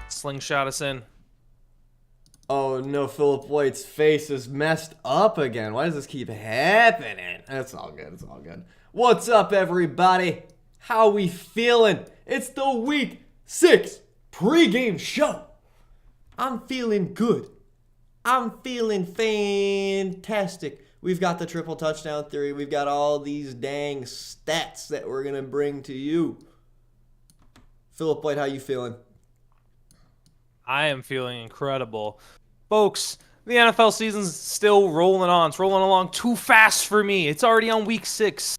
Slingshot us in. Oh no, Philip White's face is messed up again. Why does this keep happening? It's all good. It's all good. What's up, everybody? How we feeling? It's the week 6 pregame show. I'm feeling good. I'm feeling fantastic. We've got the triple touchdown theory. We've got all these dang stats that we're gonna bring to you. Philip White, how you feeling? I am feeling incredible. Folks, the NFL season's still rolling on. It's rolling along too fast for me. It's already on week 6.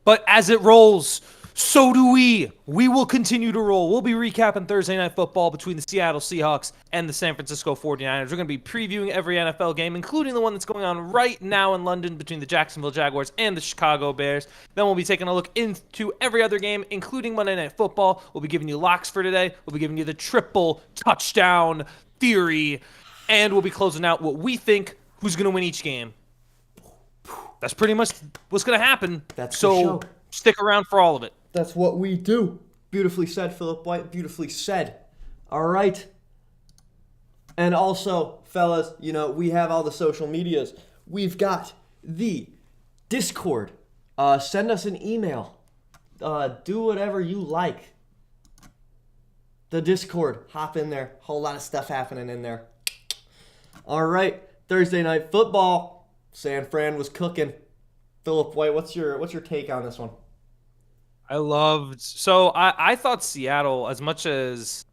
But as it rolls, so do we. We will continue to roll. We'll be recapping Thursday Night Football between the Seattle Seahawks and the San Francisco 49ers. We're going to be previewing every NFL game, including the one that's going on right now in London between the Jacksonville Jaguars and the Chicago Bears. Then we'll be taking a look into every other game, including Monday Night Football. We'll be giving you locks for today. We'll be giving you the triple touchdown theory. And we'll be closing out what we think who's going to win each game. That's pretty much what's going to happen. That's the so show. Stick around for all of it. That's what we do. Beautifully said, Philip White. Beautifully said. All right. And also, fellas, we have all the social medias. We've got the Discord. Send us an email. Do whatever you like. The Discord. Hop in there. Whole lot of stuff happening in there. All right. Thursday Night Football. San Fran was cooking. Philip White, what's your take on this one? I thought Seattle, as much as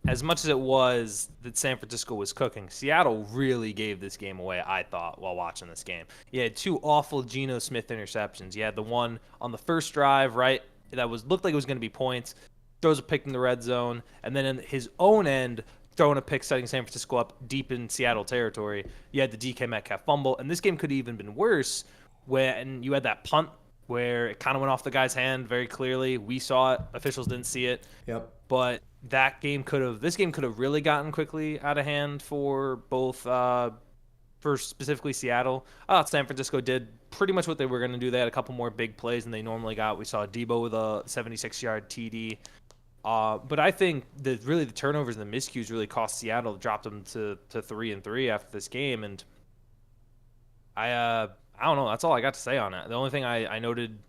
it was that San Francisco was cooking, Seattle really gave this game away, I thought, while watching this game. You had 2 awful Geno Smith interceptions. You had the one on the first drive, right, that looked like it was going to be points, throws a pick in the red zone, and then in his own end, throwing a pick, setting San Francisco up deep in Seattle territory. You had the DK Metcalf fumble, and this game could have even been worse when you had that punt where it kind of went off the guy's hand very clearly. We saw it. Officials didn't see it. Yep. But this game could have really gotten quickly out of hand for both, for specifically Seattle. I thought San Francisco did pretty much what they were going to do. They had a couple more big plays than they normally got. We saw Debo with a 76-yard TD. But I think that really the turnovers and the miscues really cost Seattle, dropped them to 3-3 after this game. And I don't know. That's all I got to say on it. The only thing I noted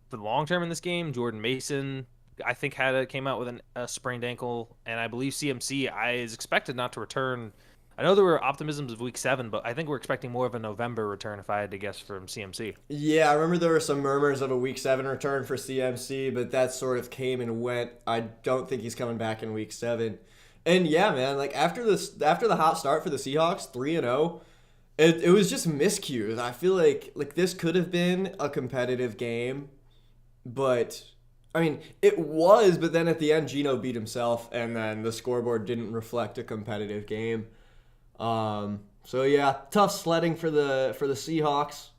for the long term in this game, Jordan Mason, I think came out with a sprained ankle, and I believe CMC is expected not to return. I know there were optimisms of week 7, but I think we're expecting more of a November return if I had to guess from CMC. Yeah, I remember there were some murmurs of a week 7 return for CMC, but that sort of came and went. I don't think he's coming back in week 7. And yeah, man, like after the hot start for the Seahawks, 3-0, it was just miscues. I feel like this could have been a competitive game, but I mean, it was, but then at the end Geno beat himself and then the scoreboard didn't reflect a competitive game. So yeah, tough sledding for the Seahawks,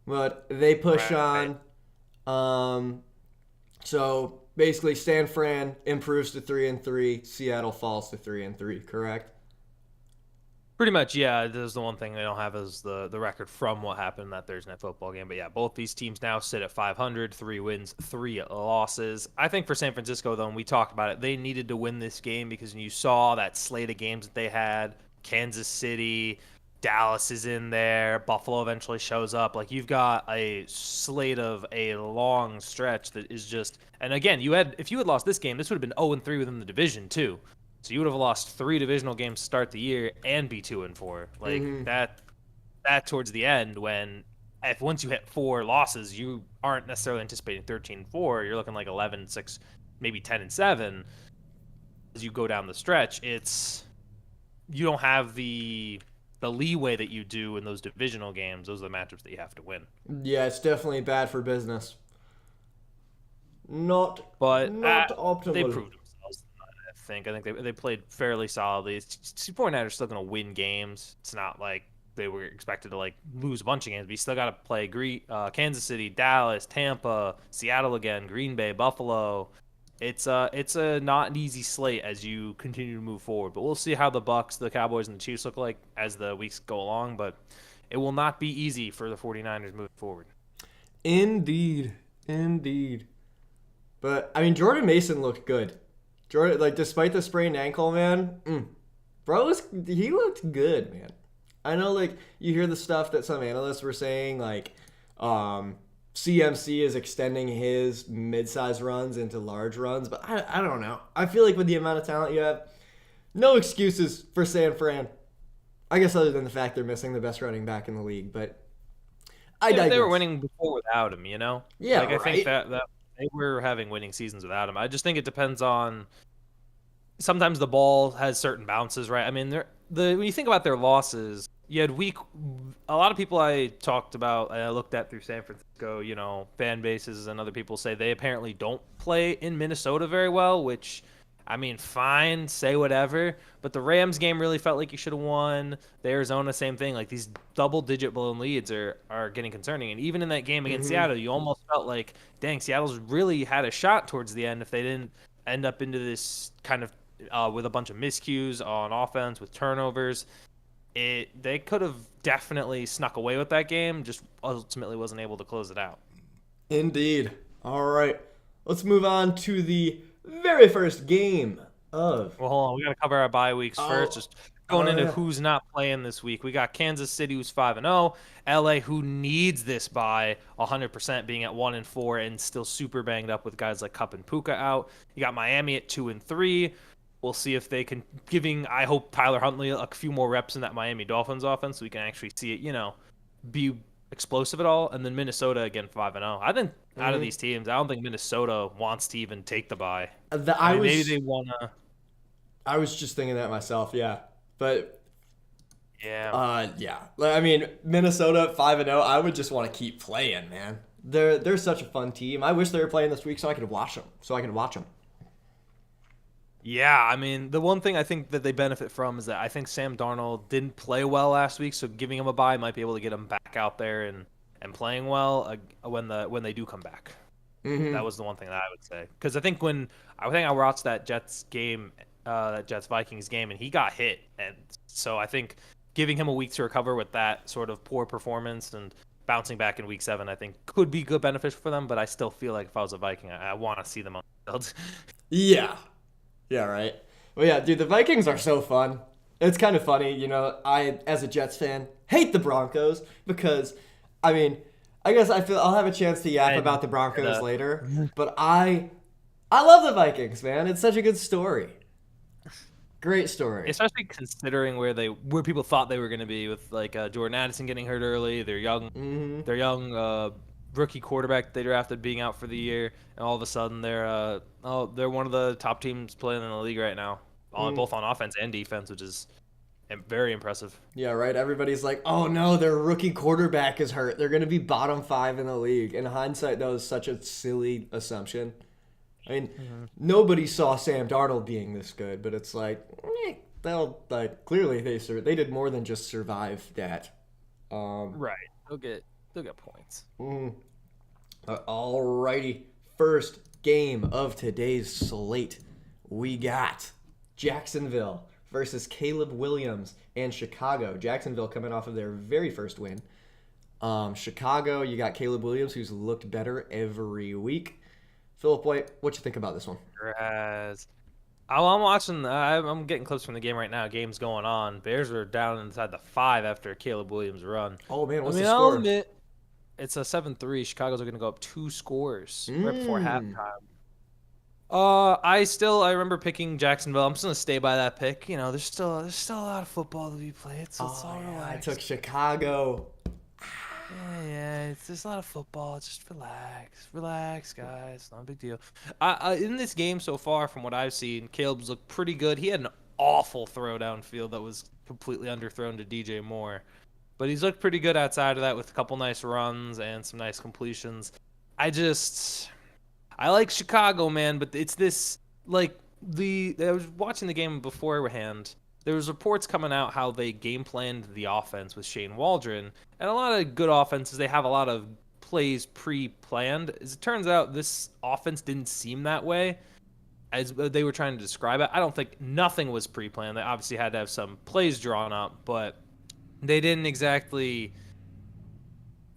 but they push on. So basically San Fran improves to 3-3, Seattle falls to 3-3, correct? Pretty much, yeah. There's the one thing they don't have is the record from what happened in that Thursday Night Football game. But yeah, both these teams now sit at 500, 3 wins, 3 losses. I think for San Francisco, though, and we talked about it, they needed to win this game because you saw that slate of games that they had. Kansas City, Dallas is in there. Buffalo eventually shows up. Like, you've got a slate of a long stretch that is just. And again, if you had lost this game, this would have been 0-3 within the division too. So you would have lost 3 divisional games to start the year and be 2-4. Like that towards the end, once you hit 4 losses, you aren't necessarily anticipating 13-4. You're looking like 11-6, maybe 10-7. As you go down the stretch, you don't have the leeway that you do in those divisional games. Those are the matchups that you have to win. Yeah, it's definitely bad for business. Not optimal. They proved themselves. I think they played fairly solidly. 49ers are still going to win games. It's not like they were expected to lose a bunch of games. But you still got to play Kansas City, Dallas, Tampa, Seattle again, Green Bay, Buffalo. It's a not an easy slate as you continue to move forward. But we'll see how the Bucs, the Cowboys, and the Chiefs look like as the weeks go along. But it will not be easy for the 49ers moving forward. Indeed. But I mean, Jordan Mason looked good. Jordan, like despite the sprained ankle, man, he looked good, man. I know, like you hear the stuff that some analysts were saying, like CMC is extending his mid-sized runs into large runs, but I don't know. I feel like with the amount of talent you have, no excuses for San Fran. I guess other than the fact they're missing the best running back in the league, but I Yeah, but they were digress. winning before without him, you know? Yeah, Like I think right. that they were having winning seasons without him. I just think it depends on sometimes the ball has certain bounces, right? I mean, when you think about their losses, you had a lot of people I talked about, I looked at through San Francisco, fan bases and other people say they apparently don't play in Minnesota very well, which, I mean, fine, say whatever. But the Rams game really felt like you should have won. The Arizona, same thing. Like these double-digit blown leads are getting concerning. And even in that game against Mm-hmm. Seattle, you almost felt like, dang, Seattle's really had a shot towards the end if they didn't end up into this kind of with a bunch of miscues on offense, with turnovers. They could have definitely snuck away with that game, just ultimately wasn't able to close it out. Indeed. All right. Let's move on to the very first game of. Well, hold on, we got to cover our bye weeks first. Oh, Just going oh into yeah. who's not playing this week. We got Kansas City, who's 5-0, LA, who needs this bye 100%, being at 1-4 and still super banged up with guys like Cup and Puka out. You got Miami at 2-3. We'll see if they can, I hope Tyler Huntley a few more reps in that Miami Dolphins offense so we can actually see it, be explosive at all. And then Minnesota again 5-0. I think out of Mm-hmm. these teams, I don't think Minnesota wants to even take the bye. The, I I mean, maybe they was want to. I was just thinking that myself. Yeah, but Yeah. yeah. I mean, Minnesota 5-0. I would just want to keep playing, man. They're such a fun team. I wish they were playing this week so I could watch them. So I could watch them. Yeah, I mean, the one thing I think that they benefit from is that I think Sam Darnold didn't play well last week, so giving him a bye might be able to get him back out there and playing well when they do come back. That Mm-hmm. was the one thing that I would say. Because I watched that Jets game, that Jets Vikings game, and he got hit, and so I think giving him a week to recover with that sort of poor performance and bouncing back in week 7, I think could be good beneficial for them. But I still feel like if I was a Viking, I want to see them on the field. Yeah. Yeah. Right. Well, yeah, dude. The Vikings are so fun. It's kind of funny, I, as a Jets fan, hate the Broncos because, I mean, I guess I feel I'll have a chance to yap and about the Broncos uh, later, but I love the Vikings, man. It's such a good story. Great story. especially considering where people thought they were going to be with like Jordan Addison getting hurt early, Mm-hmm. their young rookie quarterback they drafted being out for the year, and all of a sudden they're one of the top teams playing in the league right now, on Mm. both on offense and defense, which is very impressive. Yeah, right. Everybody's like, "Oh no, their rookie quarterback is hurt. They're going to be bottom 5 in the league." In hindsight, that was such a silly assumption. I mean, Hmm. nobody saw Sam Darnold being this good, but it's like, they'll like clearly they did more than just survive that. Um, Right, they'll get points. mm, Alrighty, first game of today's slate, we got Jacksonville versus Caleb Williams and Chicago. Jacksonville coming off of their very first win. Chicago, you got Caleb Williams, who's looked better every week. Philip White, what you think about this one? Whereas I'm watching. I'm getting clips from the game right now. Game's going on. Bears are down inside the 5 after a Caleb Williams run. Oh man, I what's the mean, I'll score? admit it's a 7-3. Chicago's are going to go up 2 scores right before Mmm. halftime. I remember picking Jacksonville. I'm just going to stay by that pick. There's still a lot of football to be played, so it's Oh all yeah, I took relaxed. Chicago. Yeah, there's a lot of football. Just relax, guys. Not a big deal. In this game so far, from what I've seen, Caleb's looked pretty good. He had an awful throw downfield that was completely underthrown to DJ Moore, but he's looked pretty good outside of that with a couple nice runs and some nice completions. I just I like Chicago, man, but it's this like I was watching the game beforehand. There was reports coming out how they game planned the offense with Shane Waldron, and a lot of good offenses they have a lot of plays pre-planned. As it turns out, this offense didn't seem that way as they were trying to describe it. I don't think nothing was pre-planned. They obviously had to have some plays drawn up, but they didn't exactly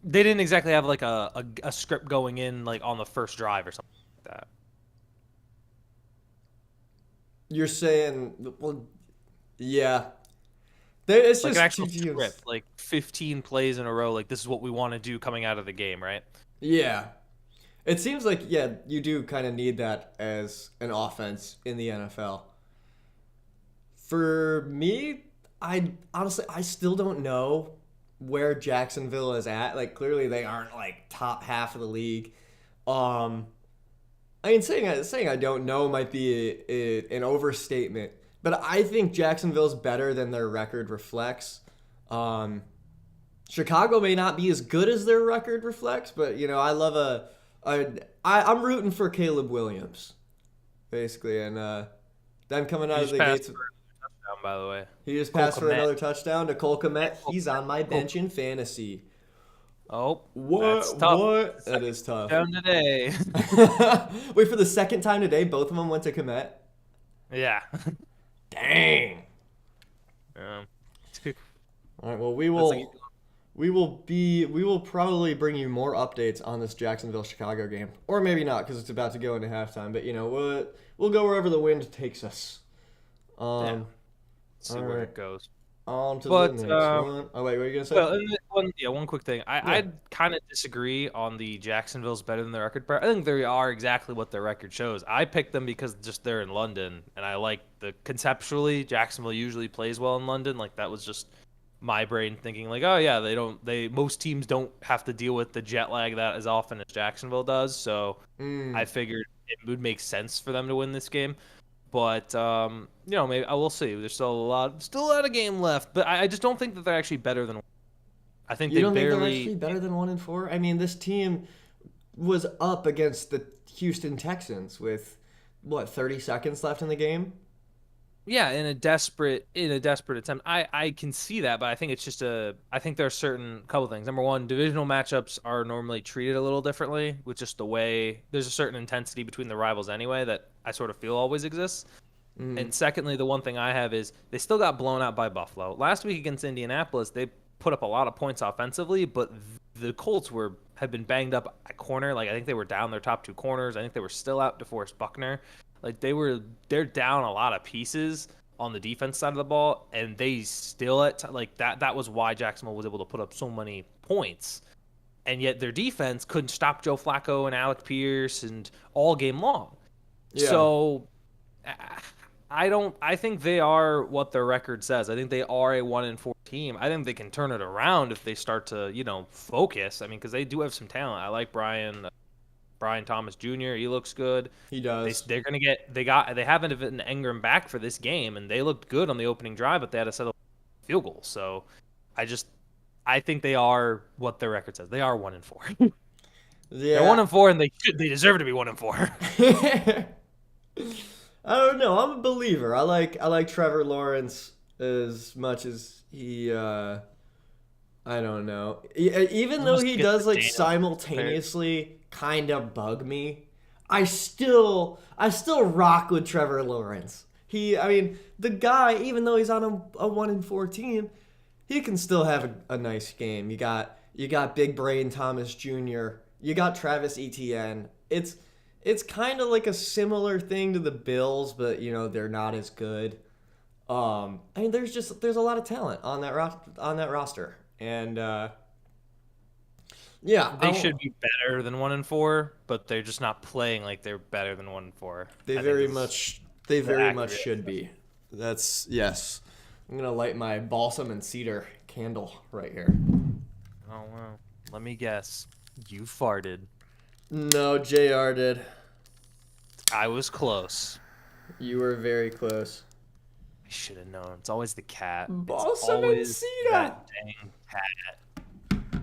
have like a script going in like on the first drive or something like that. You're saying, well, yeah. It's Like an just two actual teams. script, like 15 plays in a row. Like this is what we want to do coming out of the game, right? Yeah. It seems like, yeah, you do kind of need that as an offense in the NFL. For me, I honestly, I still don't know where Jacksonville is at. Like, clearly they aren't like top half of the league. Um, I mean, saying I don't know might be an overstatement, but I think Jacksonville's better than their record reflects. Um, Chicago may not be as good as their record reflects, but you know, I'm rooting for Caleb Williams, basically, and them coming He out of just the passed gates. for a touchdown, by the way. He just Cole passed for Kmet. another touchdown to Cole Kmet. He's on my bench in fantasy. Oh, that's What? tough. What? That is tough. Down today. Wait, for the second time today, both of them went to Kmet. Yeah. Dang. Um, All right. Well, that's like, we will probably bring you more updates on this Jacksonville Chicago game, or maybe not because it's about to go into halftime. But you know what? We'll go wherever the wind takes us. yeah. See all where right. it goes. On to But, the next one. Oh wait, what are you gonna say? Well, and one quick thing. Yeah. I'd kind of disagree on the Jacksonville's better than their record. But I think they are exactly what their record shows. I picked them because just they're in London, and I like the conceptually Jacksonville usually plays well in London. Like that was just my brain thinking like, oh yeah, most teams don't have to deal with the jet lag that as often as Jacksonville does. So I figured it would make sense for them to win this game. But you know, maybe I will see. There's still a lot of game left. But I just don't think that they're actually better than. I think You they don't think they're barely. actually better than 1-4? I mean, this team was up against the Houston Texans with what 30 seconds left in the game. Yeah, in a desperate attempt. I can see that, but I think it's just I think there are certain couple things. Number one, divisional matchups are normally treated a little differently with just the way there's a certain intensity between the rivals anyway that I sort of feel always exists. And secondly, the one thing I have is they still got blown out by Buffalo. Last week against Indianapolis, they put up a lot of points offensively, but the Colts had been banged up at corner. Like I think they were down their top two corners. I think they were still out DeForest Buckner. Like they're down a lot of pieces on the defense side of the ball, and they still like that was why Jacksonville was able to put up so many points. And yet their defense couldn't stop Joe Flacco and Alec Pierce and all game long. Yeah. So I think they are what their record says. I think they are a 1-4 team. I think they can turn it around if they start to, focus. I mean, because they do have some talent. I like Brian Thomas Jr. He looks good. He does. They haven't even Ingram back for this game, and they looked good on the opening drive, but they had to settle field goal. So I think they are what their record says. They are 1-4. Yeah. They're 1-4, and they deserve to be 1-4. I don't know. I'm a believer. I like Trevor Lawrence as much as he. I don't know. Even though he does like simultaneously kind of bug me, I still rock with Trevor Lawrence. I mean, the guy, even though he's on a 1-4 team, he can still have a nice game. You got Big Brain Thomas Jr. You got Travis Etienne. It's kind of like a similar thing to the Bills, but they're not as good. I mean, there's a lot of talent on that roster, and yeah, They should be better than 1-4, but they're just not playing like they're better than 1-4. They very much should be. That's yes. I'm gonna light my balsam and cedar candle right here. Oh wow. Let me guess. You farted. No, JR did. I was close. You were very close. I should have known. It's always the cat. Balsam and cedar. That dang cat.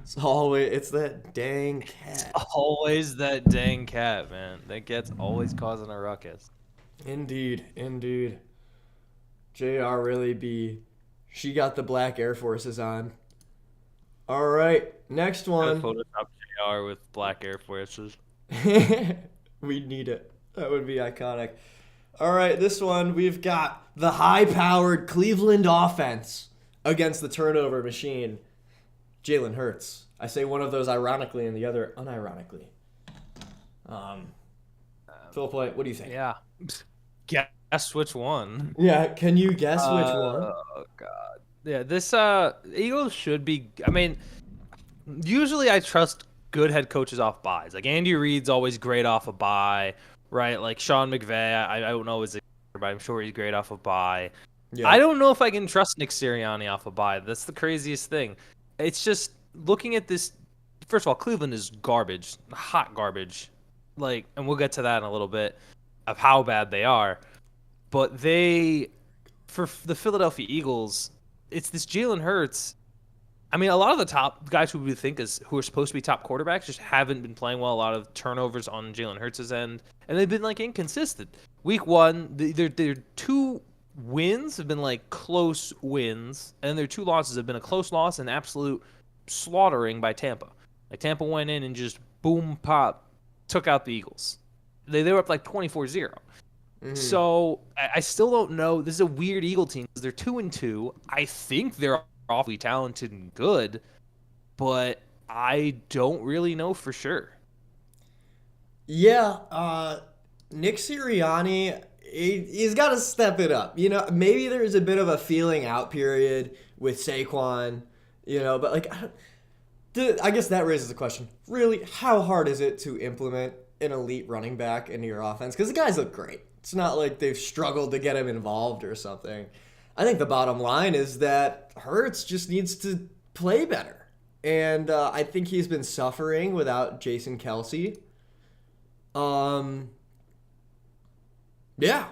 It's that dang cat. Always that dang cat, man. That cat's always causing a ruckus. Indeed. JR really be. She got the black Air Forces on. All right, next one. Photoshop JR with black Air Forces. We'd need it. That would be iconic. All right, this one we've got the high-powered Cleveland offense against the turnover machine, Jalen Hurts. I say one of those ironically and the other unironically. Phil Point, what do you think? Yeah. Guess which one? Yeah, can you guess which one? Oh God. Yeah, this Eagles should be. I mean, usually I trust good head coaches off buys. Like Andy Reid's always great off a bye, right? Like Sean McVay, I don't know his, but I'm sure he's great off a bye. I Yeah. don't know if I can trust Nick Sirianni off a bye. That's the craziest thing. It's just looking at this. First of all, Cleveland is garbage, hot garbage. Like, and we'll get to that in a little bit of how bad they are. But for the Philadelphia Eagles, it's this Jalen Hurts. I mean, a lot of the top guys who we think who are supposed to be top quarterbacks just haven't been playing well. A lot of turnovers on Jalen Hurts' end, and they've been like inconsistent. Week one, their two wins have been like close wins, and their two losses have been a close loss and absolute slaughtering by Tampa. Like Tampa went in and just boom pop took out the Eagles. They were up like 24-0. Mhm. So I still don't know. This is a weird Eagle team because they're 2-2. I think they're awfully talented and good, but I don't really know for sure. Yeah, Nick Sirianni, he's got to step it up. You know, maybe there's a bit of a feeling out period with Saquon, but like, I guess that raises the question. Really, how hard is it to implement an elite running back into your offense? Because the guys look great. It's not like they've struggled to get him involved or something. I think the bottom line is that Hurts just needs to play better. And I think he's been suffering without Jason Kelsey. Um, yeah.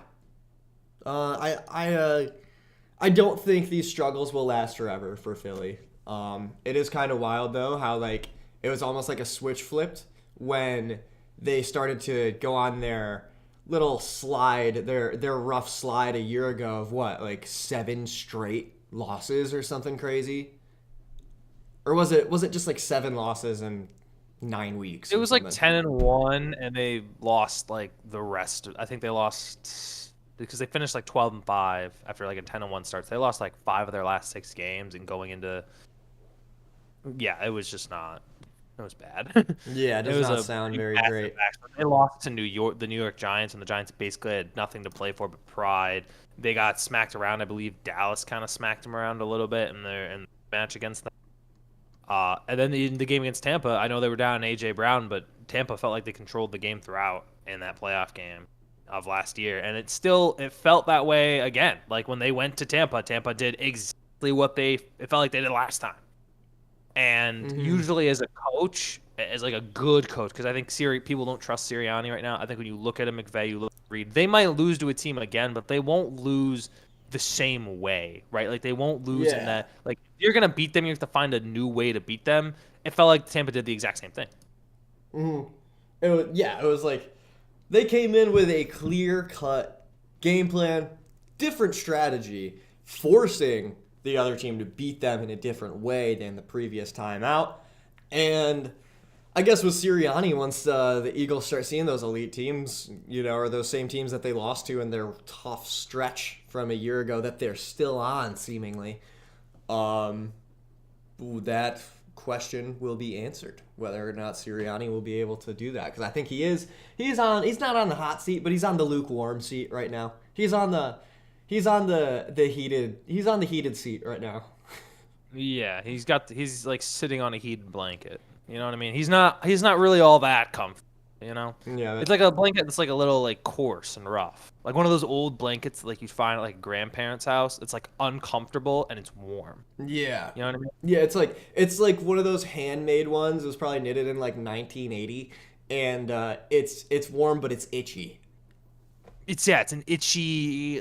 I don't think these struggles will last forever for Philly. It is kind of wild though how like it was almost like a switch flipped when they started to go on their little slide, their rough slide a year ago of what, like 7 straight losses or something crazy, or was it just like 7 losses in 9 weeks It or was like something? 10-1, and they lost like the rest. I think they lost because they finished like 12-5 after like a 10-1 start. So they lost like 5 of their last 6 games, and going into yeah, it was just not. It was bad. Yeah, it It does was not a sound pretty very massive great. accident. They lost to New York, the New York Giants, and the Giants basically had nothing to play for but pride. They got smacked around. I believe Dallas kind of smacked them around a little bit in the match against them. And then in the game against Tampa, I know they were down AJ Brown, but Tampa felt like they controlled the game throughout in that playoff game of last year, and it felt that way again. Like when they went to Tampa, Tampa did exactly what it felt like they did last time. And Hmm. usually, as a coach, as like a good coach, because I think people don't trust Sirianni right now. I think when you look at a McVay, you look at Reed, they might lose to a team again, but they won't lose the same way, right? Like they won't lose in Yeah. that. Like if you're gonna beat them, you have to find a new way to beat them. It felt like Tampa did the exact same thing. Hmm. It was like they came in with a clear cut game plan, different strategy, forcing the other team to beat them in a different way than the previous time out. And I guess with Sirianni, once the Eagles start seeing those elite teams, or those same teams that they lost to in their tough stretch from a year ago that they're still on, seemingly, um, that question will be answered whether or not Sirianni will be able to do that, because I think he's not on the hot seat, but he's on the lukewarm seat right now. He's on the heated seat right now. Yeah, he's like sitting on a heated blanket. You know what I mean? He's not really all that comfortable. You know, Yeah. it's like a blanket that's like a little like coarse and rough, like one of those old blankets like you find at like a grandparents' house. It's like uncomfortable and it's warm. Yeah. You know what I mean? Yeah, it's like one of those handmade ones. It was probably knitted in like 1980, and it's warm but it's itchy. It's an itchy,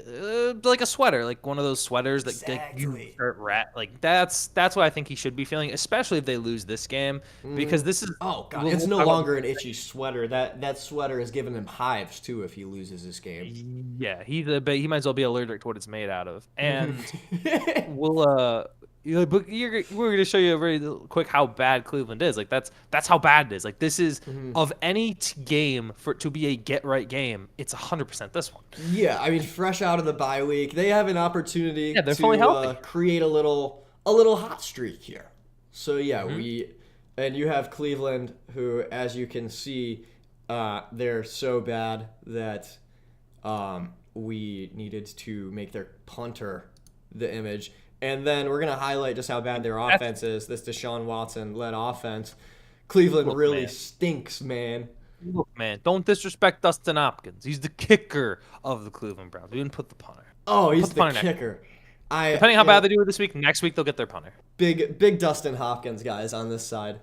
like a sweater, like one of those sweaters that like you Exactly. start rat. Like that's what I think he should be feeling, especially if they lose this game, because Mm. this is Oh god, we'll it's no talk about. longer an itchy sweater. That sweater has given him hives too if he loses this game. Yeah, he might as well be allergic to what it's made out of. Mhm. And we'll but we're gonna show you a very quick how bad Cleveland is. Like that's how bad it is. Like this is Mhm. of any game for it to be a get right game, it's 100% this one. Yeah, I mean, fresh out of the bye week, they have an opportunity Yeah, they're fully to healthy. create a little hot streak here. So yeah, Hmm. and you have Cleveland, who, as you can see, they're so bad that we needed to make their punter the image. And then we're going to highlight just how bad their offense is. This Deshaun Watson-led offense. Cleveland really man. stinks, man. Look, man, don't disrespect Dustin Hopkins. He's the kicker of the Cleveland Browns. We didn't put the punter. Oh, he's the punter kicker. Depending how bad they do it this week, next week they'll get their punter. Big Dustin Hopkins guys on this side.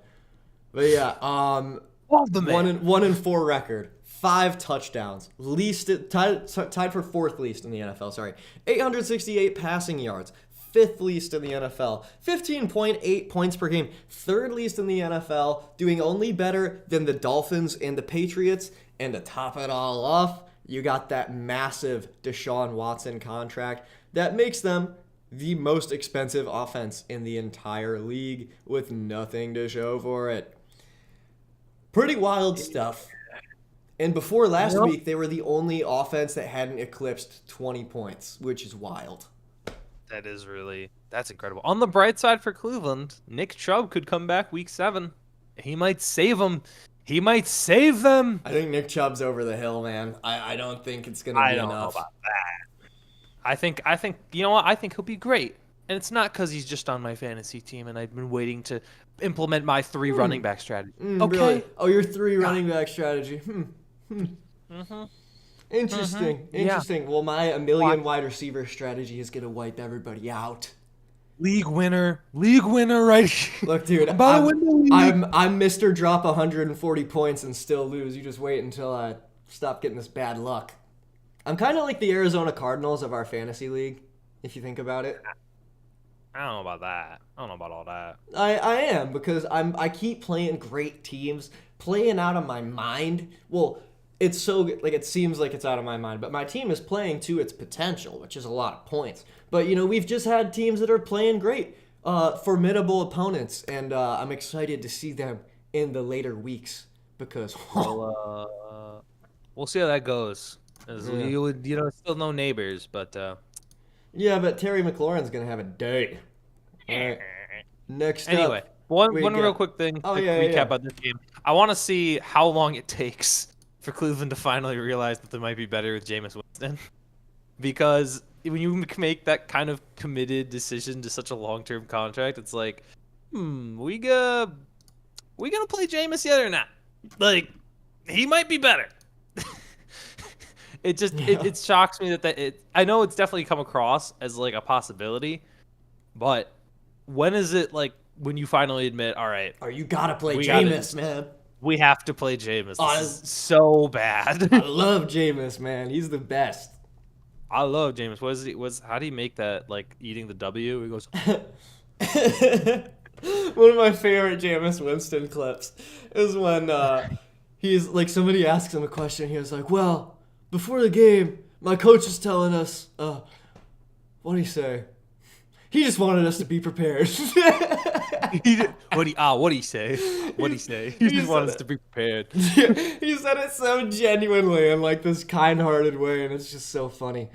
But yeah, Love the man. 1-4 record, 5 touchdowns, tied for 4th least in the NFL. Sorry, 868 passing yards, 5th least in the NFL, 15.8 points per game, 3rd least in the NFL, doing only better than the Dolphins and the Patriots. And to top it all off, you got that massive Deshaun Watson contract that makes them the most expensive offense in the entire league with nothing to show for it. Pretty wild stuff. And before last week, they were the only offense that hadn't eclipsed 20 points, which is wild. That's incredible. On the bright side for Cleveland, Nick Chubb could come back week 7. He might save them. He might save them. I think Nick Chubb's over the hill, man. I don't think it's going to be enough. I don't know about that. I think you know what? I think he'll be great. And it's not because he's just on my fantasy team and I've been waiting to implement my 3 running back strategy. Okay. Really? Oh, your 3 running back strategy. Interesting. Interesting. Well, my a million wide receiver strategy is going to wipe everybody out. League winner right here. Look, dude, I'm Mr. Drop 140 points and still lose. You just wait until I stop getting this bad luck. I'm kind of like the Arizona Cardinals of our fantasy league, if you think about it. I don't know about that. I don't know about all that. I am, because I keep playing great teams, playing out of my mind. Well, it's so like it seems like it's out of my mind, but my team is playing to its potential, which is a lot of points. But we've just had teams that are playing great, formidable opponents, and I'm excited to see them in the later weeks because we'll see how that goes. Still no neighbors, but yeah, but Terry McLaurin's gonna have a day. All right. Next anyway, up, one real quick thing to recap about this game. I want to see how long it takes for Cleveland to finally realize that they might be better with Jameis Winston, because when you make that kind of committed decision to such a long-term contract, it's like, we gonna play Jameis yet or not? Like, he might be better. It shocks me that I know it's definitely come across as like a possibility, but when is it like when you finally admit, all right, you gotta play Jameis, man. We have to play Jameis. This is so bad. I love Jameis, man. He's the best. I love Jameis. How do you make that, like eating the W? He goes. One of my favorite Jameis Winston clips is when he's like, somebody asks him a question. He was like, "Well, before the game, my coach is telling us, what do you say? He just wanted us to be prepared." What do you say? He just wanted us to be prepared. Yeah, he said it so genuinely in like this kind-hearted way, and it's just so funny.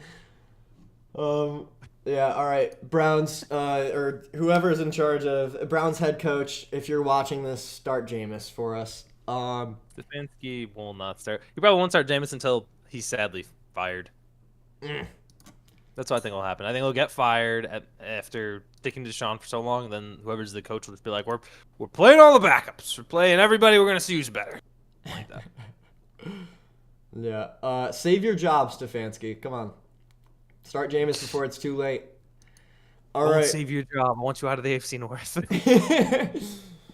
Yeah, all right. Browns, or whoever's in charge of Browns head coach, if you're watching this, start Jameis for us. Stefanski will not start. He probably won't start Jameis until he's sadly fired. That's what I think will happen. I think he'll get fired after sticking to Deshaun for so long, and then whoever's the coach will just be like, we're playing all the backups. We're playing everybody we're going to see who's better. Like that. Yeah. Save your job, Stefanski. Come on. Start Jameis before it's too late. All right. Save your job. I want you out of the AFC North.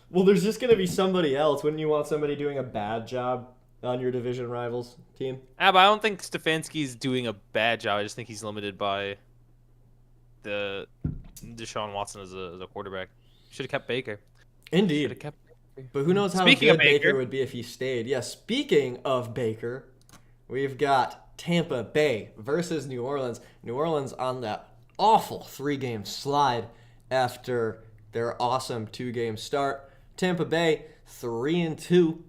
Well, there's just going to be somebody else. Wouldn't you want somebody doing a bad job on your division rivals team? But I don't think Stefanski's doing a bad job. I just think he's limited by the Deshaun Watson as a quarterback. Should have kept Baker. Indeed. But who knows how good Baker would be if he stayed. Yeah, speaking of Baker, we've got Tampa Bay versus New Orleans. New Orleans on that awful 3-game slide after their awesome 2-game start. Tampa Bay 3-2.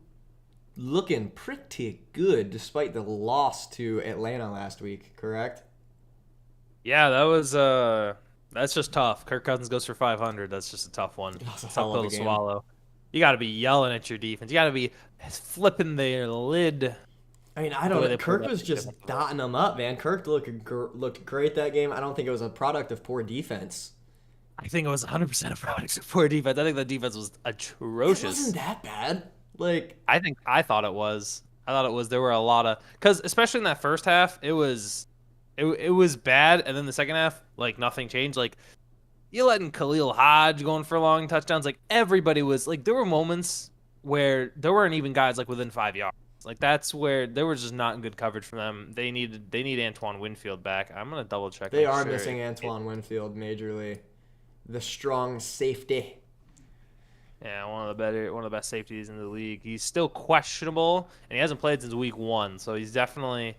Looking pretty good despite the loss to Atlanta last week, correct? Yeah, that's just tough. Kirk Cousins goes for 500. That's just a tough one. Tough pill to swallow. You got to be yelling at your defense. You got to be flipping their lid I mean, I the way don't. they played Kirk that was big just defensive line. dotting them up, man. Kirk looked great that game. I don't think it was a product of poor defense. I think it was 100% a product of poor defense. I think the defense was It wasn't atrocious. that bad. Like, I thought it was. I thought it was. There were a lot of because especially in that first half, it was bad, and then the second half, like nothing changed. Like you letting Khalil Hodge going for long touchdowns. Like everybody was like there were moments where there weren't even guys like within 5 yards. Like that's where there was just not good coverage from them. They need Antoine Winfield back. I'm gonna double check, they make are sure. missing Antoine Winfield majorly. The strong safety. Yeah, one of the best safeties in the league. He's still questionable, and he hasn't played since week 1. So he's definitely.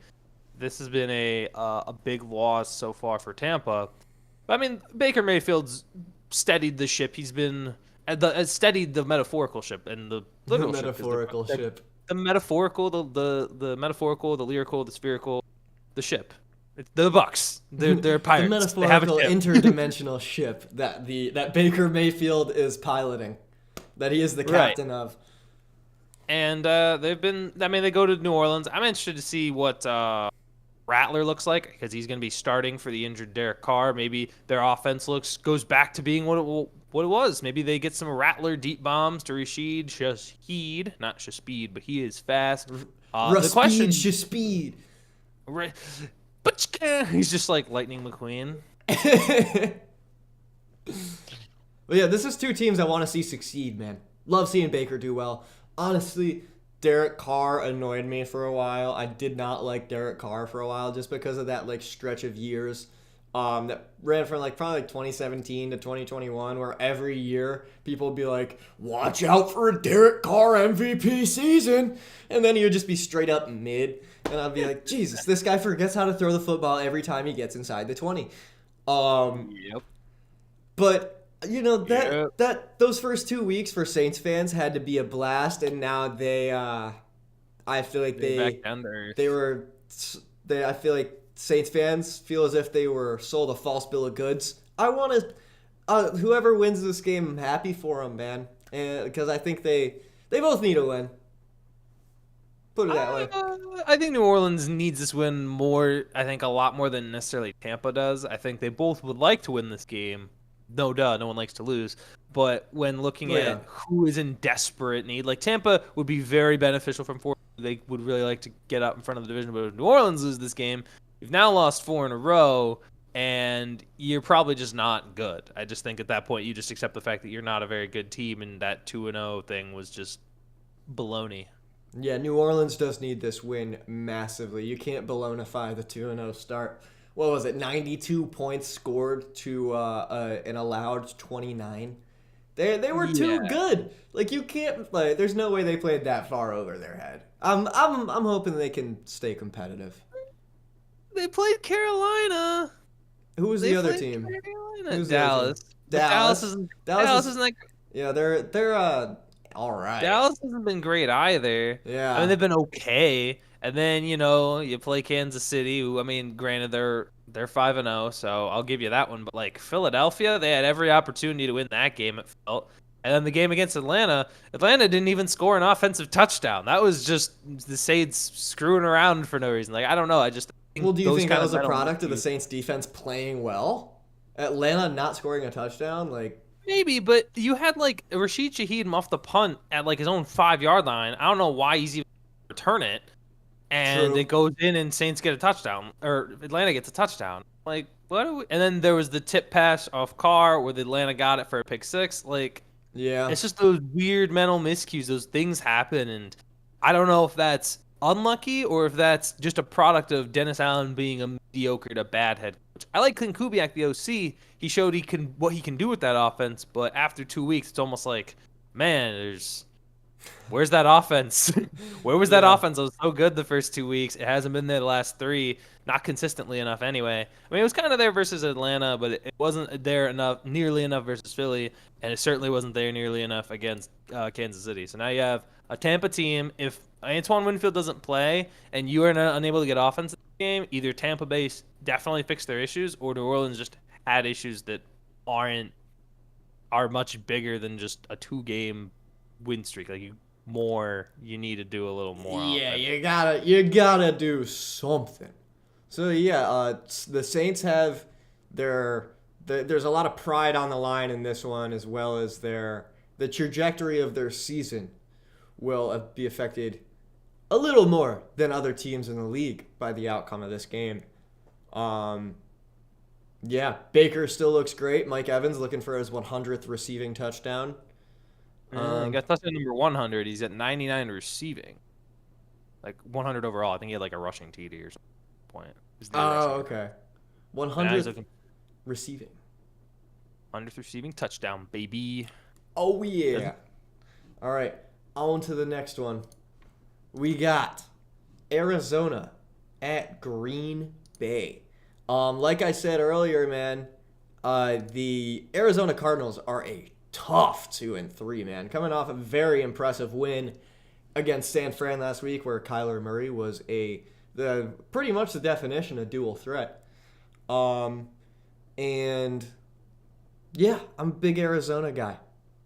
This has been a big loss so far for Tampa. But, I mean, Baker Mayfield's steadied the ship. He's been steadied the metaphorical ship and the The literal ship. 'Cause metaphorical ship. the metaphorical, the metaphorical, the lyrical, the spherical, the ship. The Bucks. They're The pirates. They have a metaphorical ship. interdimensional ship that Baker Mayfield is piloting, that he is the Right. captain of. And they've been. I mean, they go to New Orleans. I'm interested to see what Rattler looks like because he's going to be starting for the injured Derek Carr. Maybe their offense goes back to being what it was. Maybe they get some Rattler deep bombs to Rashid Shaheed, not Shaheed, but he is fast. The question, Speed. right, but he's just like Lightning McQueen. But yeah, this is two teams I want to see succeed, man. Love seeing Baker do well. Honestly, Derek Carr annoyed me for a while. I did not like Derek Carr for a while just because of that like stretch of years that ran from like probably like 2017 to 2021 where every year people would be like, watch out for a Derek Carr MVP season. And then he would just be straight up mid. And I'd be like, Jesus, this guy forgets how to throw the football every time he gets inside the 20. Yep. But you know that Yep. that those first 2 weeks for Saints fans had to be a blast, and now I feel like Back down to earth. I feel like Saints fans feel as if they were sold a false bill of goods. I want to whoever wins this game, I'm happy for them, man, and because I think they both need a win. Put it that way. I think New Orleans needs this win more. I think a lot more than necessarily Tampa does. I think they both would like to win this game. No duh, no one likes to lose. But when looking Oh, at yeah. who is in desperate need, like Tampa would be very beneficial from 4. They would really like to get up in front of the division. But if New Orleans loses this game, you've now lost 4 in a row, and you're probably just not good. I just think at that point you just accept the fact that you're not a very good team, and that 2-0 thing was just baloney. Yeah, New Orleans does need this win massively. You can't balonify the 2-0 start. What was it? 92 points scored to an allowed 29. They were too Yeah. good. Like you can't like. There's no way they played that far over their head. I'm hoping they can stay competitive. They played Carolina. Who was They the other played team? Carolina. Who's the other Dallas. team? But Dallas. Dallas Dallas isn't like Yeah, they're all right. Dallas hasn't been great either. Yeah. I mean they've been okay. And then, you play Kansas City, who I mean, granted they're 5-0, so I'll give you that one, but like Philadelphia, they had every opportunity to win that game, it felt. And then the game against Atlanta didn't even score an offensive touchdown. That was just the Saints screwing around for no reason. Like I don't know, I just think Well, do you those think kind that was a mental product of the miscues- Saints defense playing well? Atlanta not scoring a touchdown, like Maybe, but you had like Rashid Shaheed off the punt at like his own 5-yard line. I don't know why he's even return it, and True. it goes in and Saints get a touchdown or Atlanta gets a touchdown. Like what? And then there was the tip pass off Carr where the Atlanta got it for a pick 6. Like yeah. it's just those weird mental miscues. Those things happen, and I don't know if that's unlucky or if that's just a product of Dennis Allen being a mediocre to bad head coach. I like Clint Kubiak, the OC. He showed what he can do with that offense, but after 2 weeks, it's almost like, man, where's that offense? Where was that Yeah. offense? It was so good the first 2 weeks. It hasn't been there the last 3, not consistently enough anyway. I mean, it was kind of there versus Atlanta, but it wasn't there nearly enough versus Philly, and it certainly wasn't there nearly enough against Kansas City. So now you have a Tampa team. If Antoine Winfield doesn't play and you are unable to get offense in the game, either Tampa Bay definitely fixed their issues, or New Orleans just had issues that are much bigger than just a 2-game win streak. Like more. You need to do a little more. Yeah, offense. you gotta do something. So yeah, the Saints have there's a lot of pride on the line in this one, as well as the trajectory of their season will be affected a little more than other teams in the league by the outcome of this game. Yeah, Baker still looks great. Mike Evans looking for his 100th receiving touchdown. He got touchdown number 100. He's at 99 receiving, like 100 overall. I think he had like a rushing TD or something. Point. Oh, okay. Now he's 100th looking receiving. 100th receiving touchdown, baby. Oh yeah. All right, on to the next one. We got Arizona at Green Bay. Like I said earlier, man, the Arizona Cardinals are a tough 2-3, man. Coming off a very impressive win against San Fran last week, where Kyler Murray was pretty much the definition of dual threat. And yeah, I'm a big Arizona guy.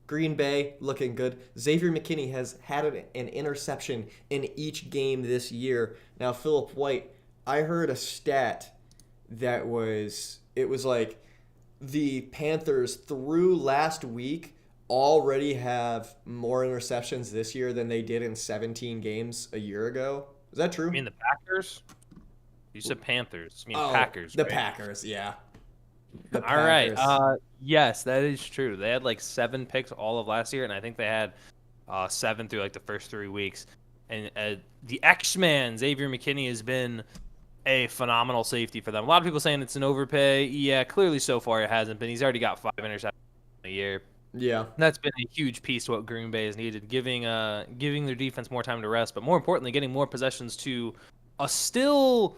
Green Bay looking good. Xavier McKinney has had an interception in each game this year. Now, Phillip White, I heard a stat that was like the Panthers through last week already have more interceptions this year than they did in 17 games a year ago. Is that true? You mean the Packers? You said Panthers. You mean Packers, The right? Packers, yeah. All right. Yes, that is true. They had like 7 picks all of last year, and I think they had 7 through like the first 3 weeks. And the X-Man, Xavier McKinney, has been a phenomenal safety for them. A lot of people saying it's an overpay. Yeah, clearly so far it hasn't been. He's already got 5 interceptions a year. Yeah. And that's been a huge piece to what Green Bay has needed, giving their defense more time to rest, but more importantly, getting more possessions to a still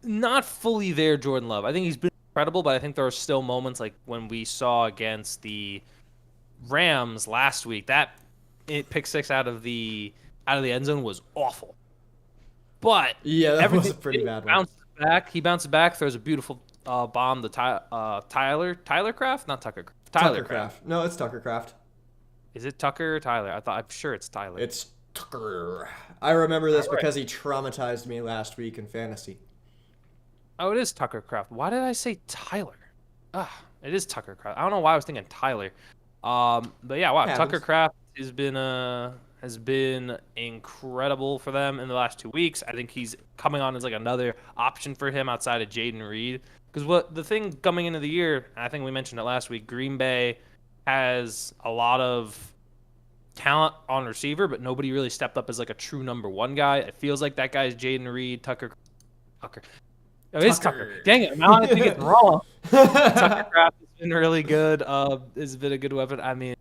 not fully there Jordan Love. I think he's been incredible, but I think there are still moments like when we saw against the Rams last week, that pick 6 out of the end zone was awful. But yeah, that was a pretty bad one. He bounces back, throws a beautiful bomb to Tyler Kraft, not Tucker. Tyler Kraft. No, it's Tucker Kraft. Is it Tucker or Tyler? I'm sure it's Tyler. It's Tucker. I remember this because he traumatized me last week in fantasy. Oh, it is Tucker Kraft. Why did I say Tyler? It is Tucker Kraft. I don't know why I was thinking Tyler. But yeah, wow, Tucker Kraft has been incredible for them in the last 2 weeks. I think he's coming on as like another option for him outside of Jaden Reed. Because the thing coming into the year, I think we mentioned it last week, Green Bay has a lot of talent on receiver, but nobody really stepped up as like a true number 1 guy. It feels like that guy is Jaden Reed, Tucker. Oh, it's Tucker. Dang it. Now I think it's wrong. Tucker Kraft has been really good. Has been a good weapon. I mean,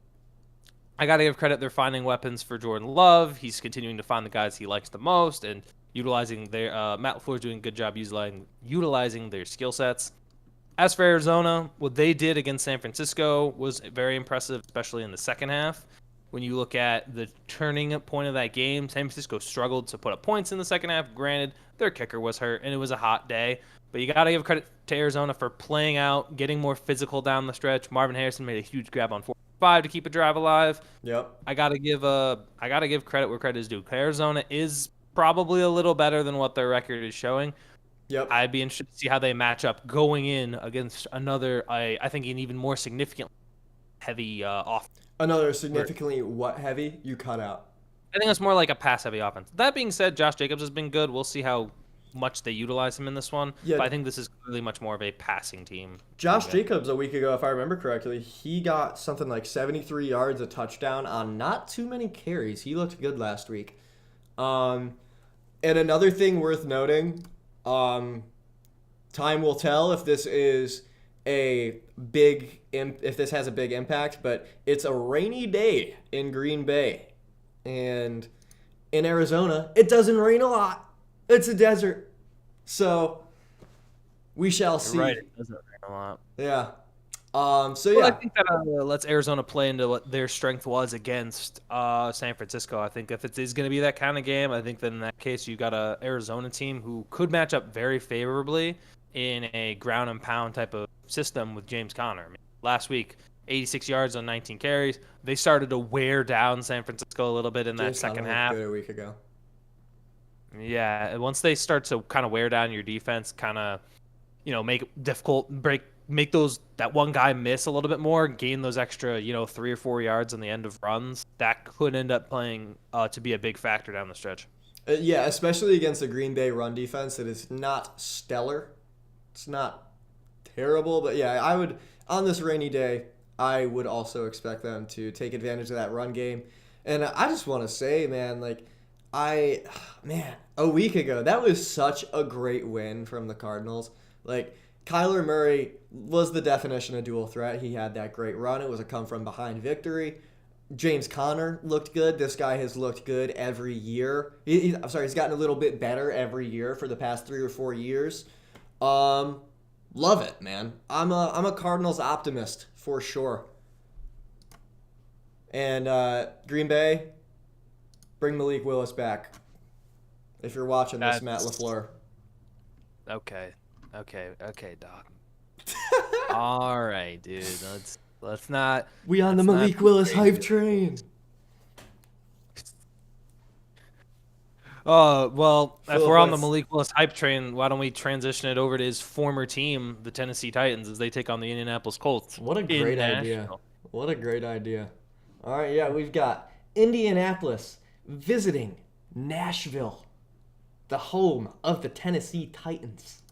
I got to give credit. They're finding weapons for Jordan Love. He's continuing to find the guys he likes the most and utilizing their Matt LaFleur's doing a good job utilizing their skill sets. As for Arizona, what they did against San Francisco was very impressive, especially in the second half. When you look at the turning point of that game, San Francisco struggled to put up points in the second half. Granted, their kicker was hurt, and it was a hot day. But you got to give credit to Arizona for playing out, getting more physical down the stretch. Marvin Harrison made a huge grab on 4-5 to keep a drive alive. Yep. I gotta give credit where credit is due. Arizona is probably a little better than what their record is showing. Yep. I'd be interested to see how they match up going in against another, I think, an even more significant heavy offense. Another significantly what heavy? You cut out. I think it's more like a pass-heavy offense. That being said, Josh Jacobs has been good. We'll see how much they utilize him in this one. Yeah. But I think this is clearly much more of a passing team. Josh Jacobs, a week ago, if I remember correctly, he got something like 73 yards, a touchdown on not too many carries. He looked good last week. And another thing worth noting, time will tell if this is if this has a big impact, but it's a rainy day in Green Bay. And in Arizona, it doesn't rain a lot. It's a desert. So we shall see. You're right, it doesn't rain a lot. Yeah. I think that lets Arizona play into what their strength was against San Francisco. I think if it is going to be that kind of game, I think that in that case you got a Arizona team who could match up very favorably in a ground and pound type of system with James Conner. I mean, last week, 86 yards on 19 carries. They started to wear down San Francisco a little bit in that James second Conner looked half. good a week ago. Yeah, once they start to kind of wear down your defense, kind of, make it difficult, make that one guy miss a little bit more, gain those extra, 3 or 4 yards on the end of runs, that could end up playing to be a big factor down the stretch. Yeah, especially against the Green Bay run defense that is not stellar. It's not terrible, but yeah, I would, on this rainy day, I would also expect them to take advantage of that run game. And I just want to say, man, man, a week ago, that was such a great win from the Cardinals. Like, Kyler Murray was the definition of dual threat. He had that great run. It was a come from behind victory. James Conner looked good. This guy has looked good every year. I'm sorry, he's gotten a little bit better every year for the past 3 or 4 years. Love it, man. I'm a Cardinals optimist for sure. And Green Bay, bring Malik Willis back. If you're watching this, Matt LaFleur. Okay, dog. All right, dude. Let's not. We on the Malik Willis hype train. Well, if Phillip, we're on the Malik Willis hype train, why don't we transition it over to his former team, the Tennessee Titans, as they take on the Indianapolis Colts? What a great idea. What a great idea. All right, yeah, we've got Indianapolis visiting Nashville, the home of the Tennessee Titans.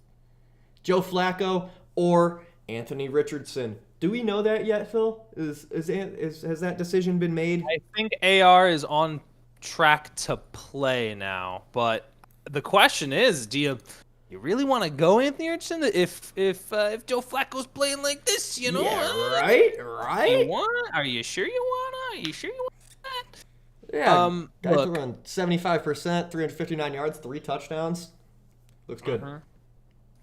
Joe Flacco or Anthony Richardson. Do we know that yet, Phil? Has that decision been made? I think AR is on track to play now, but the question is, do you really want to go Anthony Richardson if Joe Flacco's playing like this? Yeah, right. Are you sure you want that? Yeah. Guy threw on 75%, 359 yards, 3 touchdowns. Looks good.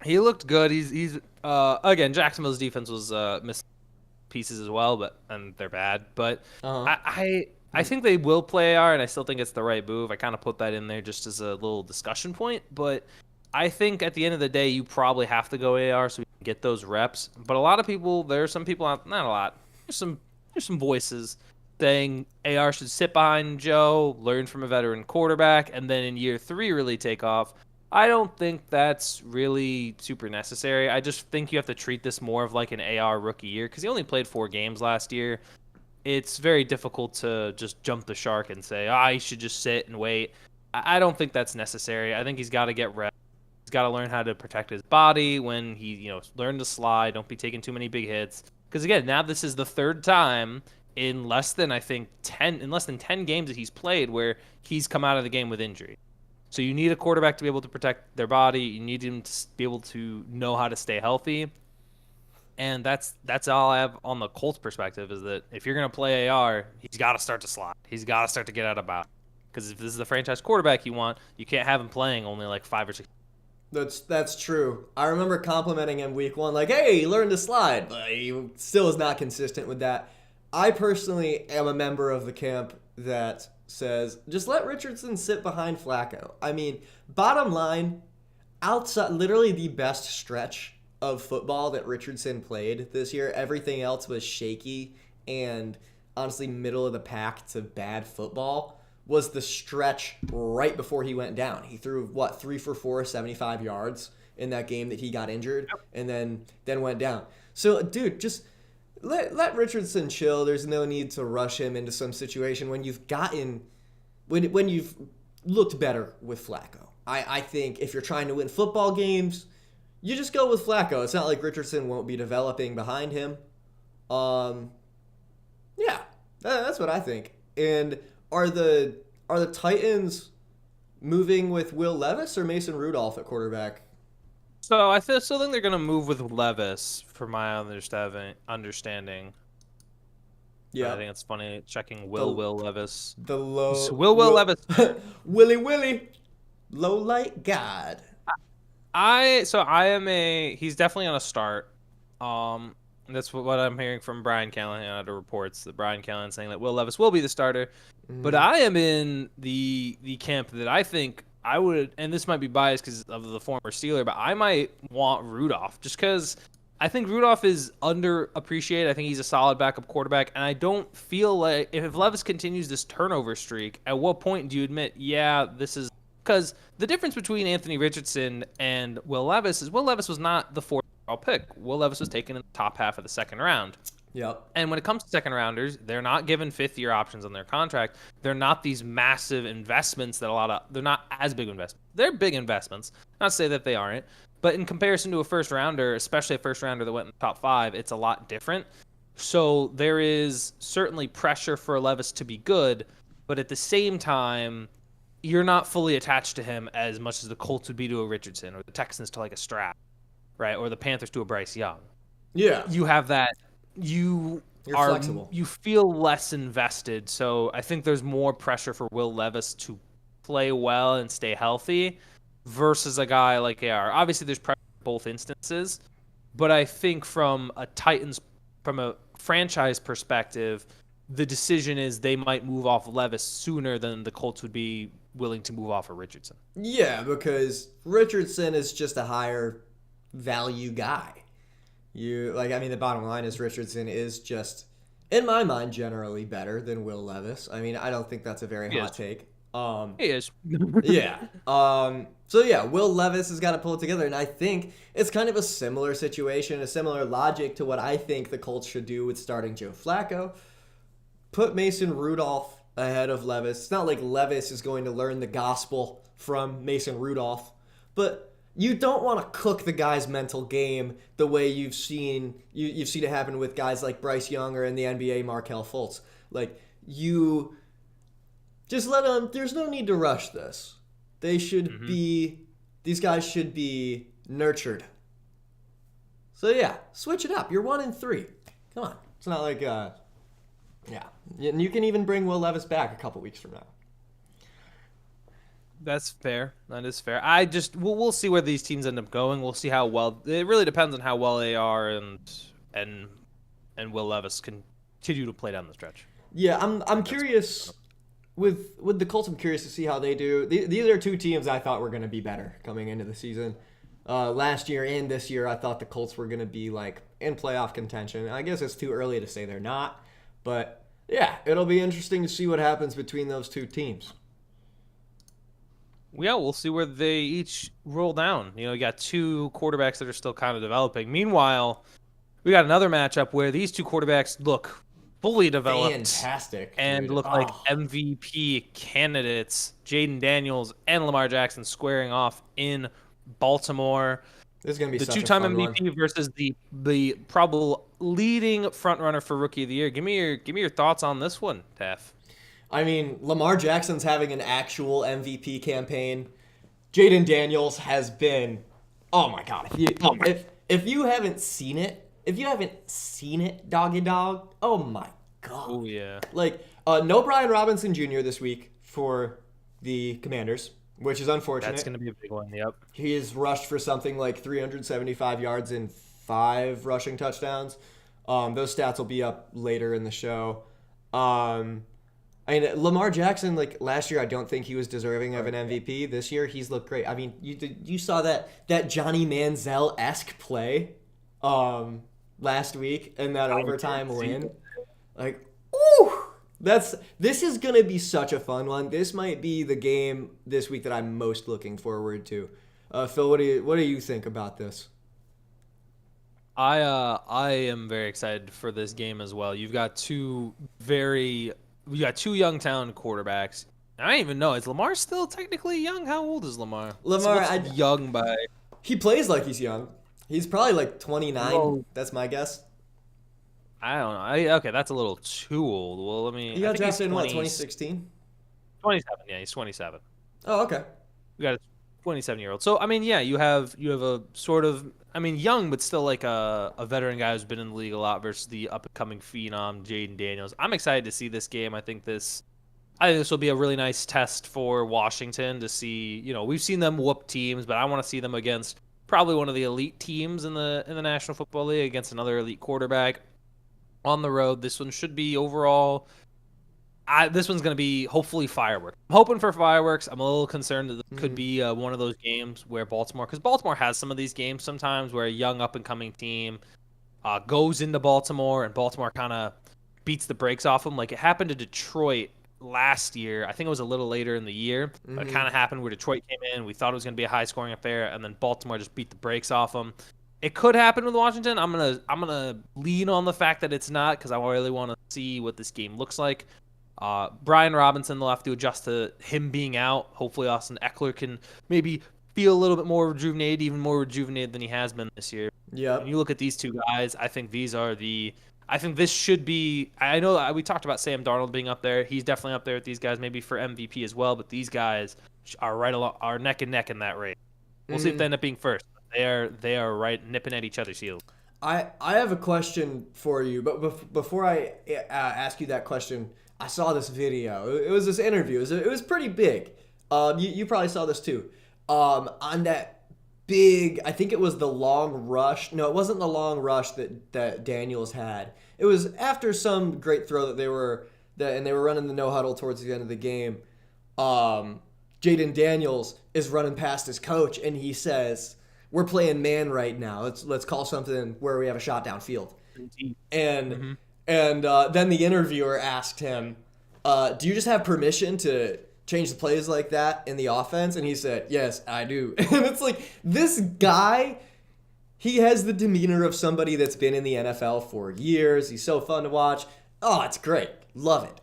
He looked good. He's again, Jacksonville's defense was missing pieces as well, and they're bad. But I think they will play AR, and I still think it's the right move. I kind of put that in there just as a little discussion point. But I think at the end of the day, you probably have to go AR so we can get those reps. But a lot of people, there are some people, not a lot, there's some voices saying AR should sit behind Joe, learn from a veteran quarterback, and then in year 3 really take off. I don't think that's really super necessary. I just think you have to treat this more of like an AR rookie year because he only played 4 games last year. It's very difficult to just jump the shark and say, he should just sit and wait. I don't think that's necessary. I think he's got to get reps. He's got to learn how to protect his body when he, learn to slide. Don't be taking too many big hits. Because again, now this is the 3rd time in less than 10 games that he's played where he's come out of the game with injury. So you need a quarterback to be able to protect their body. You need him to be able to know how to stay healthy. And that's all I have on the Colts perspective is that if you're going to play AR, he's got to start to slot. He's got to start to get out of bounds. Because if this is the franchise quarterback you want, you can't have him playing only like 5 or 6. That's true. I remember complimenting him week 1, like, hey, he learned to slide. But he still is not consistent with that. I personally am a member of the camp that says, just let Richardson sit behind Flacco. I mean, bottom line, outside literally the best stretch of football that Richardson played this year, everything else was shaky and honestly middle of the pack to bad football, was the stretch right before he went down. He threw, 3 for 4, 75 yards in that game that he got injured and then went down. So, dude, just let Richardson chill. There's no need to rush him into some situation when you've looked better with Flacco. I think if you're trying to win football games, you just go with Flacco. It's not like Richardson won't be developing behind him. Yeah, that's what I think. And are the Titans moving with Will Levis or Mason Rudolph at quarterback? So I still think they're going to move with Levis, from my understanding. Yeah, I think it's funny checking Will Levis. The low Will Levis. Willie, low light god. He's definitely on a start. That's what I'm hearing from Brian Callahan. The reports that Brian Callahan saying that Will Levis will be the starter. But I am in the camp that I think I would, and this might be biased because of the former Steeler, but I might want Rudolph just because I think Rudolph is underappreciated. I think he's a solid backup quarterback, and I don't feel like if Levis continues this turnover streak, at what point do you admit, yeah, this is because the difference between Anthony Richardson and Will Levis is Will Levis was not the fourth overall pick. Will Levis was taken in the top half of the second round. Yep. And when it comes to second rounders, they're not given fifth year options on their contract. They're not these massive investments that they're not as big investments. They're big investments. Not to say that they aren't, but in comparison to a first rounder, especially a first rounder that went in the top 5, it's a lot different. So there is certainly pressure for Levis to be good, but at the same time, you're not fully attached to him as much as the Colts would be to a Richardson or the Texans to like a Stroud, right? Or the Panthers to a Bryce Young. Yeah. You have that. You're flexible. You feel less invested. So I think there's more pressure for Will Levis to play well and stay healthy versus a guy like AR. Obviously, there's pressure in both instances, but I think from a franchise perspective, the decision is they might move off Levis sooner than the Colts would be willing to move off of Richardson. Yeah, because Richardson is just a higher value guy. The bottom line is Richardson is just, in my mind, generally better than Will Levis. I mean, I don't think that's a very hot take. He is. Yeah. So yeah, Will Levis has got to pull it together, and I think it's kind of a similar situation, a similar logic to what I think the Colts should do with starting Joe Flacco. Put Mason Rudolph ahead of Levis. It's not like Levis is going to learn the gospel from Mason Rudolph, but you don't want to cook the guy's mental game the way you've seen it happen with guys like Bryce Young or in the NBA Markelle Fultz. Like, you just let them. There's no need to rush this. They should be. These guys should be nurtured. So yeah, switch it up. You're 1-3. Come on. It's not like yeah. And you can even bring Will Levis back a couple weeks from now. That's fair. That is fair. We'll see where these teams end up going. We'll see how well. It really depends on how well they are and Will Levis continue to play down the stretch. Yeah, I'm curious with the Colts. I'm curious to see how they do. These are two teams I thought were going to be better coming into the season. Last year and this year, I thought the Colts were going to be like in playoff contention. I guess it's too early to say they're not, but yeah, it'll be interesting to see what happens between those two teams. Yeah, we'll see where they each roll down. You got two quarterbacks that are still kind of developing. Meanwhile, we got another matchup where these two quarterbacks look fully developed. Fantastic. And look like MVP candidates. Jaden Daniels and Lamar Jackson squaring off in Baltimore. This is going to be the two-time MVP versus the probable leading frontrunner for Rookie of the Year. Give me your thoughts on this one, Taff. I mean, Lamar Jackson's having an actual MVP campaign. Jaden Daniels has been, oh my god! If you haven't seen it, doggy dog, oh my god! Oh yeah. Like, no Brian Robinson Jr. this week for the Commanders, which is unfortunate. That's going to be a big one. Yep. He has rushed for something like 375 yards and 5 rushing touchdowns. Those stats will be up later in the show. I mean, Lamar Jackson, like last year, I don't think he was deserving of an MVP. This year, he's looked great. I mean, you saw that Johnny Manziel-esque play last week in that overtime win. Like, ooh, this is gonna be such a fun one. This might be the game this week that I'm most looking forward to. Phil, what do you think about this? I am very excited for this game as well. You've got two Youngtown quarterbacks. I don't even know. Is Lamar still technically young? How old is Lamar? Young by. He plays like he's young. He's probably like 29. Whoa. That's my guess. I don't know. Okay, that's a little too old. Well, let me. He got drafted in what, 2016? 27. Yeah, he's 27. Oh, okay. We got a 27-year-old. So I mean, yeah, you have a sort of, I mean, young but still like a veteran guy who's been in the league a lot versus the up-and-coming phenom Jaden Daniels. I'm excited to see this game. I think this will be a really nice test for Washington to see. We've seen them whoop teams, but I want to see them against probably one of the elite teams in the National Football League against another elite quarterback on the road. This one should be overall. This one's going to be hopefully fireworks. I'm hoping for fireworks. I'm a little concerned that this could be one of those games where because Baltimore has some of these games sometimes where a young up-and-coming team goes into Baltimore and Baltimore kind of beats the brakes off them. Like it happened to Detroit last year. I think it was a little later in the year. But it kind of happened where Detroit came in. We thought it was going to be a high-scoring affair, and then Baltimore just beat the brakes off them. It could happen with Washington. I'm gonna lean on the fact that it's not because I really want to see what this game looks like. Brian Robinson, they'll have to adjust to him being out. Hopefully, Austin Eckler can maybe feel a little bit more rejuvenated, even more rejuvenated than he has been this year. Yeah. When you look at these two guys, I think this should be. I know we talked about Sam Darnold being up there. He's definitely up there with these guys, maybe for MVP as well. But these guys are neck and neck in that race. We'll see if they end up being first. They are right nipping at each other's heels. I have a question for you, but before I ask you that question, I saw this video. It was this interview. It was pretty big. You probably saw this too. On that big, I think it was the long rush. No, it wasn't the long rush that Daniels had. It was after some great throw that they were running the no huddle towards the end of the game. Jaden Daniels is running past his coach and he says, "We're playing man right now. Let's call something where we have a shot downfield." And then the interviewer asked him, "Do you just have permission to change the plays like that in the offense?" And he said, "Yes, I do." And it's like, this guy, he has the demeanor of somebody that's been in the NFL for years. He's so fun to watch. Oh, it's great. Love it.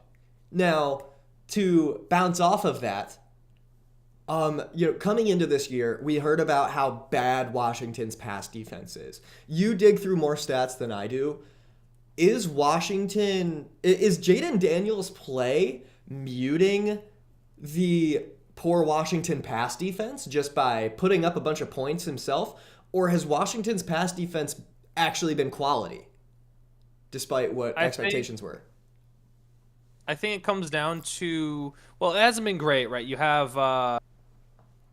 Now, to bounce off of that, coming into this year, we heard about how bad Washington's pass defense is. You dig through more stats than I do. Is Jaden Daniels' play muting the poor Washington pass defense just by putting up a bunch of points himself? Or has Washington's pass defense actually been quality, despite what expectations were? I think it comes down to, well, it hasn't been great, right? You have,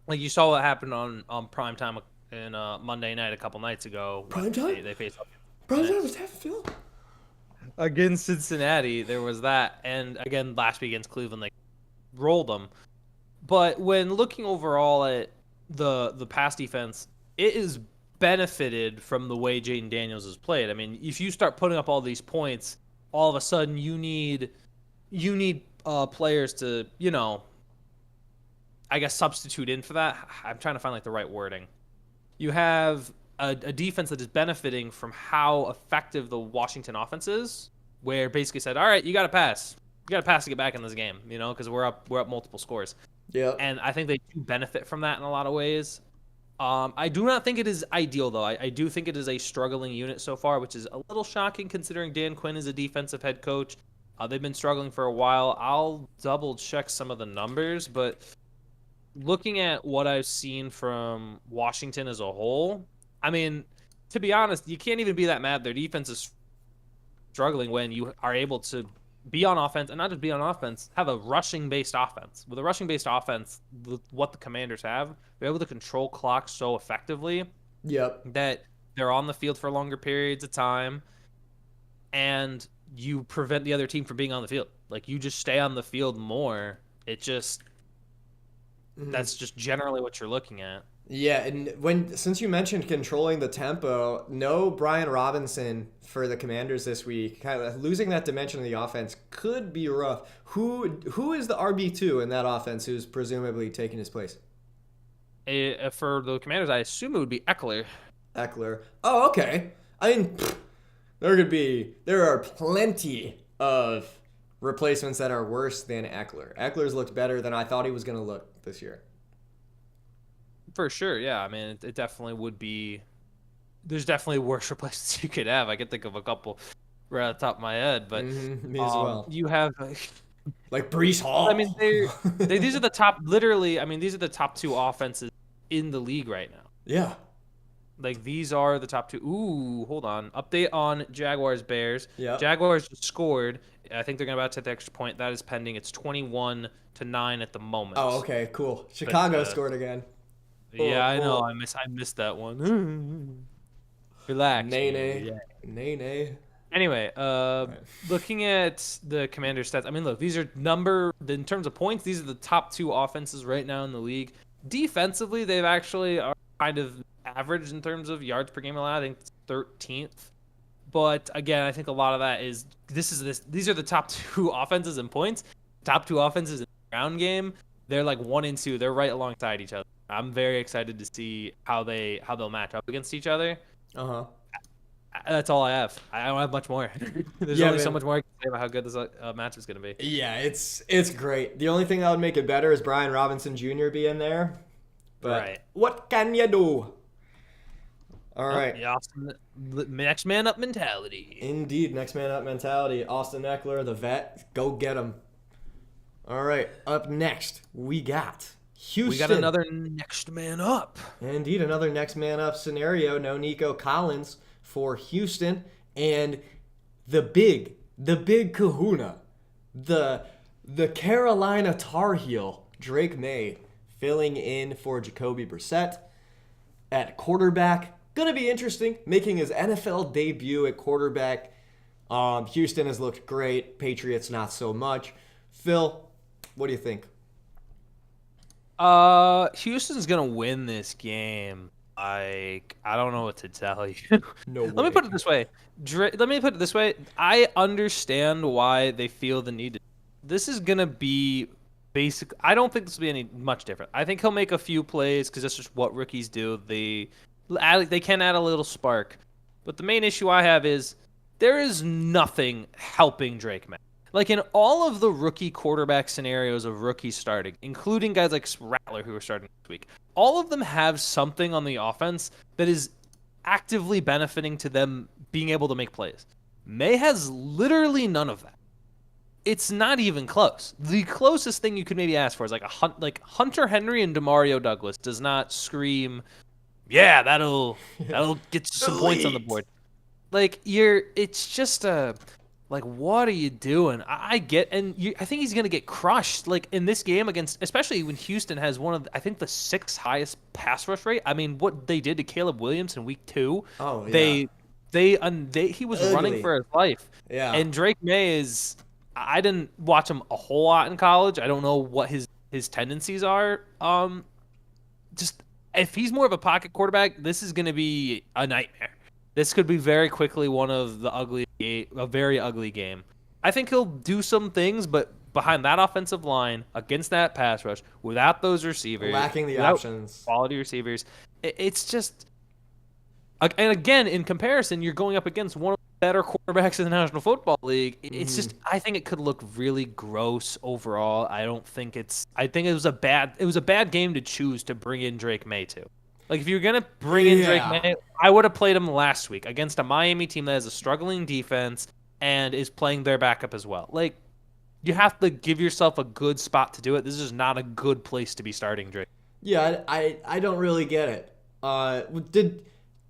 like you saw what happened on primetime in Monday night a couple nights ago. Primetime? They faced Primetime was Phil? Against Cincinnati, there was that. And again, last week against Cleveland, they rolled them. But when looking overall at the pass defense, it is benefited from the way Jaden Daniels has played. I mean, if you start putting up all these points, all of a sudden you need players to, I guess, substitute in for that. I'm trying to find like the right wording. You have a defense that is benefiting from how effective the Washington offense is, where basically said, all right, you got to pass. You got to pass to get back in this game, because we're up multiple scores. Yeah. And I think they do benefit from that in a lot of ways. I do not think it is ideal, though. I do think it is a struggling unit so far, which is a little shocking considering Dan Quinn is a defensive head coach. They've been struggling for a while. I'll double check some of the numbers, but looking at what I've seen from Washington as a whole, I mean, to be honest, you can't even be that mad. Their defense is struggling when you are able to be on offense, and not just be on offense, have a rushing-based offense. With a rushing-based offense, what the Commanders have, they're able to control clock so effectively that they're on the field for longer periods of time, and you prevent the other team from being on the field. Like, you just stay on the field more. That's just generally what you're looking at. Yeah, and since you mentioned controlling the tempo, no Brian Robinson for the Commanders this week. Kind of losing that dimension of the offense could be rough. Who is the RB2 in that offense who's presumably taking his place? For the Commanders, I assume it would be Eckler. Oh, okay. I mean, there are plenty of replacements that are worse than Eckler. Eckler's looked better than I thought he was going to look this year. For sure, yeah. I mean, it definitely would be. There's definitely worse replacements you could have. I could think of a couple right off the top of my head, but me as well. You have like Breece Hall. I mean, these are the top. Literally, I mean, these are the top two offenses in the league right now. Yeah. Like, these are the top two. Ooh, hold on. Update on Jaguars Bears. Yeah. Jaguars just scored. I think they're going to about to take the extra point. That is pending. It's 21-9 at the moment. Oh, okay, cool. Chicago scored again. Yeah, I know. I missed that one. Relax. Nay. Anyway, Right. looking at the Commanders' stats, I mean, look, these are in terms of points, these are the top two offenses right now in the league. Defensively, they've actually are kind of average in terms of yards per game allowed. I think it's 13th. But again, I think a lot of that is these are the top two offenses in points, top two offenses in the ground game. They're like 1 and 2. They're right alongside each other. I'm very excited to see how they'll match up against each other. Uh-huh. That's all I have. I don't have much more. There's Yeah, only so man. much more I can say about how good this match is going to be. Yeah, it's great. The only thing that would make it better is Brian Robinson Jr. being there. But Right. what can you do? All Nope, right. the Austin next man up mentality. Indeed, next man up mentality. Austin Eckler, the vet, go get him. All right, up next we got Houston. We got another next man up. Indeed, another next man up scenario. No Nico Collins for Houston, and the big Kahuna, the Carolina Tar Heel, Drake May, filling in for Jacoby Brissett at quarterback. Gonna be interesting, making his NFL debut at quarterback. Houston has looked great. Patriots not so much. Phil, what do you think? Houston's gonna win this game. Like, I don't know what to tell you. No Let me way. put it this way. Let me put it this way. I understand why they feel the need to. This is gonna be basic. I don't think this will be any much different. I think he'll make a few plays because that's just what rookies do. They can add a little spark, but the main issue I have is there is nothing helping Drake May. Like in all of the rookie quarterback scenarios of rookies starting, including guys like Rattler who are starting this week, all of them have something on the offense that is actively benefiting to them being able to make plays. May has literally none of that. It's not even close. The closest thing you could maybe ask for is like Hunter Henry and Demario Douglas does not scream, yeah, that'll get some points on the Elite. board. It's just like, what are you doing? I get, and I think he's gonna get crushed. Like in this game against, especially when Houston has one of, I think the sixth highest pass rush rate. I mean, what they did to Caleb Williams in week 2, Oh yeah. he was running Ugly. for his life. Yeah. And Drake May is, I didn't watch him a whole lot in college. I don't know what his tendencies are. Just if he's more of a pocket quarterback, this is gonna be a nightmare. This could be very quickly one of a very ugly game. I think he'll do some things, but behind that offensive line, against that pass rush, without those receivers, Lacking the without options. quality receivers, it's just. And again, in comparison, you're going up against one of the better quarterbacks in the National Football League. It's just, I think it could look really gross overall. I don't think it's. I think it was a bad game to choose to bring in Drake May to. Like if you're gonna bring in Drake Yeah. May, I would have played him last week against a Miami team that has a struggling defense and is playing their backup as well. Like you have to give yourself a good spot to do it. This is not a good place to be starting Drake. Yeah, I don't really get it.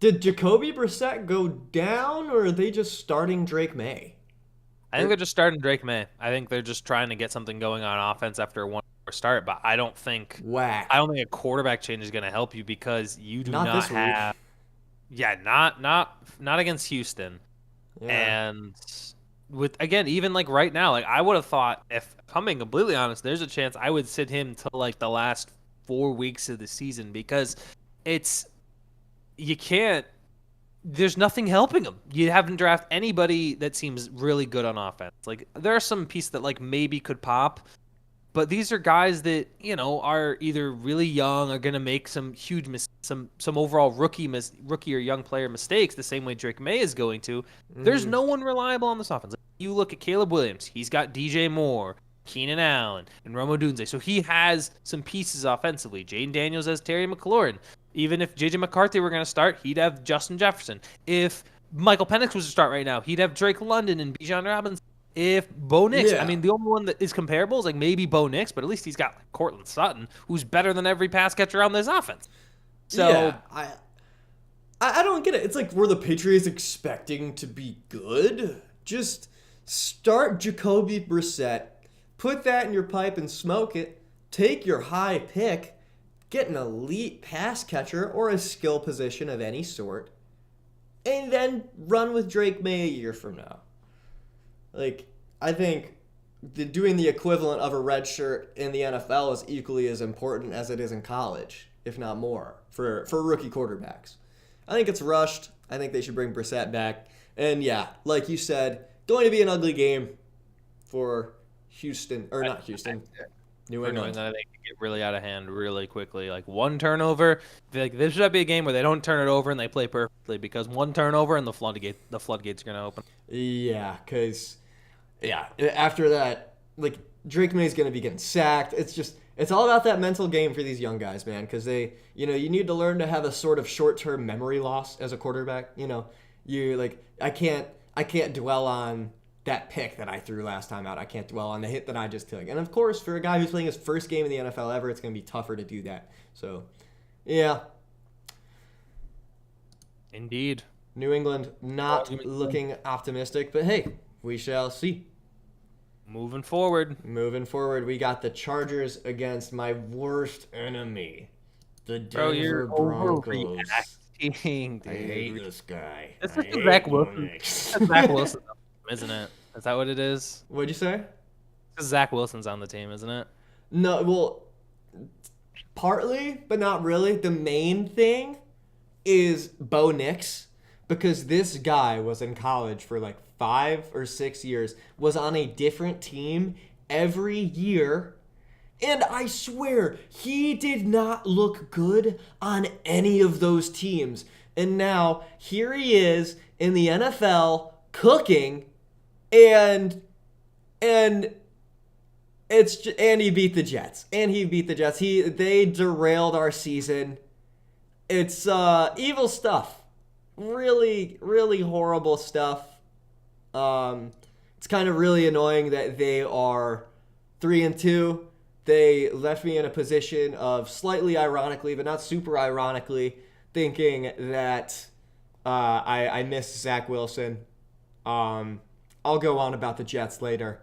Did Jacoby Brissett go down, or are they just starting Drake May? I think they're just starting Drake May. I think they're just trying to get something going on offense after one start, but I don't think Whack. a quarterback change is going to help you because you do Not not this week. have. Yeah, not against Houston. Yeah. And with again, even like right now, like I would have thought, if I'm being completely honest, there's a chance I would sit him till like the last 4 weeks of the season because it's you can't. There's nothing helping him. You haven't drafted anybody that seems really good on offense. Like there are some pieces that like maybe could pop, but these are guys that are either really young or going to make some huge some overall rookie or young player mistakes the same way Drake May is going to. There's no one reliable on this offense. Like, you look at Caleb Williams, he's got DJ Moore, Keenan Allen, and Rome Odunze. So he has some pieces offensively. Jaden Daniels has Terry McLaurin. Even if JJ McCarthy were going to start, he'd have Justin Jefferson. If Michael Penix was to start right now, he'd have Drake London and Bijan Robinson. If Bo Nix, Yeah. I mean, the only one that is comparable is like maybe Bo Nix, but at least he's got like Cortland Sutton, who's better than every pass catcher on this offense. So Yeah, I don't get it. It's like, were the Patriots expecting to be good? Just start Jacoby Brissett, put that in your pipe and smoke it. Take your high pick, get an elite pass catcher or a skill position of any sort, and then run with Drake May a year from now. Like, I think doing the equivalent of a red shirt in the NFL is equally as important as it is in college, if not more, for rookie quarterbacks. I think it's rushed. I think they should bring Brissett back. And yeah, like you said, going to be an ugly game for Houston, or not Houston, New England. I think it get really out of hand really quickly. Like one turnover, like this should be a game where they don't turn it over and they play perfectly, because one turnover and the floodgates are gonna open. Yeah, because after that, like Drake May's gonna be getting sacked. It's all about that mental game for these young guys, man. Because you need to learn to have a sort of short-term memory loss as a quarterback. You like I can't dwell on that pick that I threw last time out. I can't dwell on the hit that I just took. And of course, for a guy who's playing his first game in the NFL ever, it's gonna be tougher to do that. So, yeah. Indeed. New England not looking optimistic, but hey, we shall see. Moving forward, we got the Chargers against my worst enemy, the Denver you're Broncos. Overreacting, dude. I hate this guy. It's just Zach Wilson. That's Zach Wilson, isn't it? Is that what it is? What'd you say? Because Zach Wilson's on the team, isn't it? No, well, partly, but not really. The main thing is Bo Nix, because this guy was in college for like 5 or 6 years, was on a different team every year, and I swear he did not look good on any of those teams. And now here he is in the NFL cooking, and he beat the Jets. They derailed our season. It's evil stuff. Really, really horrible stuff. It's kind of really annoying that they are 3-2. They left me in a position of, slightly ironically, but not super ironically, thinking that I miss Zach Wilson. I'll go on about the Jets later.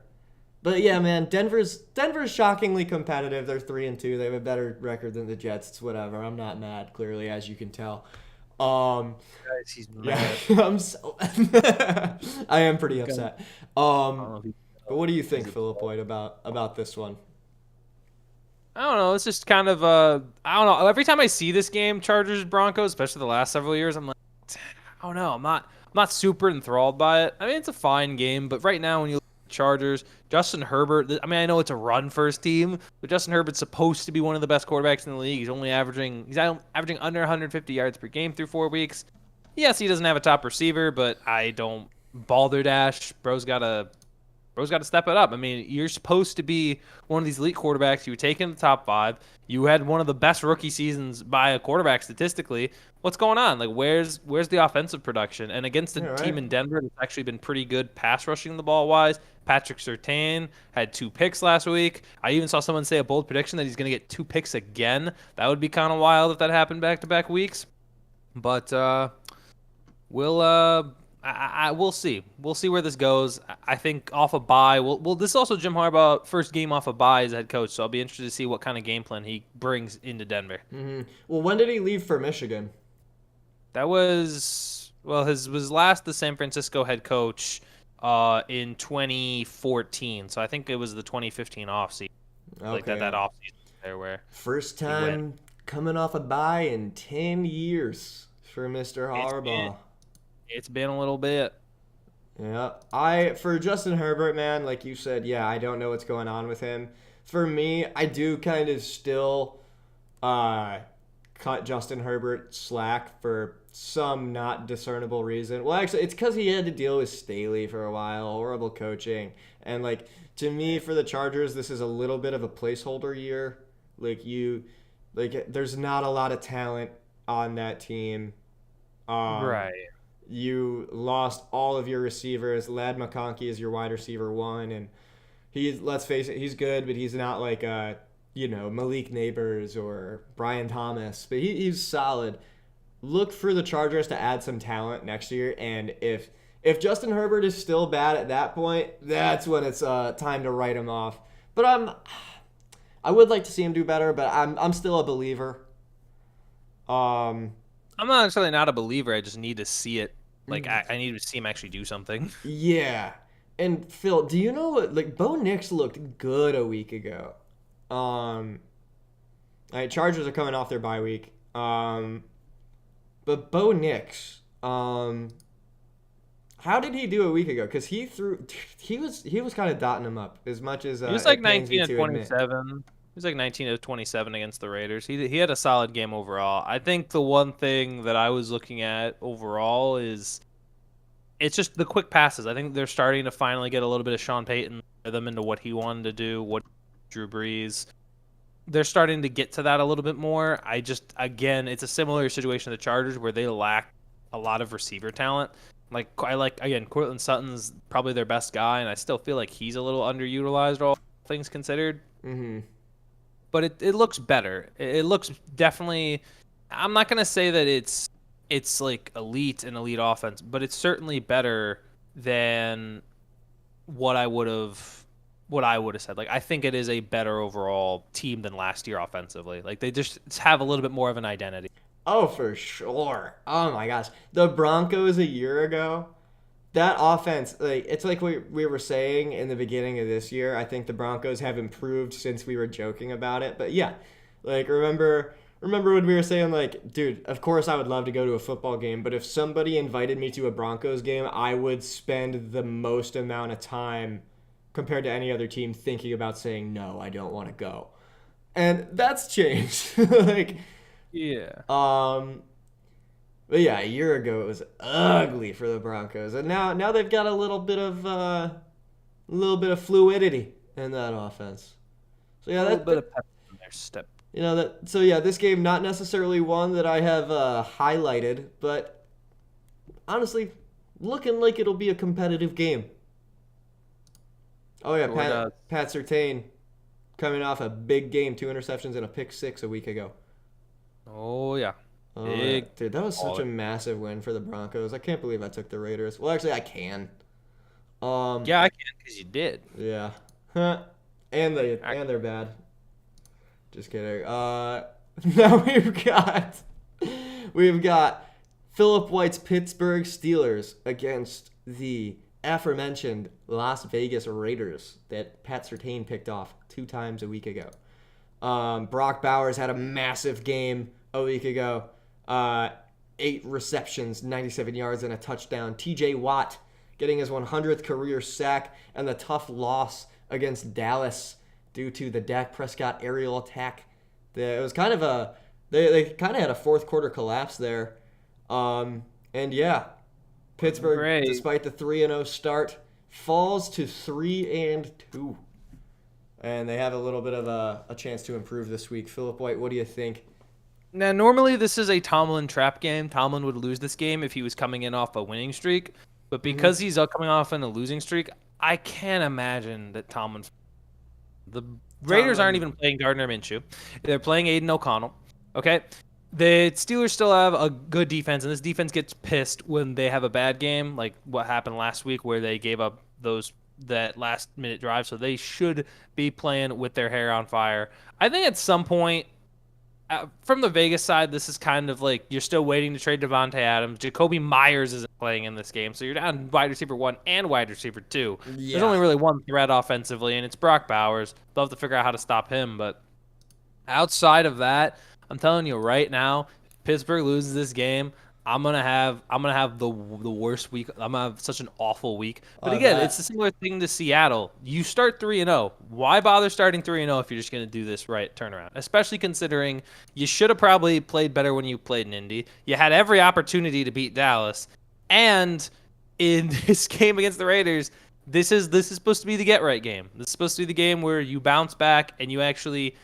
But yeah, man, Denver's shockingly competitive. They're 3-2. They have a better record than the Jets. It's whatever. I'm not mad, clearly, as you can tell. Guys, he's mad. Yeah, I am pretty upset. But what do you think, Philip White, about this one? I don't know. It's just kind of I don't know. Every time I see this game, Chargers Broncos, especially the last several years, I'm like, I don't know. I'm not super enthralled by it. I mean, it's a fine game, but right now when you look at the Chargers, Justin Herbert. I mean, I know it's a run-first team, but Justin Herbert's supposed to be one of the best quarterbacks in the league. He's averaging under 150 yards per game through 4 weeks. Yes, he doesn't have a top receiver, but I don't balderdash. Bro's got to step it up. I mean, you're supposed to be one of these elite quarterbacks. You were taken in the top 5. You had one of the best rookie seasons by a quarterback statistically. What's going on? Like, where's the offensive production? And against a team in Denver that's actually been pretty good pass rushing the ball wise. Patrick Surtain had 2 picks last week. I even saw someone say a bold prediction that he's going to get 2 picks again. That would be kind of wild if that happened back-to-back weeks. But we'll see. We'll see where this goes. I think off a bye. This is also Jim Harbaugh first game off a bye as head coach, so I'll be interested to see what kind of game plan he brings into Denver. Mm-hmm. Well, when did he leave for Michigan? That was his last the San Francisco head coach in 2014. So I think it was the 2015 offseason. Okay. Like that offseason there where first time coming off a bye in 10 years for Mr. Harbaugh. It's been a little bit. Yeah. For Justin Herbert, man, like you said, yeah, I don't know what's going on with him. For me, I do kind of still cut Justin Herbert slack for some not discernible reason. Well, actually, it's because he had to deal with Staley for a while, horrible coaching. And, like, to me, for the Chargers, this is a little bit of a placeholder year. There's not a lot of talent on that team. Right. You lost all of your receivers. Ladd McConkey is your wide receiver 1, and let's face it, he's good, but he's not like Malik Neighbors or Brian Thomas, but he's solid. Look for the Chargers to add some talent next year, and if Justin Herbert is still bad at that point, that's when it's time to write him off. But I would like to see him do better, but I'm still a believer. I'm not necessarily not a believer. I just need to see it Like I need to see him actually do something. Yeah. And Phil, do you know what, like, Bo Nix looked good a week ago. Um Chargers are coming off their bye week. But Bo Nix, how did he do a week ago? Because he was kind of dotting him up as much as He was like it pains me 19 of to admit. 27. He was like 19 of 27 against the Raiders. He had a solid game overall. I think the one thing that I was looking at overall is it's just the quick passes. I think they're starting to finally get a little bit of Sean Payton rhythm into what he wanted to do, what Drew Brees. They're starting to get to that a little bit more. Again, it's a similar situation to the Chargers where they lack a lot of receiver talent. Again, Cortland Sutton's probably their best guy, and I still feel like he's a little underutilized, all things considered. Mm-hmm. But it looks better. It looks definitely. I'm not gonna say that it's like elite offense, but it's certainly better than what I would have said. Like I think it is a better overall team than last year offensively. Like they just have a little bit more of an identity. Oh, for sure. Oh my gosh. The Broncos a year ago, that offense, like it's like we were saying in the beginning of this year, I think the Broncos have improved since we were joking about it. But yeah, like remember when we were saying like, dude, of course I would love to go to a football game, but if somebody invited me to a Broncos game, I would spend the most amount of time compared to any other team thinking about saying no, I don't want to go. And that's changed. like Yeah. But yeah, a year ago it was ugly for the Broncos, and now they've got a little bit of fluidity in that offense. So yeah, A little bit of pep in their step. So yeah, this game not necessarily one that I have highlighted, but honestly, looking like it'll be a competitive game. Oh yeah, Pat Surtain coming off a big game, 2 interceptions and a pick six a week ago. Oh yeah. Dude, that was such a massive win for the Broncos. I can't believe I took the Raiders. Well, actually, I can. Yeah, I can because you did. Yeah. and they're bad. Just kidding. Now we've got Philip White's Pittsburgh Steelers against the aforementioned Las Vegas Raiders that Pat Surtain picked off 2 times a week ago. Brock Bowers had a massive game a week ago. 8 receptions, 97 yards, and a touchdown. TJ Watt getting his 100th career sack, and the tough loss against Dallas due to the Dak Prescott aerial attack. It was kind of they kind of had a fourth quarter collapse there. And yeah, Pittsburgh, despite the 3-0 start, falls to 3-2. And they have a little bit of a chance to improve this week. Philip White, what do you think? Now, normally this is a Tomlin trap game. Tomlin would lose this game if he was coming in off a winning streak. But because he's coming off in a losing streak, I can't imagine that Tomlin... The Raiders aren't even playing Gardner Minshew. They're playing Aiden O'Connell. Okay? The Steelers still have a good defense, and this defense gets pissed when they have a bad game, like what happened last week where they gave up that last-minute drive. So they should be playing with their hair on fire. I think at some point... from the Vegas side, this is kind of like you're still waiting to trade Devontae Adams. Jacoby Myers isn't playing in this game, so you're down wide receiver 1 and wide receiver 2. Yeah. There's only really one threat offensively, and it's Brock Bowers. They'll have to figure out how to stop him, but outside of that, I'm telling you right now, if Pittsburgh loses this game, I'm gonna have the worst week. I'm gonna have such an awful week. But again, it's a similar thing to Seattle. You start 3-0. Why bother starting 3-0 if you're just gonna do this right turnaround? Especially considering you should have probably played better when you played in Indy. You had every opportunity to beat Dallas, and in this game against the Raiders, this is supposed to be the get right game. This is supposed to be the game where you bounce back and you actually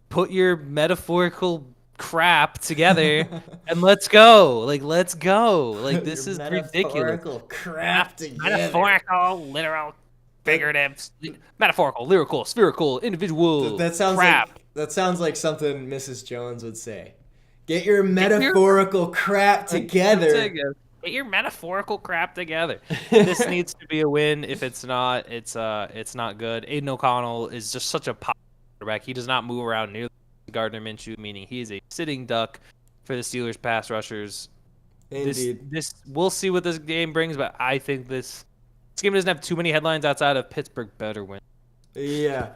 put your metaphorical crap together and let's go. Let's go. This is ridiculous. Metaphorical crap together. Metaphorical, literal, figurative, metaphorical, lyrical, spherical, individual crap. That sounds like something Mrs. Jones would say. Get your metaphorical crap together. Get your metaphorical crap together. This needs to be a win. If it's not, it's not good. Aiden O'Connell is just such a power quarterback. He does not move around nearly Gardner Minshew, meaning he is a sitting duck for the Steelers pass rushers. Indeed. This we'll see what this game brings, but I think this game doesn't have too many headlines outside of Pittsburgh better win. Yeah.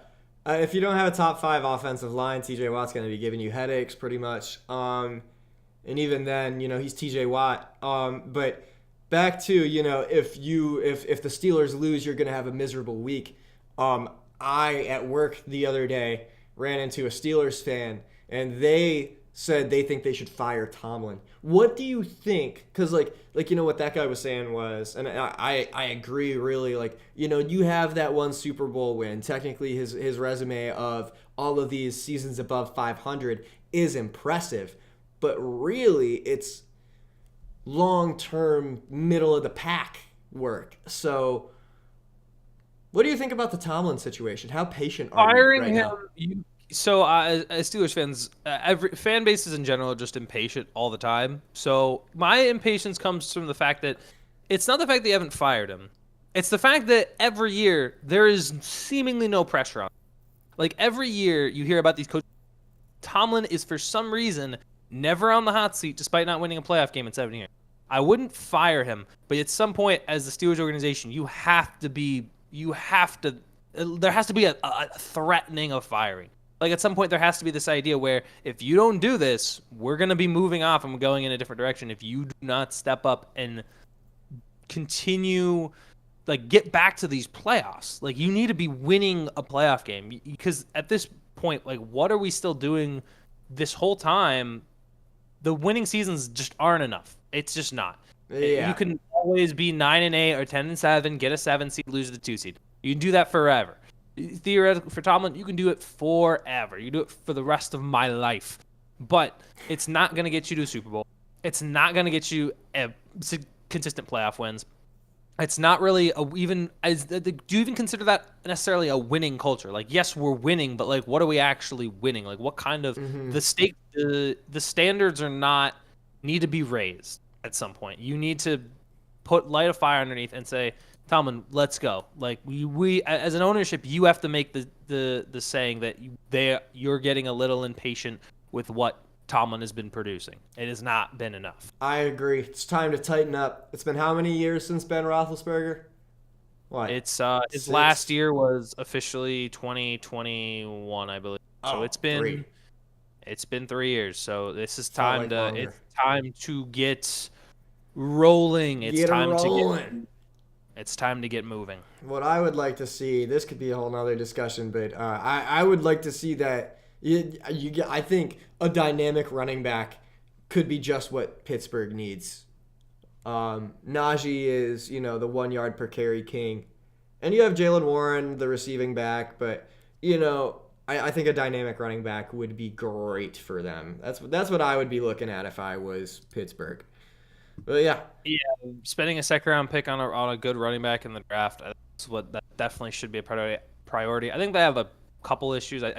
If you don't have a top five offensive line, TJ Watt's going to be giving you headaches pretty much. And even then, he's TJ Watt. But back to, if the Steelers lose, you're going to have a miserable week. I at work the other day ran into a Steelers fan, and they said they think they should fire Tomlin. What do you think? Because what that guy was saying was, and I agree really. You have that one Super Bowl win. Technically, his resume of all of these seasons above 500 is impressive, but really it's long-term, middle of the pack work. So, what do you think about the Tomlin situation? How patient are you Firing right him, now? as Steelers fans, every fan bases in general are just impatient all the time. So my impatience comes from the fact that it's not the fact that you haven't fired him. It's the fact that every year there is seemingly no pressure on him. Like every year you hear about these coaches. Tomlin is for some reason never on the hot seat despite not winning a playoff game in 7 years. I wouldn't fire him, but at some point as the Steelers organization, there has to be a threatening of firing. Like at some point there has to be this idea where if you don't do this, we're going to be moving off and going in a different direction if you do not step up and continue get back to these playoffs. Like you need to be winning a playoff game because at this point what are we still doing this whole time? The winning seasons just aren't enough. It's just not. Yeah. You can always be 9-8 or 10-7, get a 7 seed, lose the 2 seed. You can do that forever. Theoretically, for Tomlin, you can do it forever. You do it for the rest of my life. But it's not going to get you to a Super Bowl. It's not going to get you consistent playoff wins. It's not really do you even consider that necessarily a winning culture? Yes, we're winning, but what are we actually winning? What kind of the standards need to be raised at some point. You need to light a fire underneath and say, Tomlin, let's go. We as an ownership, you have to make the saying that you're getting a little impatient with what Tomlin has been producing. It has not been enough. I agree. It's time to tighten up. It's been how many years since Ben Roethlisberger? What? His last year was officially 2021, I believe. So it's been 3 years. So this is time to get rolling. It's time to get moving. What I would like to see, this could be a whole nother discussion, but I would like to see that I think a dynamic running back could be just what Pittsburgh needs. Najee is, the 1 yard per carry king. And you have Jalen Warren, the receiving back, but, I think a dynamic running back would be great for them. That's what I would be looking at if I was Pittsburgh. But yeah. Yeah, spending a second round pick on a good running back in the draft, that definitely should be a priority. I think they have a couple issues. I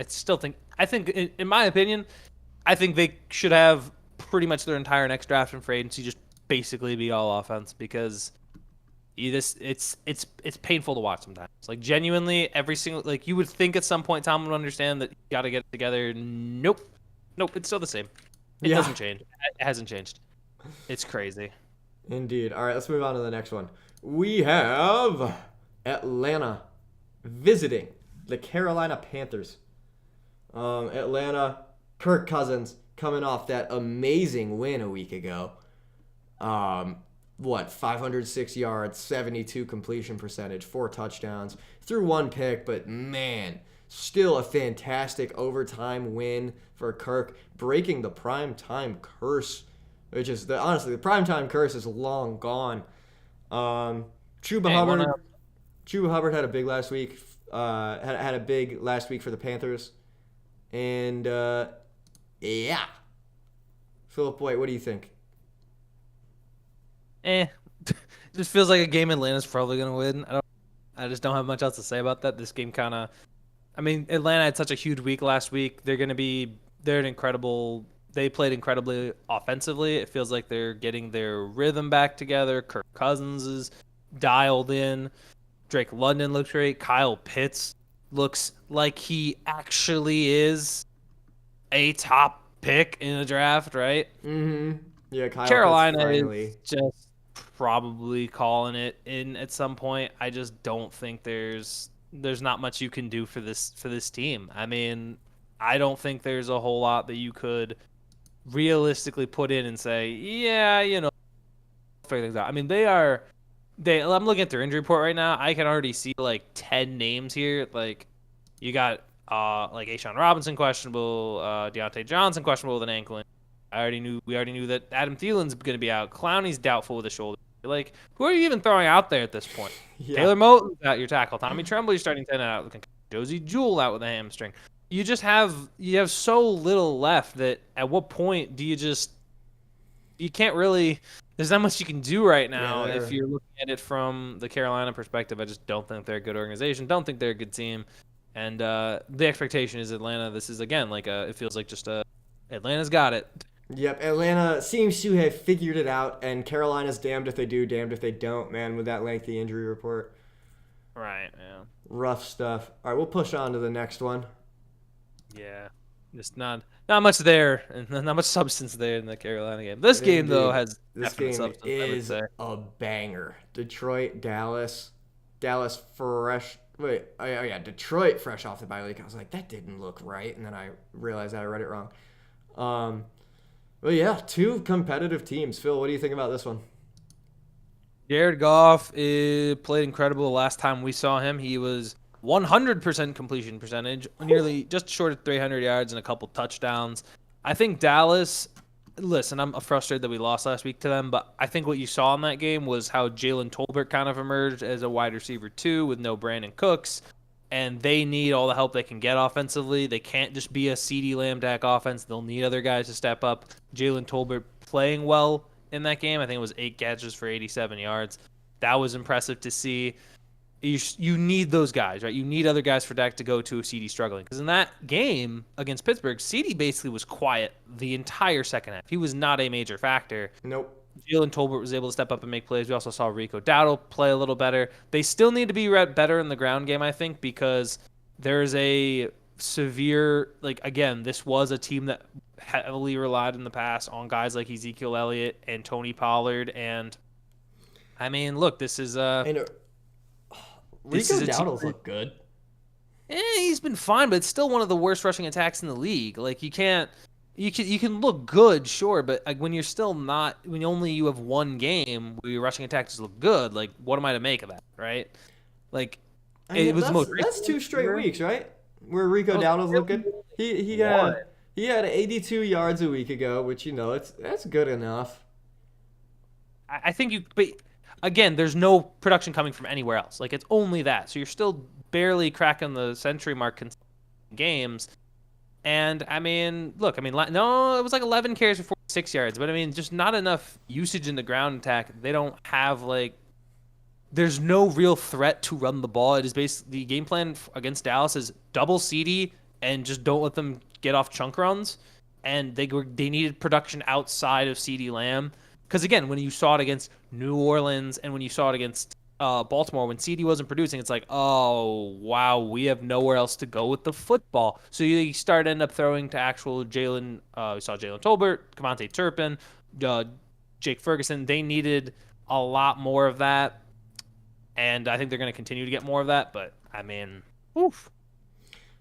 think in my opinion, I think they should have pretty much their entire next draft and free agency just basically be all offense because it's painful to watch sometimes. Genuinely, every single you would think at some point Tom would understand that you got to get it together. Nope, it's still the same. It doesn't change. It hasn't changed. It's crazy. Indeed. All right, let's move on to the next one. We have Atlanta visiting the Carolina Panthers. Atlanta, Kirk Cousins coming off that amazing win a week ago. 506 yards, 72 completion percentage, 4 touchdowns, threw 1 pick, but man, still a fantastic overtime win for Kirk, breaking the primetime curse, which is honestly the primetime curse is long gone. Chuba Hubbard had a big last week. Had a big last week for the Panthers, and yeah. Philip White, what do you think? Just feels like a game Atlanta's probably gonna win. I just don't have much else to say about that. This game Atlanta had such a huge week last week. They played incredibly offensively. It feels like they're getting their rhythm back together. Kirk Cousins is dialed in. Drake London looks great. Kyle Pitts looks like he actually is a top pick in a draft, right? Mm-hmm. Yeah, Kyle Pitts Carolina finally. is just probably calling it in at some point. I just don't think there's not much you can do for this team. I mean, I don't think there's a whole lot that you could realistically put in and say, yeah, figure things out. I mean, I'm looking at their injury report right now. I can already see like 10 names here. Like you got like Ashawn Robinson questionable, Deontay Johnson questionable with an ankle injury. We already knew that Adam Thielen's going to be out. Clowney's doubtful with a shoulder. Like, who are you even throwing out there at this point? Yeah. Taylor Moton's out your tackle. Tommy Tremblay's starting 10 out with a concussion. Josie Jewell out with a hamstring. You have so little left that at what point do you can't really there's not much you can do right now Yeah, if you're looking at it from the Carolina perspective. I just don't think they're a good organization. Don't think they're a good team. And the expectation is Atlanta. This is again it feels like just Atlanta's got it. Yep, Atlanta seems to have figured it out, and Carolina's damned if they do, damned if they don't, man, with that lengthy injury report. Right, yeah. Rough stuff. All right, we'll push on to the next one. Yeah. Just not much there, and not much substance there in the Carolina game. This game, though, has This definite game substance, is I would say. a banger. Detroit, Dallas. Dallas fresh. Wait, oh yeah, Detroit fresh off the bye week. I was like, that didn't look right, and then I realized I read it wrong. Well, yeah, two competitive teams. Phil, what do you think about this one? Jared Goff played incredible. The last time we saw him, he was 100% completion percentage, nearly just short of 300 yards and a couple touchdowns. I think Dallas, listen, I'm frustrated that we lost last week to them, but I think what you saw in that game was how Jalen Tolbert kind of emerged as a wide receiver too with no Brandon Cooks, and they need all the help they can get offensively. They can't just be a CeeDee Lamb-Dak offense. They'll need other guys to step up. Jalen Tolbert playing well in that game. I think it was 8 catches for 87 yards. That was impressive to see. You need those guys, right? You need other guys for Dak to go to if CeeDee struggling. Because in that game against Pittsburgh, CeeDee basically was quiet the entire second half. He was not a major factor. Nope. Jalen Tolbert was able to step up and make plays. We also saw Rico Dowdle play a little better. They still need to be better in the ground game, I think, because there's a severe, again, this was a team that heavily relied in the past on guys like Ezekiel Elliott and Tony Pollard. And, I mean, look, this is Rico Dowdle's look good. He's been fine, but it's still one of the worst rushing attacks in the league. Like, you can look good, sure, but when you're still not, when you have one game where your rushing attacks look good, like, what am I to make of that, right? Like, it was that's 2 straight weeks, right? Where Rico Dowdle's look good. He had 82 yards a week ago, which that's good enough. I think but again, there's no production coming from anywhere else. Like, it's only that, so you're still barely cracking the century mark in games. And, I mean, look, no, it was like 11 carries for 46 yards. But, I mean, just not enough usage in the ground attack. They don't have, there's no real threat to run the ball. It is basically the game plan against Dallas is double CeeDee and just don't let them get off chunk runs. And they needed production outside of CeeDee Lamb. Because, again, when you saw it against New Orleans and when you saw it against Baltimore, when CeeDee wasn't producing, it's like, oh, wow, we have nowhere else to go with the football. So you end up throwing to actual Jalen. We saw Jalen Tolbert, Kevontae Turpin, Jake Ferguson. They needed a lot more of that. And I think they're going to continue to get more of that. But, I mean, oof.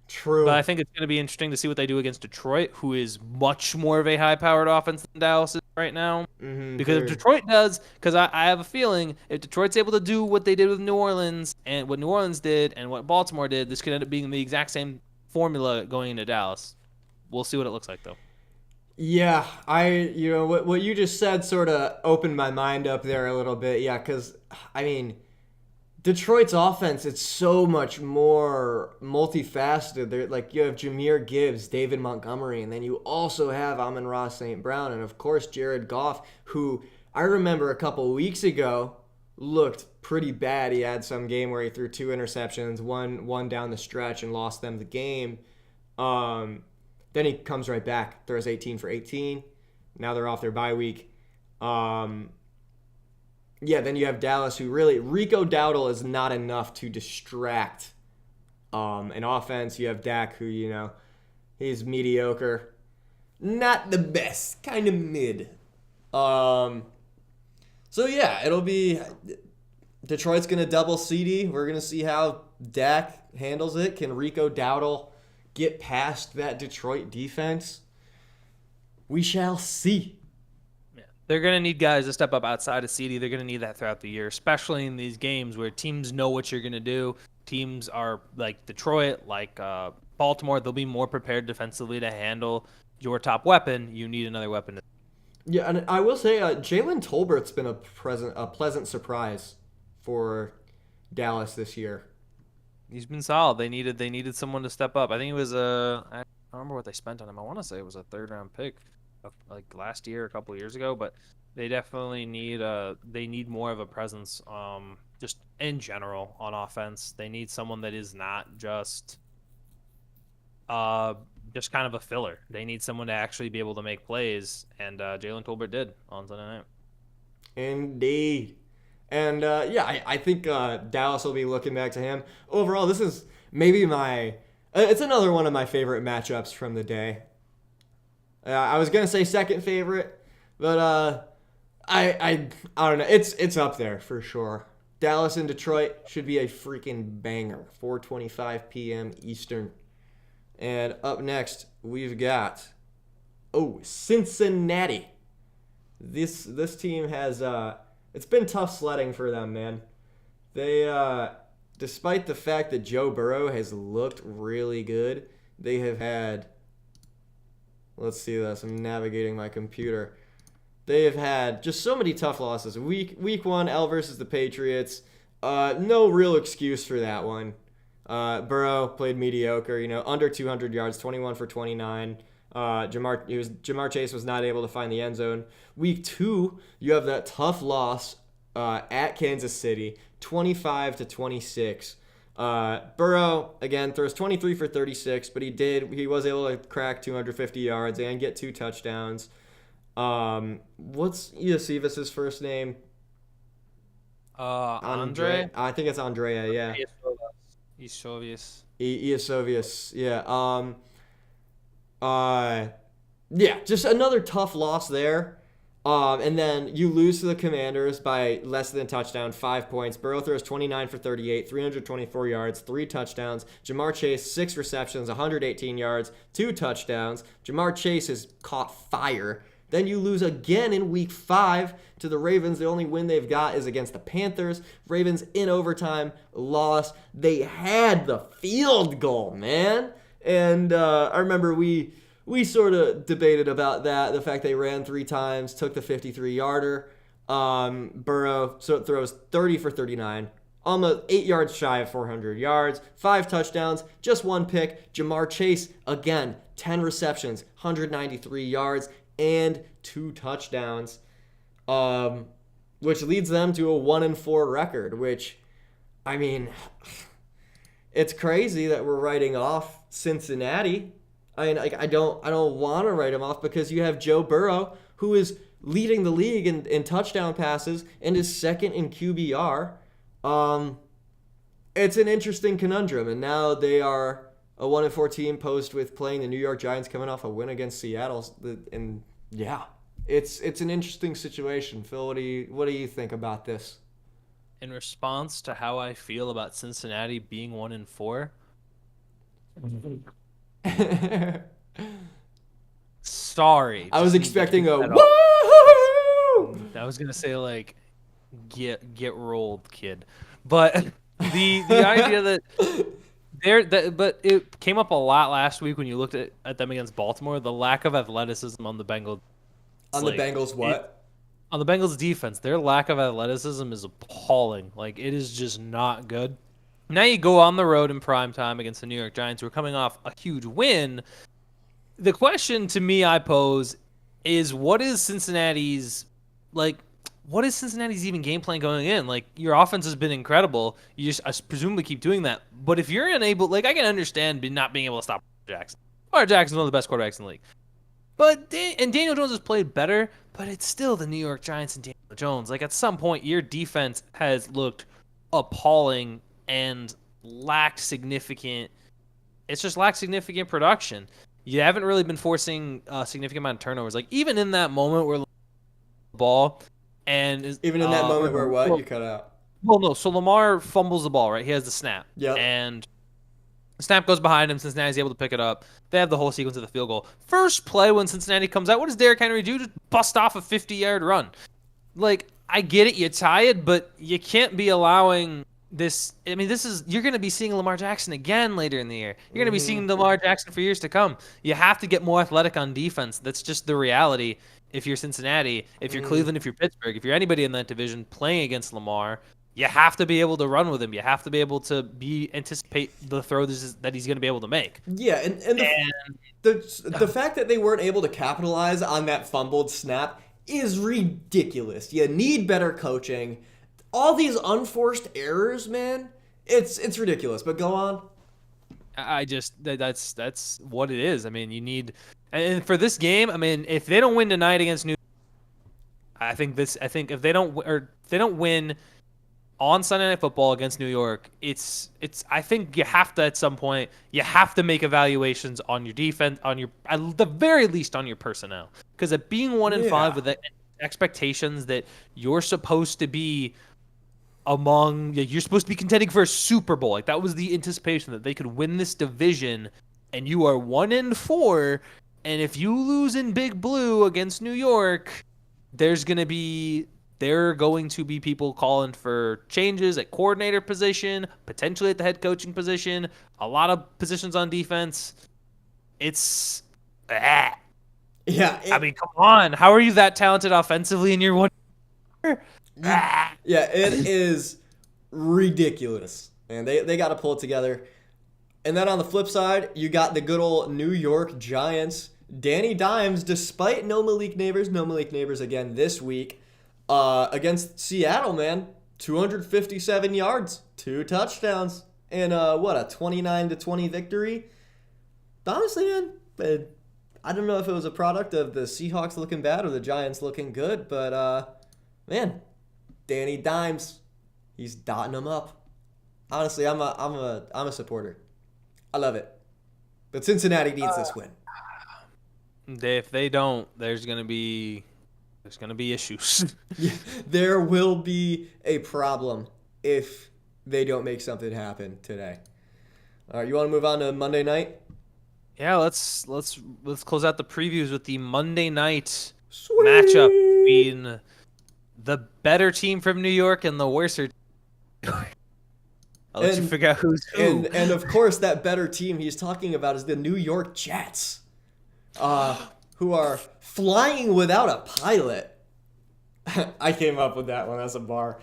True. But I think it's going to be interesting to see what they do against Detroit, who is much more of a high-powered offense than Dallas is right now. Because if Detroit does, because I have a feeling if Detroit's able to do what they did with New Orleans and what New Orleans did and what Baltimore did, this could end up being the exact same formula going into Dallas. We'll see what it looks like, though. Yeah, what you just said sort of opened my mind up there a little bit. Yeah, because, I mean, Detroit's offense, it's so much more multifaceted. You have Jahmyr Gibbs, David Montgomery, and then you also have Amon-Ra St. Brown, and of course Jared Goff, who I remember a couple weeks ago looked pretty bad. He had some game where he threw 2 interceptions, one down the stretch and lost them the game. Then he comes right back, throws 18 for 18. Now they're off their bye week. Yeah, then you have Dallas, who really, Rico Dowdle is not enough to distract an offense. You have Dak, who, he's mediocre. Not the best, kind of mid. So yeah, it'll be Detroit's gonna double CD. We're gonna see how Dak handles it. Can Rico Dowdle get past that Detroit defense? We shall see. Yeah. They're going to need guys to step up outside of CD. They're going to need that throughout the year, especially in these games where teams know what you're going to do. Teams are like Detroit, like Baltimore. They'll be more prepared defensively to handle your top weapon. You need another weapon. Yeah, and I will say Jalen Tolbert's been a pleasant surprise for Dallas this year. He's been solid. They needed someone to step up. I think it was I don't remember what they spent on him. I want to say it was a 3rd-round pick, like last year, a couple of years ago. But they definitely need more of a presence. Just in general on offense, they need someone that is not just kind of a filler. They need someone to actually be able to make plays, and Jalen Tolbert did on Sunday night. Indeed. And yeah, I think Dallas will be looking back to him. Overall, this is maybe it's another one of my favorite matchups from the day. I was gonna say second favorite, but I don't know. It's up there for sure. Dallas and Detroit should be a freaking banger. 4:25 p.m. Eastern. And up next we've got Cincinnati. This team has it's been tough sledding for them, man. They, despite the fact that Joe Burrow has looked really good, they have had. Let's see this. I'm navigating my computer. They have had just so many tough losses. Week 1, L versus the Patriots. No real excuse for that one. Burrow played mediocre. Under 200 yards, 21 for 29. Jamar Chase was not able to find the end zone. Week 2, you have that tough loss at Kansas City, 25-26. Burrow again throws 23 for 36, but he was able to crack 250 yards and get 2 touchdowns. What's Iosivas' first name? Andre. I think it's Andrea. Yeah. Iosivas. Iosivas. Yeah. Yeah, just another tough loss there. And then you lose to the Commanders by less than a touchdown, 5 points. Burrow throws 29 for 38, 324 yards, 3 touchdowns. Jamar Chase, 6 receptions, 118 yards, 2 touchdowns. Jamar Chase has caught fire. Then you lose again in week 5 to the Ravens. The only win they've got is against the Panthers. Ravens in overtime lost. They had the field goal, man. And I remember we sort of debated about that, the fact they ran 3 times, took the 53-yarder. Burrow throws 30 for 39, almost 8 yards shy of 400 yards, 5 touchdowns, just 1 pick. Jamar Chase, again, 10 receptions, 193 yards, and 2 touchdowns, which leads them to a 1-4 record, which, I mean, it's crazy that we're writing off Cincinnati. I mean, I don't want to write him off because you have Joe Burrow, who is leading the league in touchdown passes and is second in QBR. It's an interesting conundrum, and now they are a 1-4 team post with playing the New York Giants coming off a win against Seattle. And yeah, it's an interesting situation. Phil, what do you think about this? In response to how I feel about Cincinnati being 1-4, sorry. I was expecting a woo! I was gonna say like, get rolled, kid. But the idea that but it came up a lot last week when you looked at them against Baltimore. The lack of athleticism on the Bengals. On the Bengals, what? On the Bengals defense, their lack of athleticism is appalling. Like, it is just not good. Now you go on the road in primetime against the New York Giants, who are coming off a huge win. The question to me I pose is, what is Cincinnati's even game plan going in? Like, your offense has been incredible. You just presumably keep doing that. But if you're unable, like, I can understand not being able to stop Jackson. Lamar Jackson's one of the best quarterbacks in the league. But Daniel Jones has played better, but it's still the New York Giants and Daniel Jones. Like, at some point, your defense has looked appalling and lacked significant production. You haven't really been forcing a significant amount of turnovers. Like, even in that moment where ball, and Even in that moment where what? You cut out. well, no. So Lamar fumbles the ball, right? He has the snap, Yep. and the snap goes behind him. Cincinnati's able to pick it up. They have the whole sequence of the field goal. First play when Cincinnati comes out, what does Derrick Henry do? Just bust off a 50-yard run. Like, I get it, you tie it, but you can't be allowing this. I mean, you're going to be seeing Lamar Jackson again later in the year. You're going to be seeing Lamar Jackson for years to come. You have to get more athletic on defense. That's just the reality. If you're Cincinnati, if you're Cleveland, if you're Pittsburgh, if you're anybody in that division playing against Lamar, you have to be able to run with him. You have to be able to anticipate the throws that he's going to be able to make. Yeah, and the fact that they weren't able to capitalize on that fumbled snap is ridiculous. You need better coaching. All these unforced errors, man, it's ridiculous. But go on. That's what it is. I mean, you need, and for this game, I mean, if they don't win tonight against New, I think if they don't win on Sunday Night Football against New York, I think you have to, at some point, you have to make evaluations on your defense, at the very least on your personnel. Because at being 1-5 with the expectations that you're supposed to be you're supposed to be contending for a Super Bowl. Like, that was the anticipation that they could win this division, and you are 1-4, and if you lose in Big Blue against New York, there are going to be people calling for changes at coordinator position, potentially at the head coaching position, a lot of positions on defense. It's yeah. I mean, come on. How are you that talented offensively and you're one? Yeah, it is ridiculous. And they got to pull it together. And then on the flip side, you got the good old New York Giants. Danny Dimes, despite no Malik Nabers again this week, against Seattle, man, 257 yards, 2 touchdowns, and a 29-20 victory. Honestly, man, I don't know if it was a product of the Seahawks looking bad or the Giants looking good, but man, Danny Dimes, he's dotting them up. Honestly, I'm a supporter. I love it. But Cincinnati needs this win. If they don't, there's gonna be issues. Yeah, there will be a problem if they don't make something happen today. All right, you want to move on to Monday night? Yeah, let's close out the previews with the Monday night Sweet. matchup between the better team from New York and the worser. I'll let you figure out who's who. And of course, that better team he's talking about is the New York Jets, who are flying without a pilot. I came up with that one. That's a bar.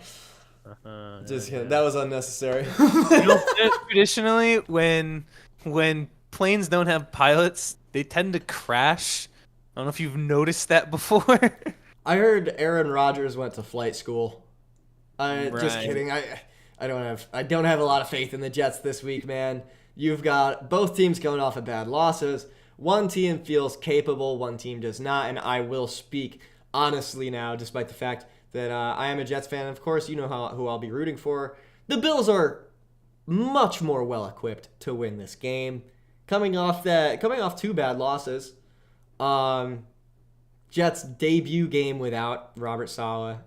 Just kidding. That was unnecessary. Traditionally, when planes don't have pilots, they tend to crash. I don't know if you've noticed that before. I heard Aaron Rodgers went to flight school. Right. Just kidding. I don't have a lot of faith in the Jets this week, man. You've got both teams going off of bad losses. One team feels capable, one team does not, and I will speak honestly now, despite the fact that I am a Jets fan. Of course, you know who I'll be rooting for. The Bills are much more well-equipped to win this game. Coming off 2 bad losses. Jets' debut game without Robert Saleh.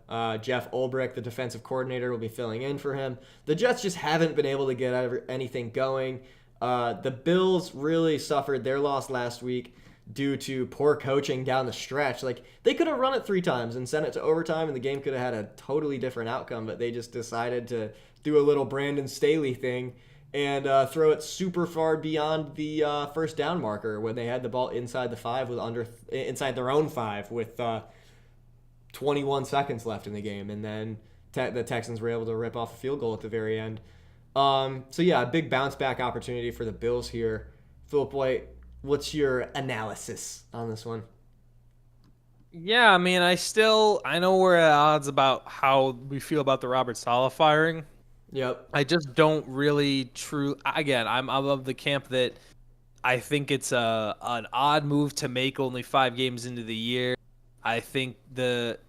Jeff Ulbrich, the defensive coordinator, will be filling in for him. The Jets just haven't been able to get anything going. The Bills really suffered their loss last week due to poor coaching down the stretch. Like, they could have run it 3 times and sent it to overtime, and the game could have had a totally different outcome, but they just decided to do a little Brandon Staley thing and throw it super far beyond the first down marker when they had the ball inside the 5 inside their own 5 with 21 seconds left in the game, and then the Texans were able to rip off a field goal at the very end. So yeah, a big bounce back opportunity for the Bills here. Philip White, what's your analysis on this one? Yeah, I mean, I know we're at odds about how we feel about the Robert Saleh firing. Yep. I just don't really again, I'm of the camp that I think it's an odd move to make only 5 games into the year. I think the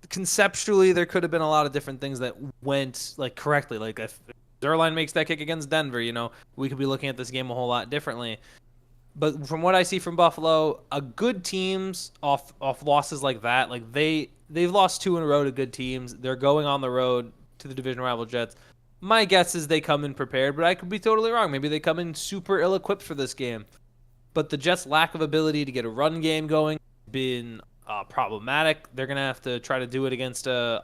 conceptually there could have been a lot of different things that went like correctly. Like if Zerline makes that kick against Denver, we could be looking at this game a whole lot differently. But from what I see from Buffalo, a good teams off losses like that, like they've lost 2 in a row to good teams. They're going on the road to the division rival Jets. My guess is they come in prepared, but I could be totally wrong. Maybe they come in super ill-equipped for this game. But the Jets' lack of ability to get a run game going been problematic. They're going to have to try to do it against a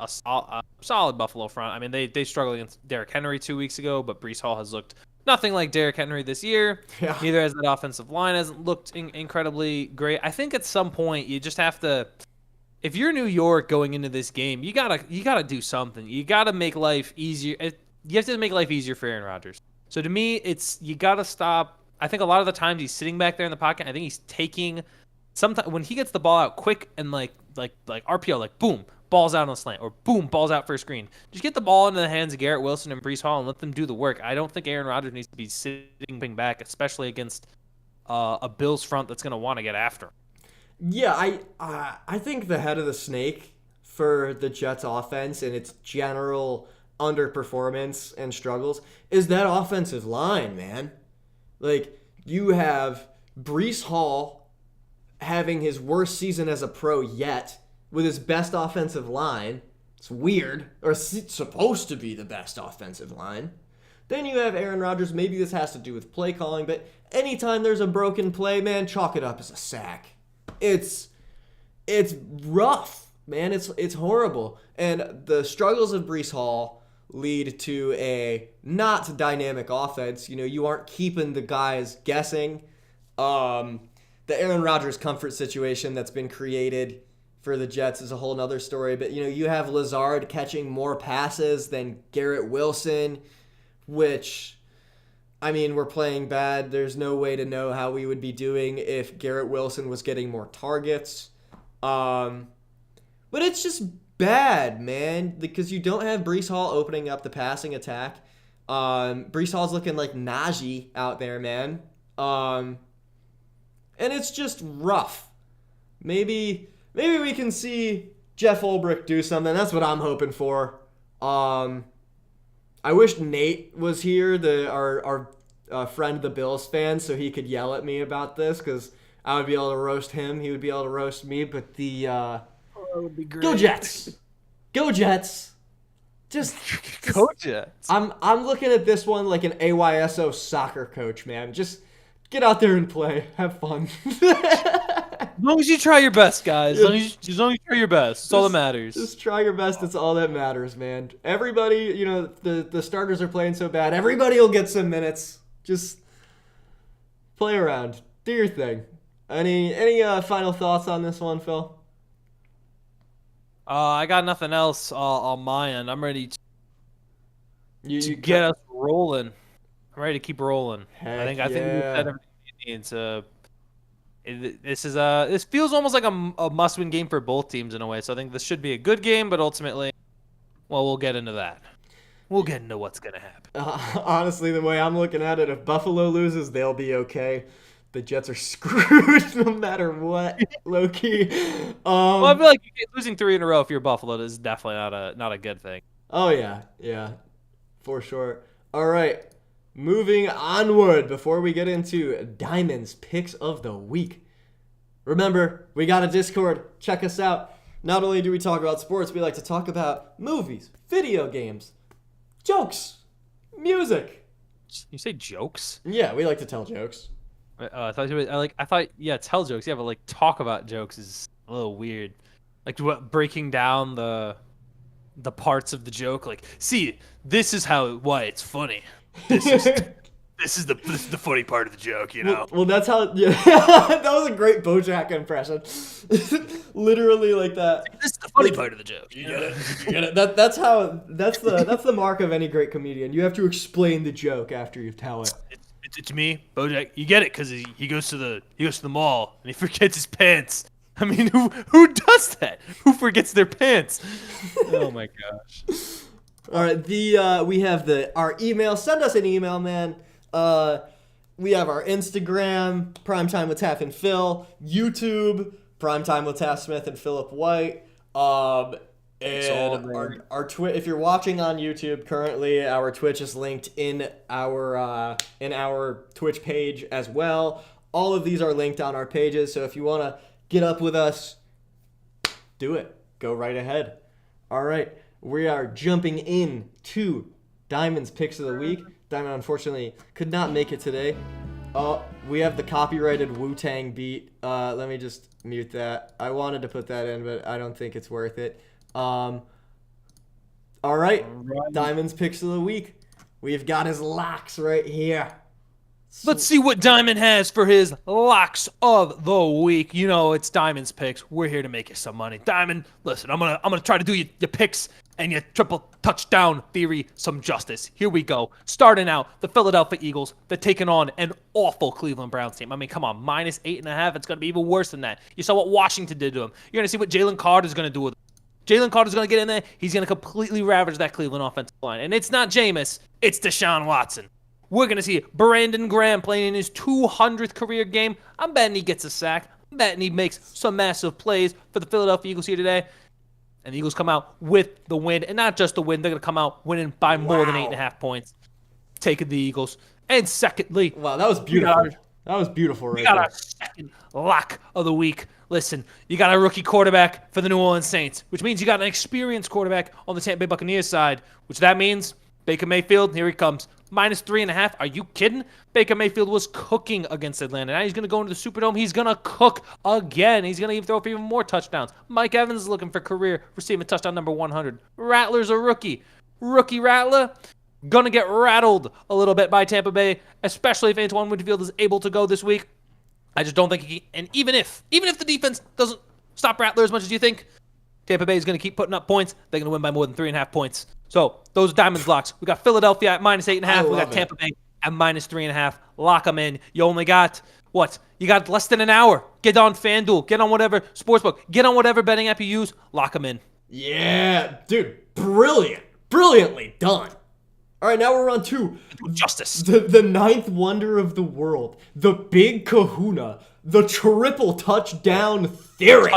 solid Buffalo front. I mean, they struggled against Derrick Henry 2 weeks ago, but Breece Hall has looked nothing like Derrick Henry this year. Yeah. Neither has that offensive line hasn't looked incredibly great. I think at some point you just have to, if you're New York going into this game, you gotta do something. You gotta make life easier. You have to make life easier for Aaron Rodgers. So to me, it's you gotta stop. I think a lot of the times he's sitting back there in the pocket. I think he's taking sometimes when he gets the ball out quick and like RPO, like boom, balls out on the slant, or boom, balls out for a screen. Just get the ball into the hands of Garrett Wilson and Breece Hall and let them do the work. I don't think Aaron Rodgers needs to be sitting back, especially against a Bills front that's going to want to get after him. Yeah, I think the head of the snake for the Jets offense and its general underperformance and struggles is that offensive line, man. Like, you have Breece Hall having his worst season as a pro yet with his best offensive line. It's weird. Or it's supposed to be the best offensive line. Then you have Aaron Rodgers. Maybe this has to do with play calling, but anytime there's a broken play, man, chalk it up as a sack. It's rough, man. It's horrible. And the struggles of Breece Hall lead to a not dynamic offense. You know, you aren't keeping the guys guessing. The Aaron Rodgers comfort situation that's been created for the Jets is a whole nother story. But, you know, you have Lazard catching more passes than Garrett Wilson, which, I mean, we're playing bad. There's no way to know how we would be doing if Garrett Wilson was getting more targets. But it's just bad, man, because you don't have Breece Hall opening up the passing attack. Breece Hall's looking like Najee out there, man. And it's just rough. Maybe we can see Jeff Ulbrich do something. That's what I'm hoping for. I wish Nate was here, our friend, the Bills fan, so he could yell at me about this, because I would be able to roast him. He would be able to roast me. But that would be great. Go Jets! Go Jets! Just Go Jets. I'm looking at this one like an AYSO soccer coach, man. Just get out there and play. Have fun. As long as you try your best, guys. As long as you try your best. That's all that matters. Just try your best. It's all that matters, man. Everybody, you know, the starters are playing so bad. Everybody will get some minutes. Just play around. Do your thing. Any final thoughts on this one, Phil? I got nothing else on my end. I'm ready to get us rolling. I'm ready to keep rolling. I think we said everything we need to. This feels almost like a must-win game for both teams in a way. So I think this should be a good game, but ultimately, well, we'll get into that. We'll get into what's gonna happen. Honestly, the way I'm looking at it, if Buffalo loses, they'll be okay. The Jets are screwed no matter what, low key. Well, I feel like losing 3 in a row if you're Buffalo is definitely not a good thing. Oh yeah, for sure. All right. Moving onward, before we get into Diamond's picks of the week. Remember, we got a Discord. Check us out. Not only do we talk about sports, we like to talk about movies, video games, jokes, music. You say jokes? Yeah, we like to tell jokes. I thought tell jokes. Yeah, but like talk about jokes is a little weird. Like breaking down the parts of the joke. Like, see, this is why it's funny. This is the funny part of the joke, you know. Well, that's how. Yeah, that was a great BoJack impression. Literally like that. This is the funny part of the joke. You get it. You get it. That's the mark of any great comedian. You have to explain the joke after you tell it. It's me, BoJack. You get it because he goes to the mall and he forgets his pants. I mean, who does that? Who forgets their pants? Oh my gosh. All right, we have our email. Send us an email, man. We have our Instagram, Primetime with Taff and Phil. YouTube, Primetime with Taff Smith and Philip White. And our if you're watching on YouTube currently, our Twitch is linked in our Twitch page as well. All of these are linked on our pages, so if you want to get up with us, do it. Go right ahead. All right, we are jumping in to Diamond's Picks of the Week. Diamond, unfortunately, could not make it today. We have the copyrighted Wu-Tang beat. Let me just mute that. I wanted to put that in, but I don't think it's worth it. All right, Diamond's Picks of the Week. We've got his locks right here. Let's see what Diamond has for his locks of the week. You know, it's Diamond's picks. We're here to make you some money. Diamond, listen, I'm gonna try to do your picks and your triple touchdown theory some justice. Here we go. Starting out, the Philadelphia Eagles. They're taking on an awful Cleveland Browns team. I mean, come on, -8.5. It's gonna be even worse than that. You saw what Washington did to him. You're gonna see what Jalen Carter's gonna do with him. Jalen Carter's going to get in there. He's going to completely ravage that Cleveland offensive line. And it's not Jameis. It's Deshaun Watson. We're going to see Brandon Graham playing in his 200th career game. I'm betting he gets a sack. I'm betting he makes some massive plays for the Philadelphia Eagles here today. And the Eagles come out with the win. And not just the win. They're going to come out winning by more than 8.5 points. Taking the Eagles. And secondly... Wow, that was beautiful. That was beautiful right there. We got there. our second lock of the week. Listen, you got a rookie quarterback for the New Orleans Saints, which means you got an experienced quarterback on the Tampa Bay Buccaneers side, which that means Baker Mayfield, here he comes. -3.5. Are you kidding? Baker Mayfield was cooking against Atlanta. Now he's going to go into the Superdome. He's going to cook again. He's going to throw up even more touchdowns. Mike Evans is looking for career receiving touchdown number 100. Rattler's a rookie. Rookie Rattler going to get rattled a little bit by Tampa Bay, especially if Antoine Winfield is able to go this week. I just don't think he, and even if the defense doesn't stop Rattler as much as you think, Tampa Bay is going to keep putting up points. They're going to win by more than 3.5 points. So those are Diamond's locks. We got Philadelphia at -8.5. We got Tampa Bay at -3.5. Lock them in. You only got what? You got less than an hour. Get on FanDuel. Get on whatever sportsbook. Get on whatever betting app you use. Lock them in. Yeah, dude, brilliantly done. All right, now we're on to justice. The ninth wonder of the world, the big kahuna, the triple touchdown theory.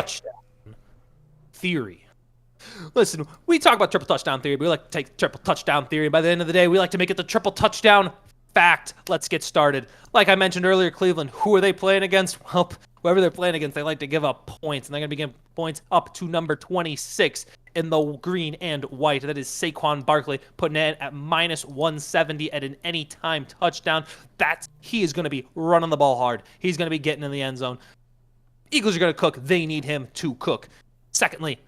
Listen, we talk about triple touchdown theory, but we like to take triple touchdown theory. By the end of the day, we like to make it the triple touchdown fact. Let's get started. Like I mentioned earlier, Cleveland, who are they playing against? Well, whoever they're playing against, they like to give up points, and they're going to be giving points up to number 26 in the green and white. That is Saquon Barkley, putting it at -170 at an anytime touchdown. He is going to be running the ball hard. He's going to be getting in the end zone. Eagles are going to cook. They need him to cook. Secondly,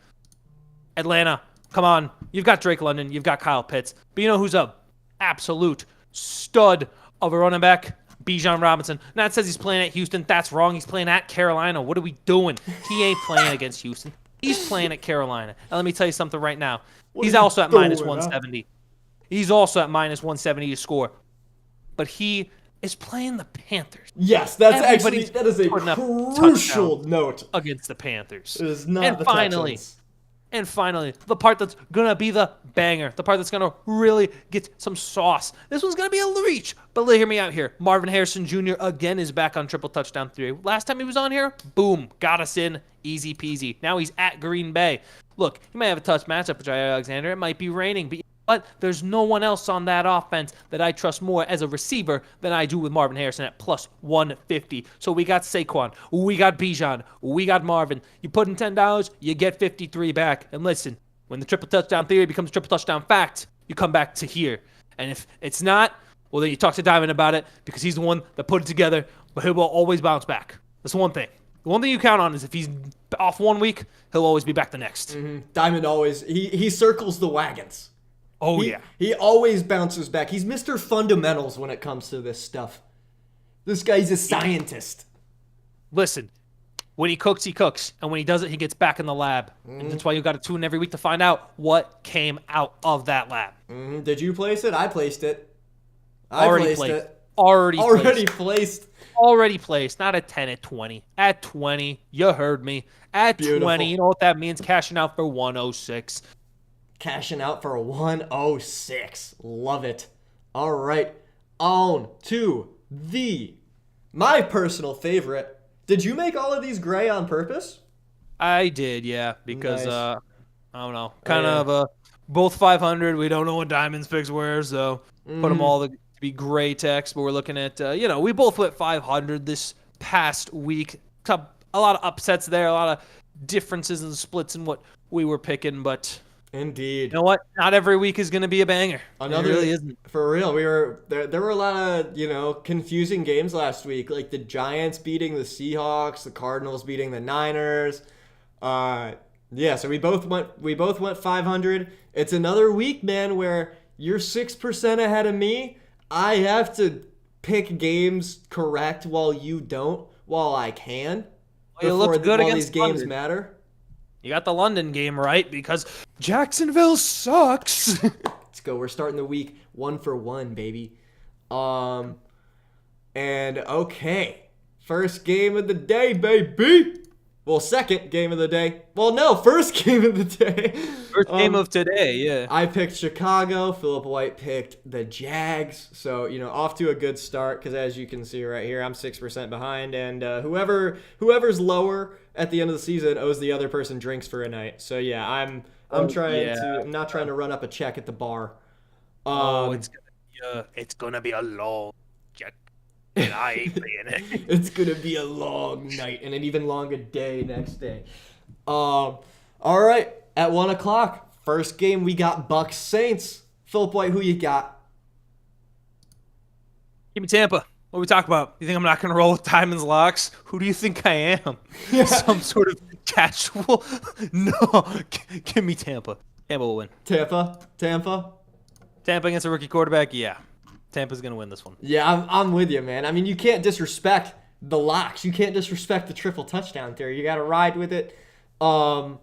Atlanta, come on. You've got Drake London. You've got Kyle Pitts. But you know who's a absolute stud of a running back? Bijan Robinson. Now it says he's playing at Houston. That's wrong. He's playing at Carolina. What are we doing? He ain't playing against Houston. He's playing at Carolina. And let me tell you something right now. He's also at -170. He's also at -170 to score. But he is playing the Panthers. Yes, that is a crucial note against the Panthers. It is not the Texans. And finally, the part that's going to be the banger, the part that's going to really get some sauce. This one's going to be a reach, but hear me out here. Marvin Harrison Jr. again is back on triple touchdown theory. Last time he was on here, boom, got us in, easy peasy. Now he's at Green Bay. Look, he might have a tough matchup with Jair Alexander. It might be raining, but there's no one else on that offense that I trust more as a receiver than I do with Marvin Harrison at +150. So we got Saquon, we got Bijan, we got Marvin. You put in $10, you get 53 back. And listen, when the triple touchdown theory becomes triple touchdown fact, you come back to here. And if it's not, well, then you talk to Diamond about it because he's the one that put it together, but he will always bounce back. That's one thing. The one thing you count on is if he's off one week, he'll always be back the next. Mm-hmm. Diamond always, he circles the wagons. Oh, yeah. He always bounces back. He's Mr. Fundamentals when it comes to this stuff. This guy's a scientist. Listen, when he cooks, he cooks. And when he does it, he gets back in the lab. And that's why you got to tune in every week to find out what came out of that lab. Did you place it? I placed it. Already placed. Not at 10, at 20. At 20. You heard me. At Beautiful. 20. You know what that means? Cashing out for 106. Cashing out for a 106. Love it. All right. On to my personal favorite. Did you make all of these gray on purpose? I did, yeah. Because, nice. I don't know. Kind of both 500. We don't know what Diamond's picks were, so put them all to be gray text. But we're looking at, we both went 500 this past week. A lot of upsets there, a lot of differences and splits in what we were picking, but Indeed. you know what? Not every week is going to be a banger. Another It really isn't. For real. We were there were a lot of, confusing games last week, like the Giants beating the Seahawks, the Cardinals beating the Niners. Yeah, so we both went 500. It's another week, man, where you're 6% ahead of me. I have to pick games correct while you don't, while I can. Well, you looked good while against these games London. matter. You got the London game right because Jacksonville sucks. Let's go. We're starting the week 1-for-1, baby. And okay. First game of the day, baby. Well, second game of the day. Well, no, first game of the day. First game of today, yeah. I picked Chicago. Philip White picked the Jags. So, off to a good start because as you can see right here, I'm 6% behind. And whoever's lower at the end of the season owes the other person drinks for a night. So, yeah, I'm not trying to run up a check at the bar. It's gonna be a long check. And I ain't paying it. It's gonna be a long night and an even longer day next day. All right, at 1:00, first game we got Bucks Saints. Philip White, who you got? Give me Tampa. What are we talking about? You think I'm not gonna roll with Diamond's locks? Who do you think I am? Yeah. Some sort of casual? No, give me Tampa. Tampa will win. Tampa. Tampa against a rookie quarterback. Yeah, Tampa's gonna win this one. Yeah, I'm with you, man. I mean, you can't disrespect the locks. You can't disrespect the triple touchdown theory. You got to ride with it. Oh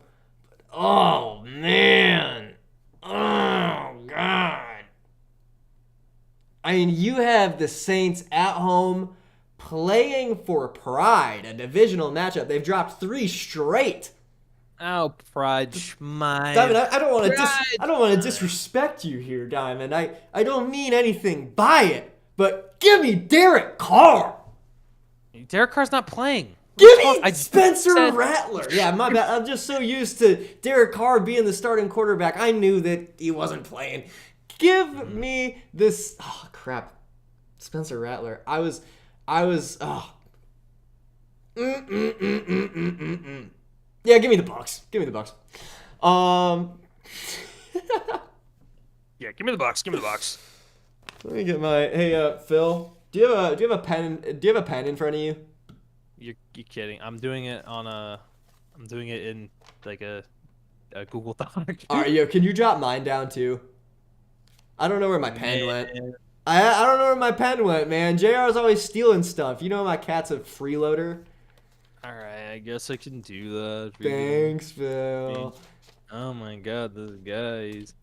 man. Oh god. I mean, you have the Saints at home playing for pride, a divisional matchup. They've dropped 3 straight. Oh, pride, my. Diamond, I don't want to disrespect you here, Diamond. I don't mean anything by it, but give me Derek Carr. Derek Carr's not playing. Give me Spencer Rattler. Yeah, my bad. I'm just so used to Derek Carr being the starting quarterback. I knew that he wasn't playing. Give me this. Oh crap, Spencer Rattler. I was. Oh. Yeah, give me the Bucks. Yeah, give me the Bucks. Let me get my. Hey, Phil. Do you have a pen? Do you have a pen in front of you? You're kidding. I'm doing it in like a Google Doc. All right, yo, can you drop mine down too? I don't know where my pen went. Man. I don't know where my pen went, man. JR's always stealing stuff. You know my cat's a freeloader. All right, I guess I can do that. Thanks, Phil. Oh my god, this guy's.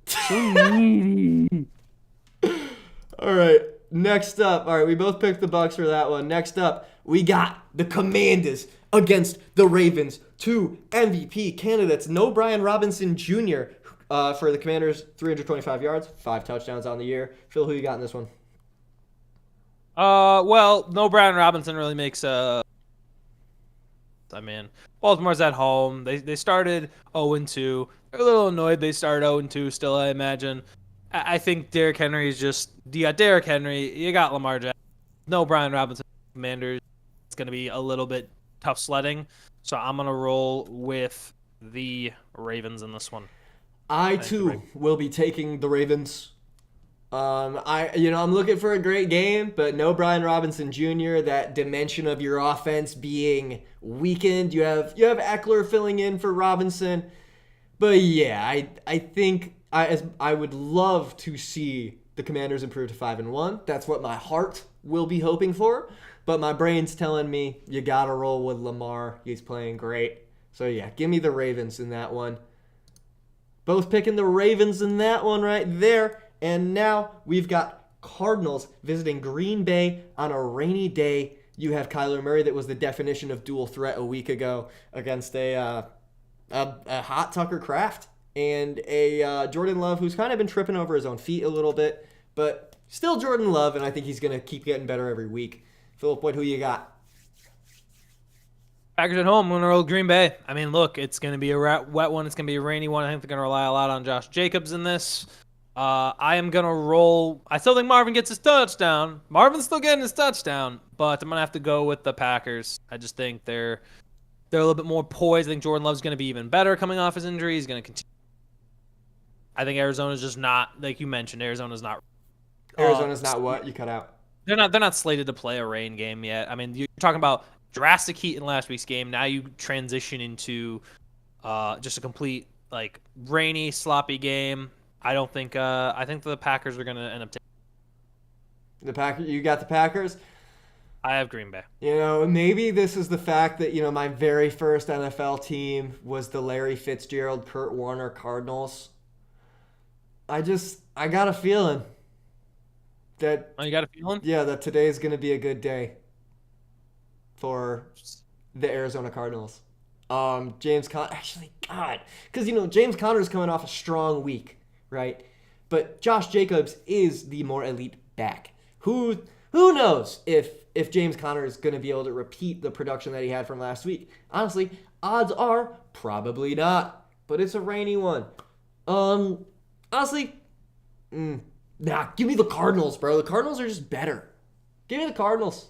All right, next up. All right, we both picked the Bucks for that one. Next up, we got the Commanders against the Ravens. 2 MVP candidates. No Brian Robinson Jr. For the Commanders, 325 yards, 5 touchdowns on the year. Phil, who you got in this one? Well, no Brian Robinson really makes I mean, Baltimore's at home. They started 0-2. They're a little annoyed they started 0-2 still, I imagine. I think Derrick Henry is just... You got Derrick Henry. You got Lamar Jackson. No Brian Robinson. Commanders. It's going to be a little bit tough sledding. So I'm going to roll with the Ravens in this one. I, too, will be taking the Ravens. I'm looking for a great game, but no Brian Robinson Jr. That dimension of your offense being weakened. You have Eckler filling in for Robinson, but yeah, I think I would love to see the Commanders improve to 5-1. That's what my heart will be hoping for, but my brain's telling me you gotta roll with Lamar. He's playing great, so yeah, give me the Ravens in that one. Both picking the Ravens in that one right there. And now we've got Cardinals visiting Green Bay on a rainy day. You have Kyler Murray that was the definition of dual threat a week ago against a hot Tucker Kraft and a Jordan Love who's kind of been tripping over his own feet a little bit, but still Jordan Love, and I think he's going to keep getting better every week. Philip, who you got? Packers at home. I'm going to roll Green Bay. I mean, look, it's going to be a wet one. It's going to be a rainy one. I think they're going to rely a lot on Josh Jacobs in this. I am gonna roll. I still think Marvin gets his touchdown. Marvin's still getting his touchdown, but I'm gonna have to go with the Packers. I just think they're a little bit more poised. I think Jordan Love's gonna be even better coming off his injury. He's gonna continue. I think Arizona's just not, like you mentioned. Arizona's not. Arizona's not what you cut out. They're not slated to play a rain game yet. I mean, you're talking about drastic heat in last week's game. Now you transition into just a complete like rainy, sloppy game. I don't think. I think the Packers are gonna end up taking. You got the Packers. I have Green Bay. Maybe this is the fact that my very first NFL team was the Larry Fitzgerald, Kurt Warner Cardinals. I got a feeling that. Oh, you got a feeling? Yeah, that today is going to be a good day for the Arizona Cardinals. James Conner, actually, God, because James Conner is coming off a strong week, right? But Josh Jacobs is the more elite back. Who knows if James Conner is going to be able to repeat the production that he had from last week? Honestly, odds are probably not. But it's a rainy one. Honestly, give me the Cardinals, bro. The Cardinals are just better. Give me the Cardinals.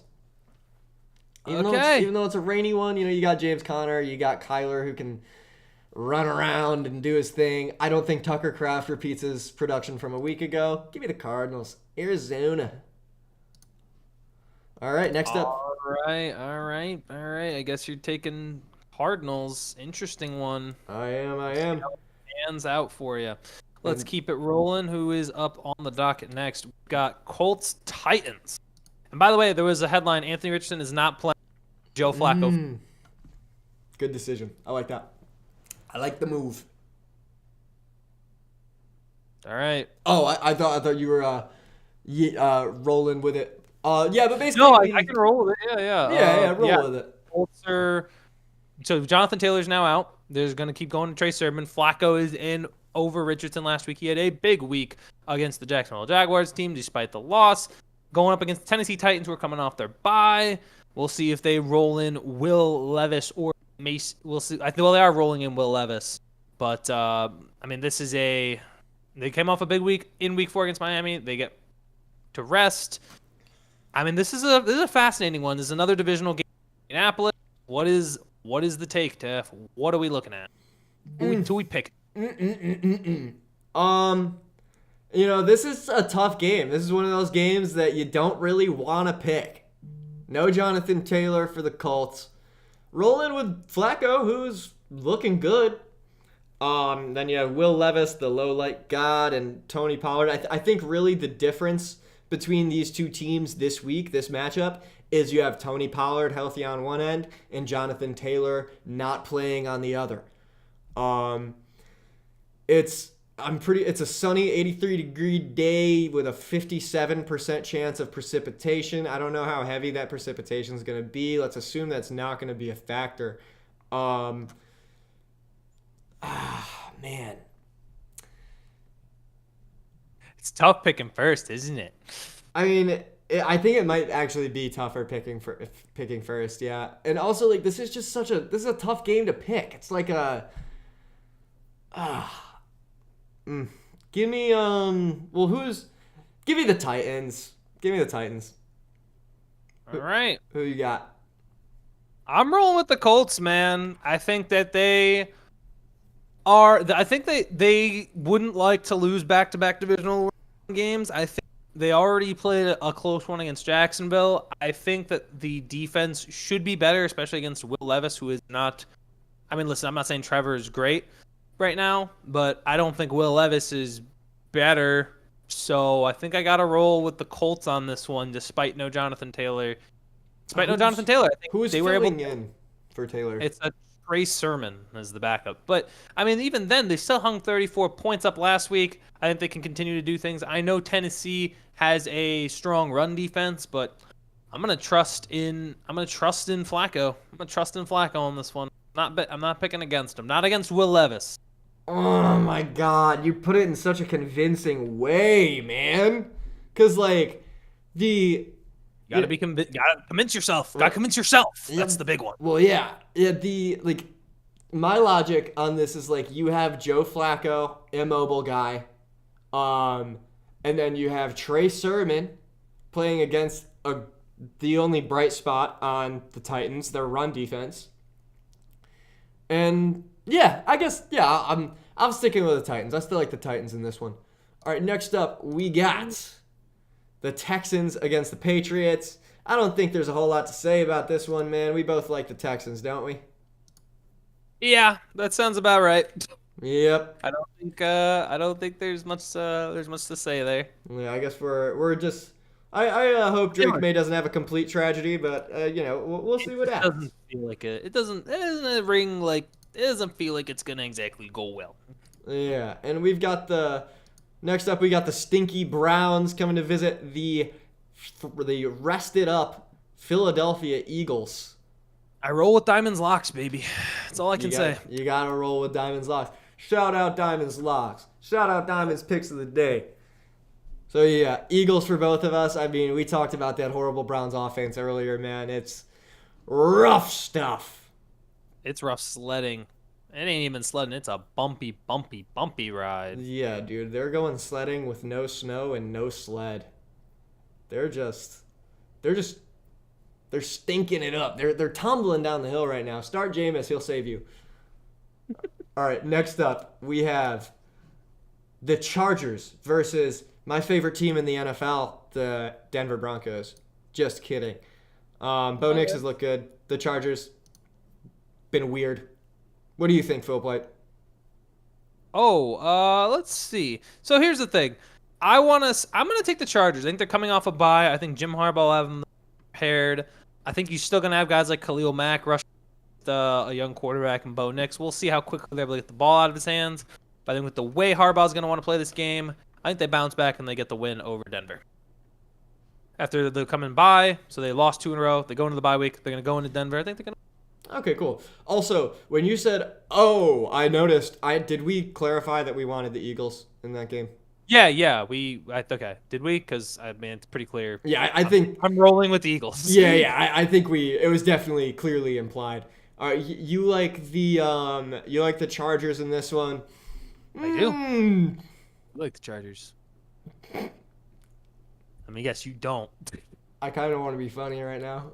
Even though it's a rainy one, you got James Conner, you got Kyler who can run around and do his thing. I don't think Tucker Kraft repeats his production from a week ago. Give me the Cardinals. Arizona. All right, next up. All right. I guess you're taking Cardinals. Interesting one. I am. Hands out for you. Let's keep it rolling. Who is up on the docket next? We've got Colts Titans. And by the way, there was a headline: Anthony Richardson is not playing. Joe Flacco. Good decision. I like that. I like the move. All right. Oh, I thought you were rolling with it. Yeah, but basically, no, I can roll with it. Yeah. Roll with it. Colts are. So Jonathan Taylor's now out. They're going to keep going to Trey Sermon. Flacco is in over Richardson last week. He had a big week against the Jacksonville Jaguars team, despite the loss. Going up against the Tennessee Titans, who are coming off their bye. We'll see if they roll in Will Levis or Mace. We'll see. Well, they are rolling in Will Levis, but I mean, they came off a big week in Week 4 against Miami. They get to rest. I mean, this is a fascinating one. This is another divisional game in Indianapolis. What is the take, Tiff? What are we looking at? Who we pick? This is a tough game. This is one of those games that you don't really want to pick. No Jonathan Taylor for the Colts. Rolling with Flacco, who's looking good. Then you have Will Levis, the low light god, and Tony Pollard. I think really the difference between these two teams this week, this matchup, is you have Tony Pollard healthy on one end and Jonathan Taylor not playing on the other. It's a sunny 83-degree day with a 57% chance of precipitation. I don't know how heavy that precipitation is going to be. Let's assume that's not going to be a factor. Man. It's tough picking first, isn't it? I mean, I think it might actually be tougher picking first, yeah. And also, like, this is a tough game to pick. It's like give me the Titans. Give me the Titans. All right. Who you got? I'm rolling with the Colts, man. I think that they wouldn't like to lose back-to-back divisional games. I think they already played a close one against Jacksonville. I think that the defense should be better, especially against Will Levis, who is not. I mean, listen, I'm not saying Trevor is great right now, but I don't think Will Levis is better. So I think I got to roll with the Colts on this one, despite no Jonathan Taylor. I think who is filling in for Taylor? It's a Trey Sermon as the backup. But, I mean, even then, they still hung 34 points up last week. I think they can continue to do things. I know Tennessee has a strong run defense, but I'm gonna trust in Flacco. I'm gonna trust in Flacco on this one. I'm not picking against him. Not against Will Levis. Oh my God, you put it in such a convincing way, man. Cause like gotta convince yourself. Gotta convince yourself. That's the big one. Well, yeah. My logic on this is like you have Joe Flacco, immobile guy. And then you have Trey Sermon playing against the only bright spot on the Titans, their run defense. And yeah, I guess I'm sticking with the Titans. I still like the Titans in this one. All right, next up we got the Texans against the Patriots. I don't think there's a whole lot to say about this one, man. We both like the Texans, don't we? Yeah, that sounds about right. Yep. I don't think there's much to say there. Yeah, I guess we're just. I hope Drake May doesn't have a complete tragedy, but we'll see what happens. Doesn't feel like it doesn't ring like it doesn't feel like it's gonna exactly go well. Yeah, and we've got next up we got the stinky Browns coming to visit the rested up Philadelphia Eagles. I roll with Diamonds Locks, baby. That's all I can say. You gotta roll with Diamonds Locks. Shout out Diamonds Locks. Shout out Diamonds Picks of the Day. So yeah, Eagles for both of us. I mean, we talked about that horrible Browns offense earlier, man. It's rough stuff. It's rough sledding. It ain't even sledding. It's a bumpy ride. Yeah, dude. They're going sledding with no snow and no sled. They're stinking it up. They're tumbling down the hill right now. Start Jameis, he'll save you. All right, next up, we have the Chargers versus my favorite team in the NFL, the Denver Broncos. Just kidding. Bo Nix has looked good. The Chargers, been weird. What do you think, Phil White? Let's see. So here's the thing. I'm gonna take the Chargers. I think they're coming off a bye. I think Jim Harbaugh will have them prepared. I think you're still gonna have guys like Khalil Mack rush a young quarterback and Bo Nix. We'll see how quickly they're able to get the ball out of his hands. But I think with the way Harbaugh's gonna want to play this game, I think they bounce back and they get the win over Denver. After they come in bye, so they lost 2 in a row. They go into the bye week. They're gonna go into Denver. I think they're gonna. Okay, cool. Also, when you said, "Oh," I noticed. Did we clarify that we wanted the Eagles in that game? Yeah. Okay. Did we? Because I mean, it's pretty clear. Yeah, I think I'm rolling with the Eagles. Yeah. I think it was definitely clearly implied. You like the Chargers in this one? I do. I like the Chargers. I mean, yes, you don't. I kind of want to be funny right now.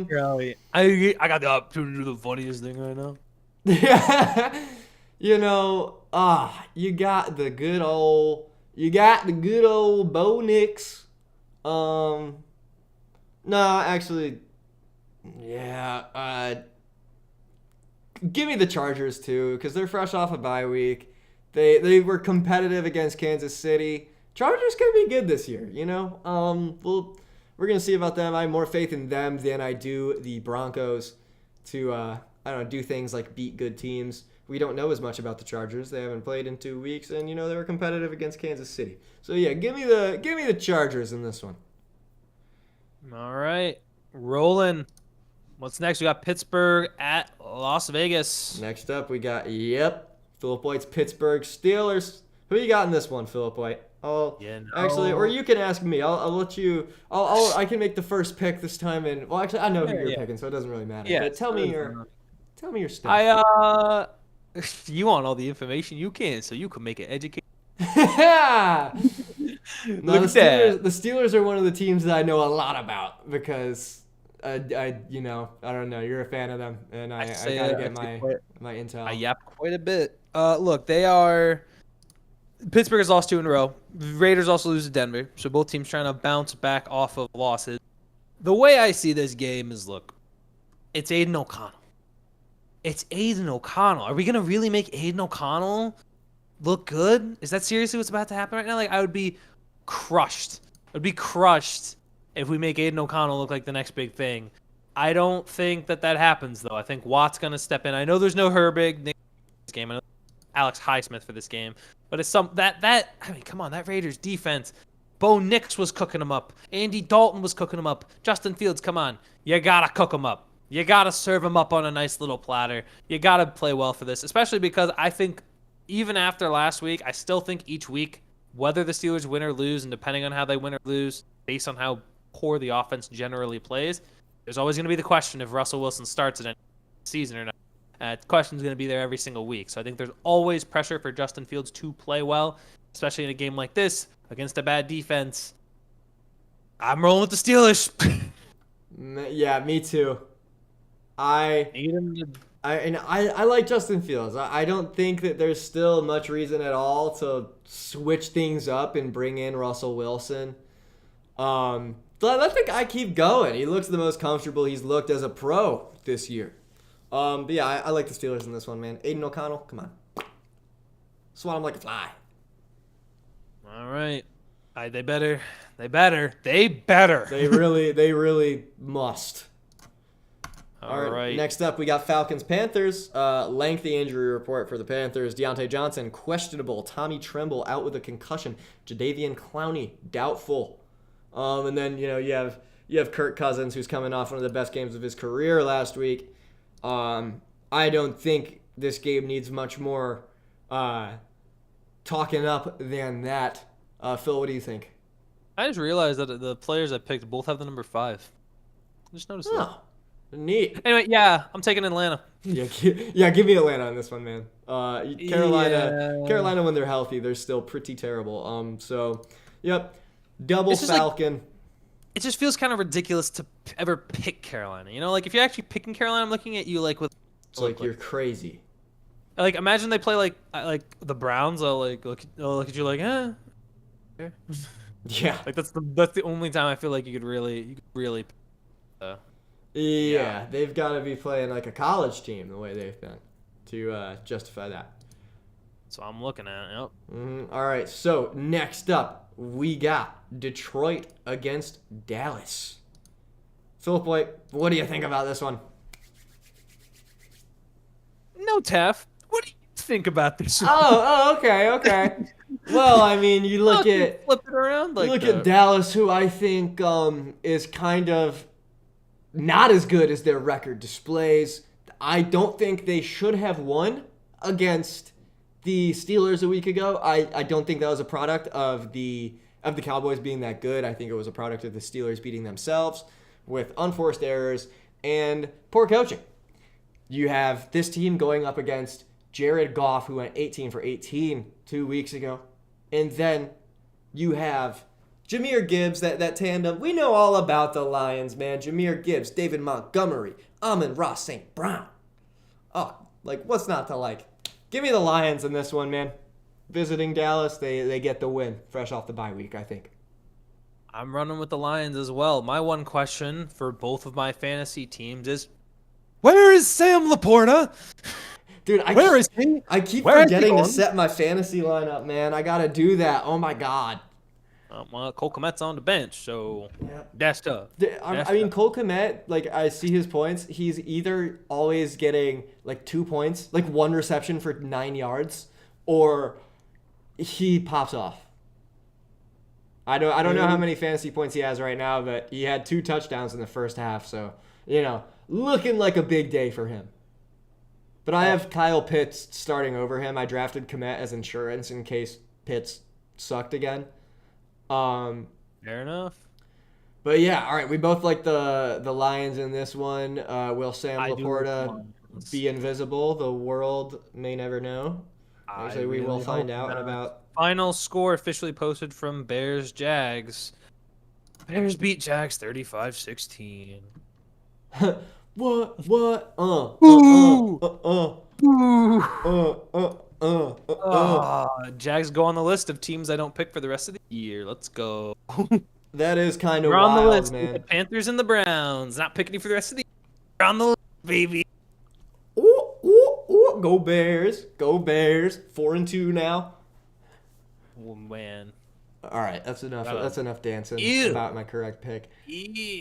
Really? I got the opportunity to do the funniest thing right now. Yeah. You got the good old Bo Nix. No, actually, yeah. Give me the Chargers too, because they're fresh off a bye week. They were competitive against Kansas City. Chargers can be good this year, we're gonna see about them. I have more faith in them than I do the Broncos to do things like beat good teams. We don't know as much about the Chargers. They haven't played in 2 weeks, and they were competitive against Kansas City. So yeah, give me the Chargers in this one. All right, rolling. What's next? We got Pittsburgh at Las Vegas. Next up, we got Philip White's Pittsburgh Steelers. Who you got in this one, Philip White? Actually, or you can ask me. I'll let you. I can make the first pick this time. And well, actually, I know who you're picking, so it doesn't really matter. Yeah, but tell me your stuff. You want all the information you can, so you can make it educated. No, the Steelers are one of the teams that I know a lot about because I don't know. You're a fan of them, and I gotta get my intel. I yap quite a bit. Look, Pittsburgh has lost 2 in a row. Raiders also lose to Denver, so both teams trying to bounce back off of losses. The way I see this game is, look, it's Aiden O'Connell. It's Aiden O'Connell. Are we gonna really make Aiden O'Connell look good? Is that seriously what's about to happen right now? Like, I would be crushed. I'd be crushed if we make Aiden O'Connell look like the next big thing. I don't think that happens, though. I think Watt's going to step in. I know there's no Herbig this game. I know Alex Highsmith for this game. But it's I mean, come on, that Raiders defense. Bo Nix was cooking them up. Andy Dalton was cooking them up. Justin Fields, come on. You got to cook them up. You got to serve them up on a nice little platter. You got to play well for this, especially because I think even after last week, I still think each week, whether the Steelers win or lose, and depending on how they win or lose, based on how poor the offense generally plays, there's always going to be the question if Russell Wilson starts at any season or not. Question's going to be there every single week. So I think there's always pressure for Justin Fields to play well, especially in a game like this against a bad defense. I'm rolling with the Steelers. Yeah, me too. I Need him to I like Justin Fields. I don't think that there's still much reason at all to switch things up and bring in Russell Wilson. Let the guy keep going. He looks the most comfortable he's looked as a pro this year. But yeah, I like the Steelers in this one, man. Aiden O'Connell, come on. Swat him like a fly. All right. They better. They really must. All right. Next up, we got Falcons-Panthers. Lengthy injury report for the Panthers. Deontay Johnson, questionable. Tommy Tremble, out with a concussion. Jadeveon Clowney, doubtful. And then, you have Kirk Cousins, who's coming off one of the best games of his career last week. I don't think this game needs much more talking up than that. Phil, what do you think? I just realized that the players I picked both have the number 5. I just noticed that. Oh, neat. Anyway, yeah, I'm taking Atlanta. Yeah, give me Atlanta on this one, man. Carolina, when they're healthy, they're still pretty terrible. Yep, double Falcon. It just feels kind of ridiculous to ever pick Carolina. Like if you're actually picking Carolina, I'm looking at you like with. It's like you're crazy. Like imagine they play like the Browns. I'll look at you like, eh. Yeah. Like that's the only time I feel like you could really. Yeah, they've got to be playing like a college team the way they've been to justify that. So I'm looking at it. Yep. Mm-hmm. All right, so next up, we got Detroit against Dallas. Philip White, what do you think about this one? No, Taff. What do you think about this one? Okay. Well, I mean, you look at flip it around. You look at Dallas, who I think is kind of not as good as their record displays. I don't think they should have won against the Steelers a week ago. I don't think that was a product of the Cowboys being that good. I think it was a product of the Steelers beating themselves with unforced errors and poor coaching. You have this team going up against Jared Goff, who went 18 for 18 2 weeks ago. And then you have Jahmyr Gibbs, that tandem. We know all about the Lions, man. Jahmyr Gibbs, David Montgomery, Amon-Ra St. Brown. Oh, what's not to like? Give me the Lions in this one, man. Visiting Dallas, they get the win fresh off the bye week, I think. I'm running with the Lions as well. My one question for both of my fantasy teams is, where is Sam Laporta? Dude, where is he? I keep forgetting to set my fantasy lineup, man. I got to do that. Oh, my God. Well, Cole Kmet's on the bench, so that's tough. I mean, Cole Kmet, I see his points. He's either always getting, 2 points, one reception for 9 yards, or he pops off. I don't know how many fantasy points he has right now, but he had 2 touchdowns in the first half, so, looking like a big day for him. But I have Kyle Pitts starting over him. I drafted Kmet as insurance in case Pitts sucked again. Fair enough. But yeah, all right. We both like the Lions in this one. Will Sam Laporta be invisible? The world may never know. Actually, we will find out in about. Final score officially posted from Bears-Jags. Bears beat Jags 35-16. What? Jags go on the list of teams I don't pick for the rest of the year. Let's go. That is kind of We're wild, on the list. man. The Panthers and the Browns. Not picking you for the rest of the year. We're on the list, baby. Ooh. Go Bears. Go Bears. 4-2 now. Oh, man. All right, that's enough. That's enough dancing about my correct pick. Ew.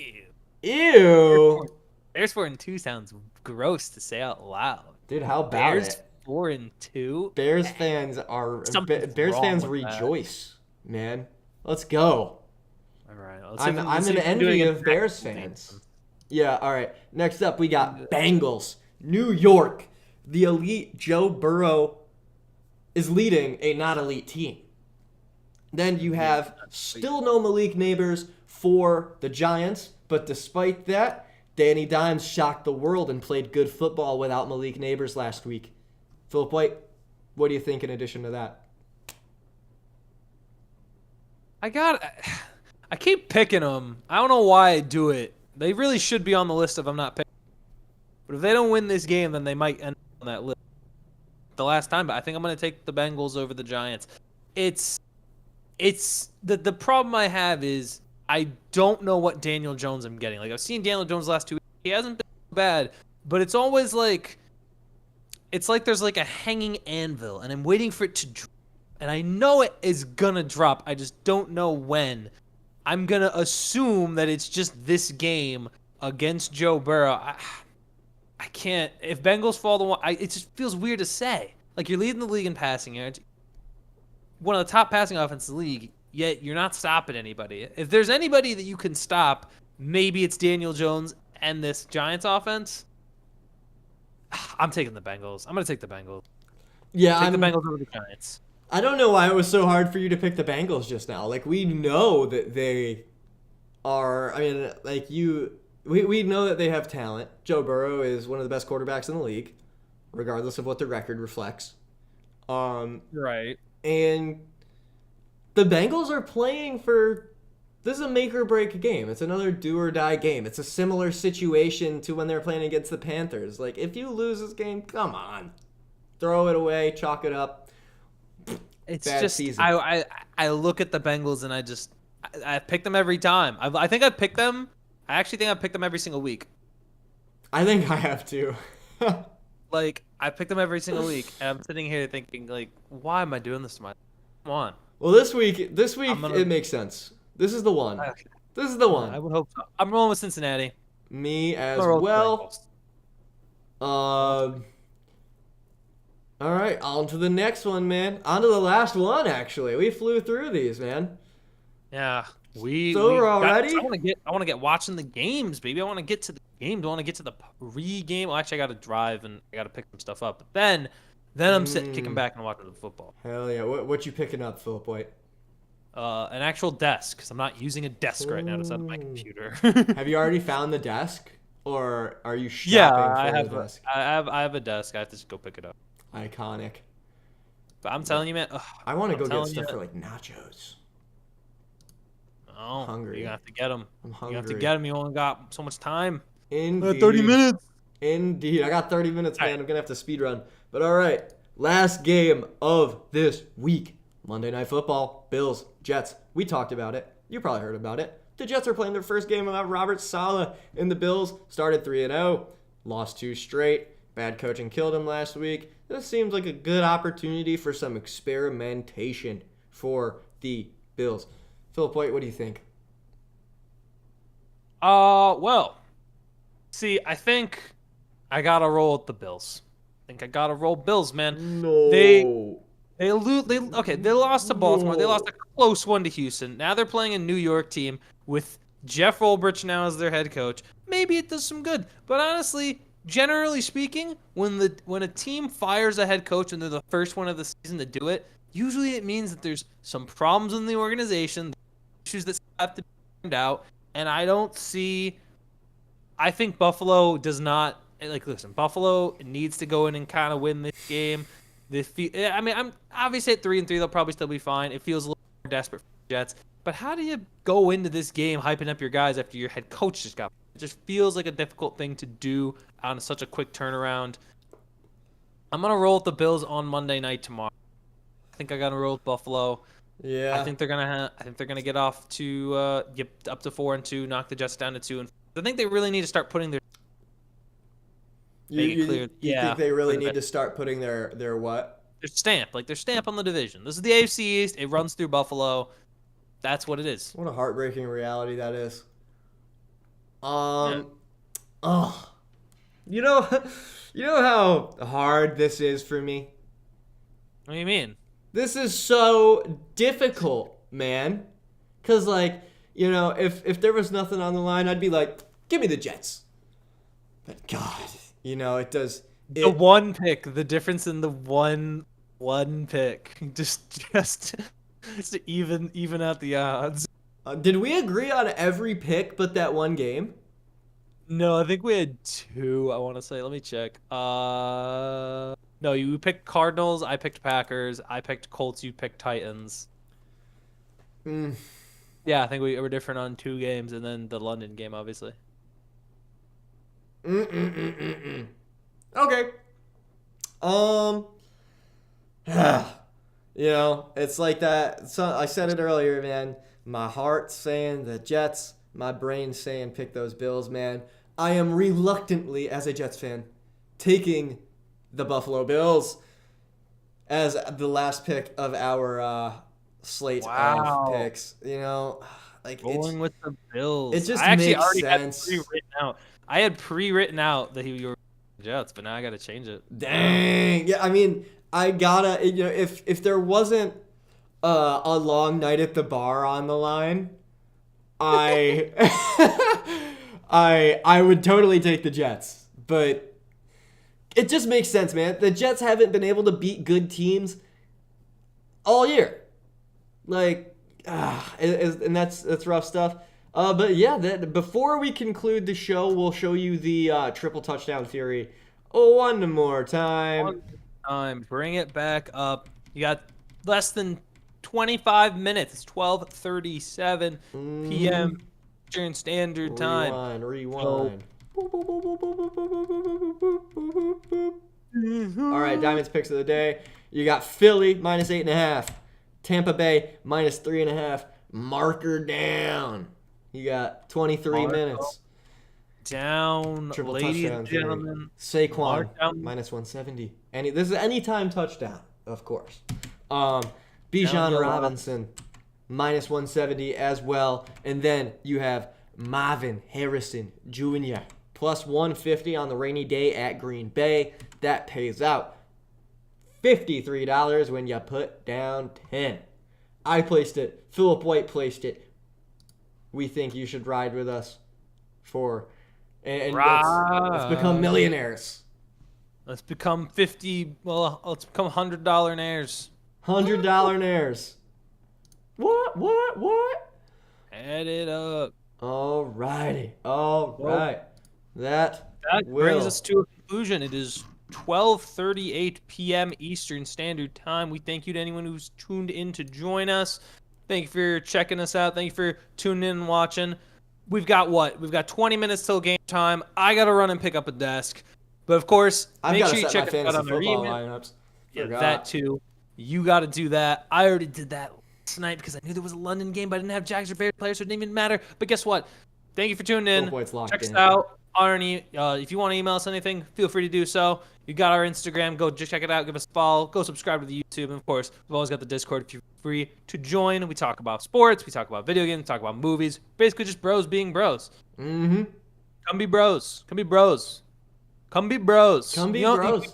Bears 4-2 sounds gross to say out loud. Dude, how about Bears it? 4-2. Bears fans rejoice, man. Let's go. All right. I'm an envy of Bears fans. Yeah. All right. Next up, we got Bengals, New York. The elite Joe Burrow is leading a not elite team. Then you have still no Malik Neighbors for the Giants, but despite that, Danny Dimes shocked the world and played good football without Malik Neighbors last week. Philip White, what do you think in addition to that? I keep picking them. I don't know why I do it. They really should be on the list if I'm not picking. But if they don't win this game, then they might end up on that list. The last time, but I think I'm going to take the Bengals over the Giants. It's the problem I have is I don't know what Daniel Jones I'm getting. Like I've seen Daniel Jones the last 2 weeks. He hasn't been bad, but it's always like it's like there's like a hanging anvil and I'm waiting for it to drop. And I know it is going to drop. I just don't know when. I'm going to assume that it's just this game against Joe Burrow. I can't. If Bengals fall to one, it just feels weird to say. Like you're leading the league in passing yards, one of the top passing offenses in the league, yet you're not stopping anybody. If there's anybody that you can stop, maybe it's Daniel Jones and this Giants offense. I'm taking the Bengals. I'm going to take the Bengals. Yeah, Take the Bengals over the Giants. I don't know why it was so hard for you to pick the Bengals just now. Like we know that they are. I mean, like we know that they have talent. Joe Burrow is one of the best quarterbacks in the league, regardless of what the record reflects. Right. And the Bengals are playing for. This is a make or break game. It's another do or die game. It's a similar situation to when they're playing against the Panthers. Like if you lose this game, come on, throw it away, chalk it up. It's Bad just season. I look at the Bengals and I pick them every time. I think I pick them. I actually think I pick them every single week. I think I have to. Like I pick them every single week, and I'm sitting here thinking like, why am I doing this to myself? Come on. Well, this week it makes sense. This is the one. Okay. This is the one. I would hope so. I'm rolling with Cincinnati. Me as I'm gonna roll with the well. Bengals. All right, on to the next one, man. On to the last one, actually. We flew through these, man. Yeah. So we're all ready? I want to get watching the games, baby. I want to get to the game. I want to get to the pre-game. Well, actually, I got to drive and I got to pick some stuff up. But then I'm sitting kicking back and watching the football. Hell yeah. What you picking up, Philip White? An actual desk, because I'm not using a desk right now to set up my computer. Have you already found the desk, or are you shopping Yeah, for the desk? I have a desk. I have to just go pick it up. Iconic. But I'm telling you, man. I want to I'm go get telling stuff you- for like nachos. Oh, hungry. you have to get them. I'm You hungry. have to get them. You only got so much time. Indeed. 30 minutes. Indeed. I got 30 minutes, man. All right. I'm going to have to speed run. But all right. Last game of this week. Monday Night Football. Bills. Jets. We talked about it. You probably heard about it. The Jets are playing their first game without Robert Saleh. And the Bills started 3-0. Lost 2 straight. Bad coaching killed him last week. This seems like a good opportunity for some experimentation for the Bills. Philip White, what do you think? Well, see, I think I gotta roll with the Bills. I think I gotta roll Bills, man. No. They lost to Baltimore. They lost a close one to Houston. Now they're playing a New York team with Jeff Ulbrich now as their head coach. Maybe it does some good, but honestly, generally speaking, when a team fires a head coach and they're the first one of the season to do it, usually it means that there's some problems in the organization, issues that have to be ironed out, and I think Buffalo does not listen. Buffalo needs to go in and kind of win this game. I'm obviously at 3-3, they'll probably still be fine. It feels a little more desperate for the Jets, but how do you go into this game hyping up your guys after your head coach just got? It just feels like a difficult thing to do on such a quick turnaround. I'm gonna roll with the Bills on Monday night tomorrow. I think I gotta roll with Buffalo. Yeah. I think they're gonna get off to get up to 4-2, knock the Jets down to 2. And I think they really need to start putting their make it clear. You think they really need to start putting their what? their stamp, their stamp on the division. This is the AFC East. It runs through Buffalo. That's what it is. What a heartbreaking reality that is. Yeah. Oh, you know how hard this is for me. What do you mean? This is so difficult, man. Cause if there was nothing on the line, I'd be like, give me the Jets. But God, it does. The one pick, the difference in the one pick, just to even out the odds. Did we agree on every pick but that one game? No, I think we had 2. I want to say. Let me check. No, you picked Cardinals. I picked Packers. I picked Colts. You picked Titans. Mm. Yeah, I think we were different on 2 games, and then the London game, obviously. Mm-mm-mm-mm-mm. Okay. Um. It's like that. So I said it earlier, man. My heart's saying the Jets. My brain's saying pick those Bills, man. I am reluctantly, as a Jets fan, taking the Buffalo Bills as the last pick of our slate Wow. of picks. Like Going with the Bills. it just I actually makes already had sense. pre-written out. I had pre-written out that you were Jets, but now I got to change it. Dang. Yeah, I mean, I gotta. If there wasn't a long night at the bar on the line, I I would totally take the Jets. But it just makes sense, man. The Jets haven't been able to beat good teams all year. Like, and that's rough stuff. But yeah, before we conclude the show, we'll show you the triple touchdown theory one more time. One time, bring it back up. You got less than 25 minutes. It's 12:37 p.m. Eastern Standard Time. Rewind. All right, Diamonds picks of the day. You got Philly -8.5, Tampa Bay -3.5. Marker down. You got 23 minutes. Down, Triple ladies touchdown and theory. gentlemen. Saquon Down. -170. This is anytime touchdown, of course. Down Bijan the Robinson -170 as well, and then you have Marvin Harrison Jr. +150 on the rainy day at Green Bay. That pays out $53 when you put down 10. I placed it. Philip White placed it. We think you should ride with us and let's become millionaires. Let's become 50. Well, let's become $100 naires. $100 naires. What? Add it up. Alrighty. All right. That brings us to a conclusion. It is 12:38 p.m. Eastern Standard Time. We thank you to anyone who's tuned in to join us. Thank you for checking us out. Thank you for tuning in and watching. We've got what? We've got 20 minutes till game time. I got to run and pick up a desk. But of course, make sure you check us out on our email. Lineups. Yeah, that too. You got to do that. I already did that last night because I knew there was a London game, but I didn't have Jags or Bears players, so it didn't even matter. But guess what? Thank you for tuning in. Check us out. If you want to email us anything, feel free to do so. You got our Instagram. Go just check it out. Give us a follow. Go subscribe to the YouTube. And, of course, we've always got the Discord if you're free to join. We talk about sports. We talk about video games. We talk about movies. Basically just bros being bros. Mm-hmm. Come be bros. Come be bros. Come be bros. Come be bros.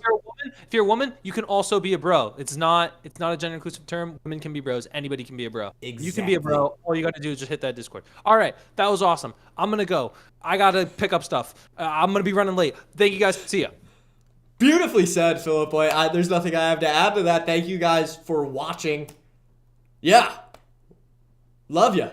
If you're a woman, you can also be a bro. It's not a gender inclusive term. Women can be bros. Anybody can be a bro. Exactly. You can be a bro. All you got to do is just hit that Discord. All right. That was awesome. I'm going to go. I got to pick up stuff. I'm going to be running late. Thank you guys. See ya. Beautifully said, Philip Boy. There's nothing I have to add to that. Thank you guys for watching. Yeah. Love ya.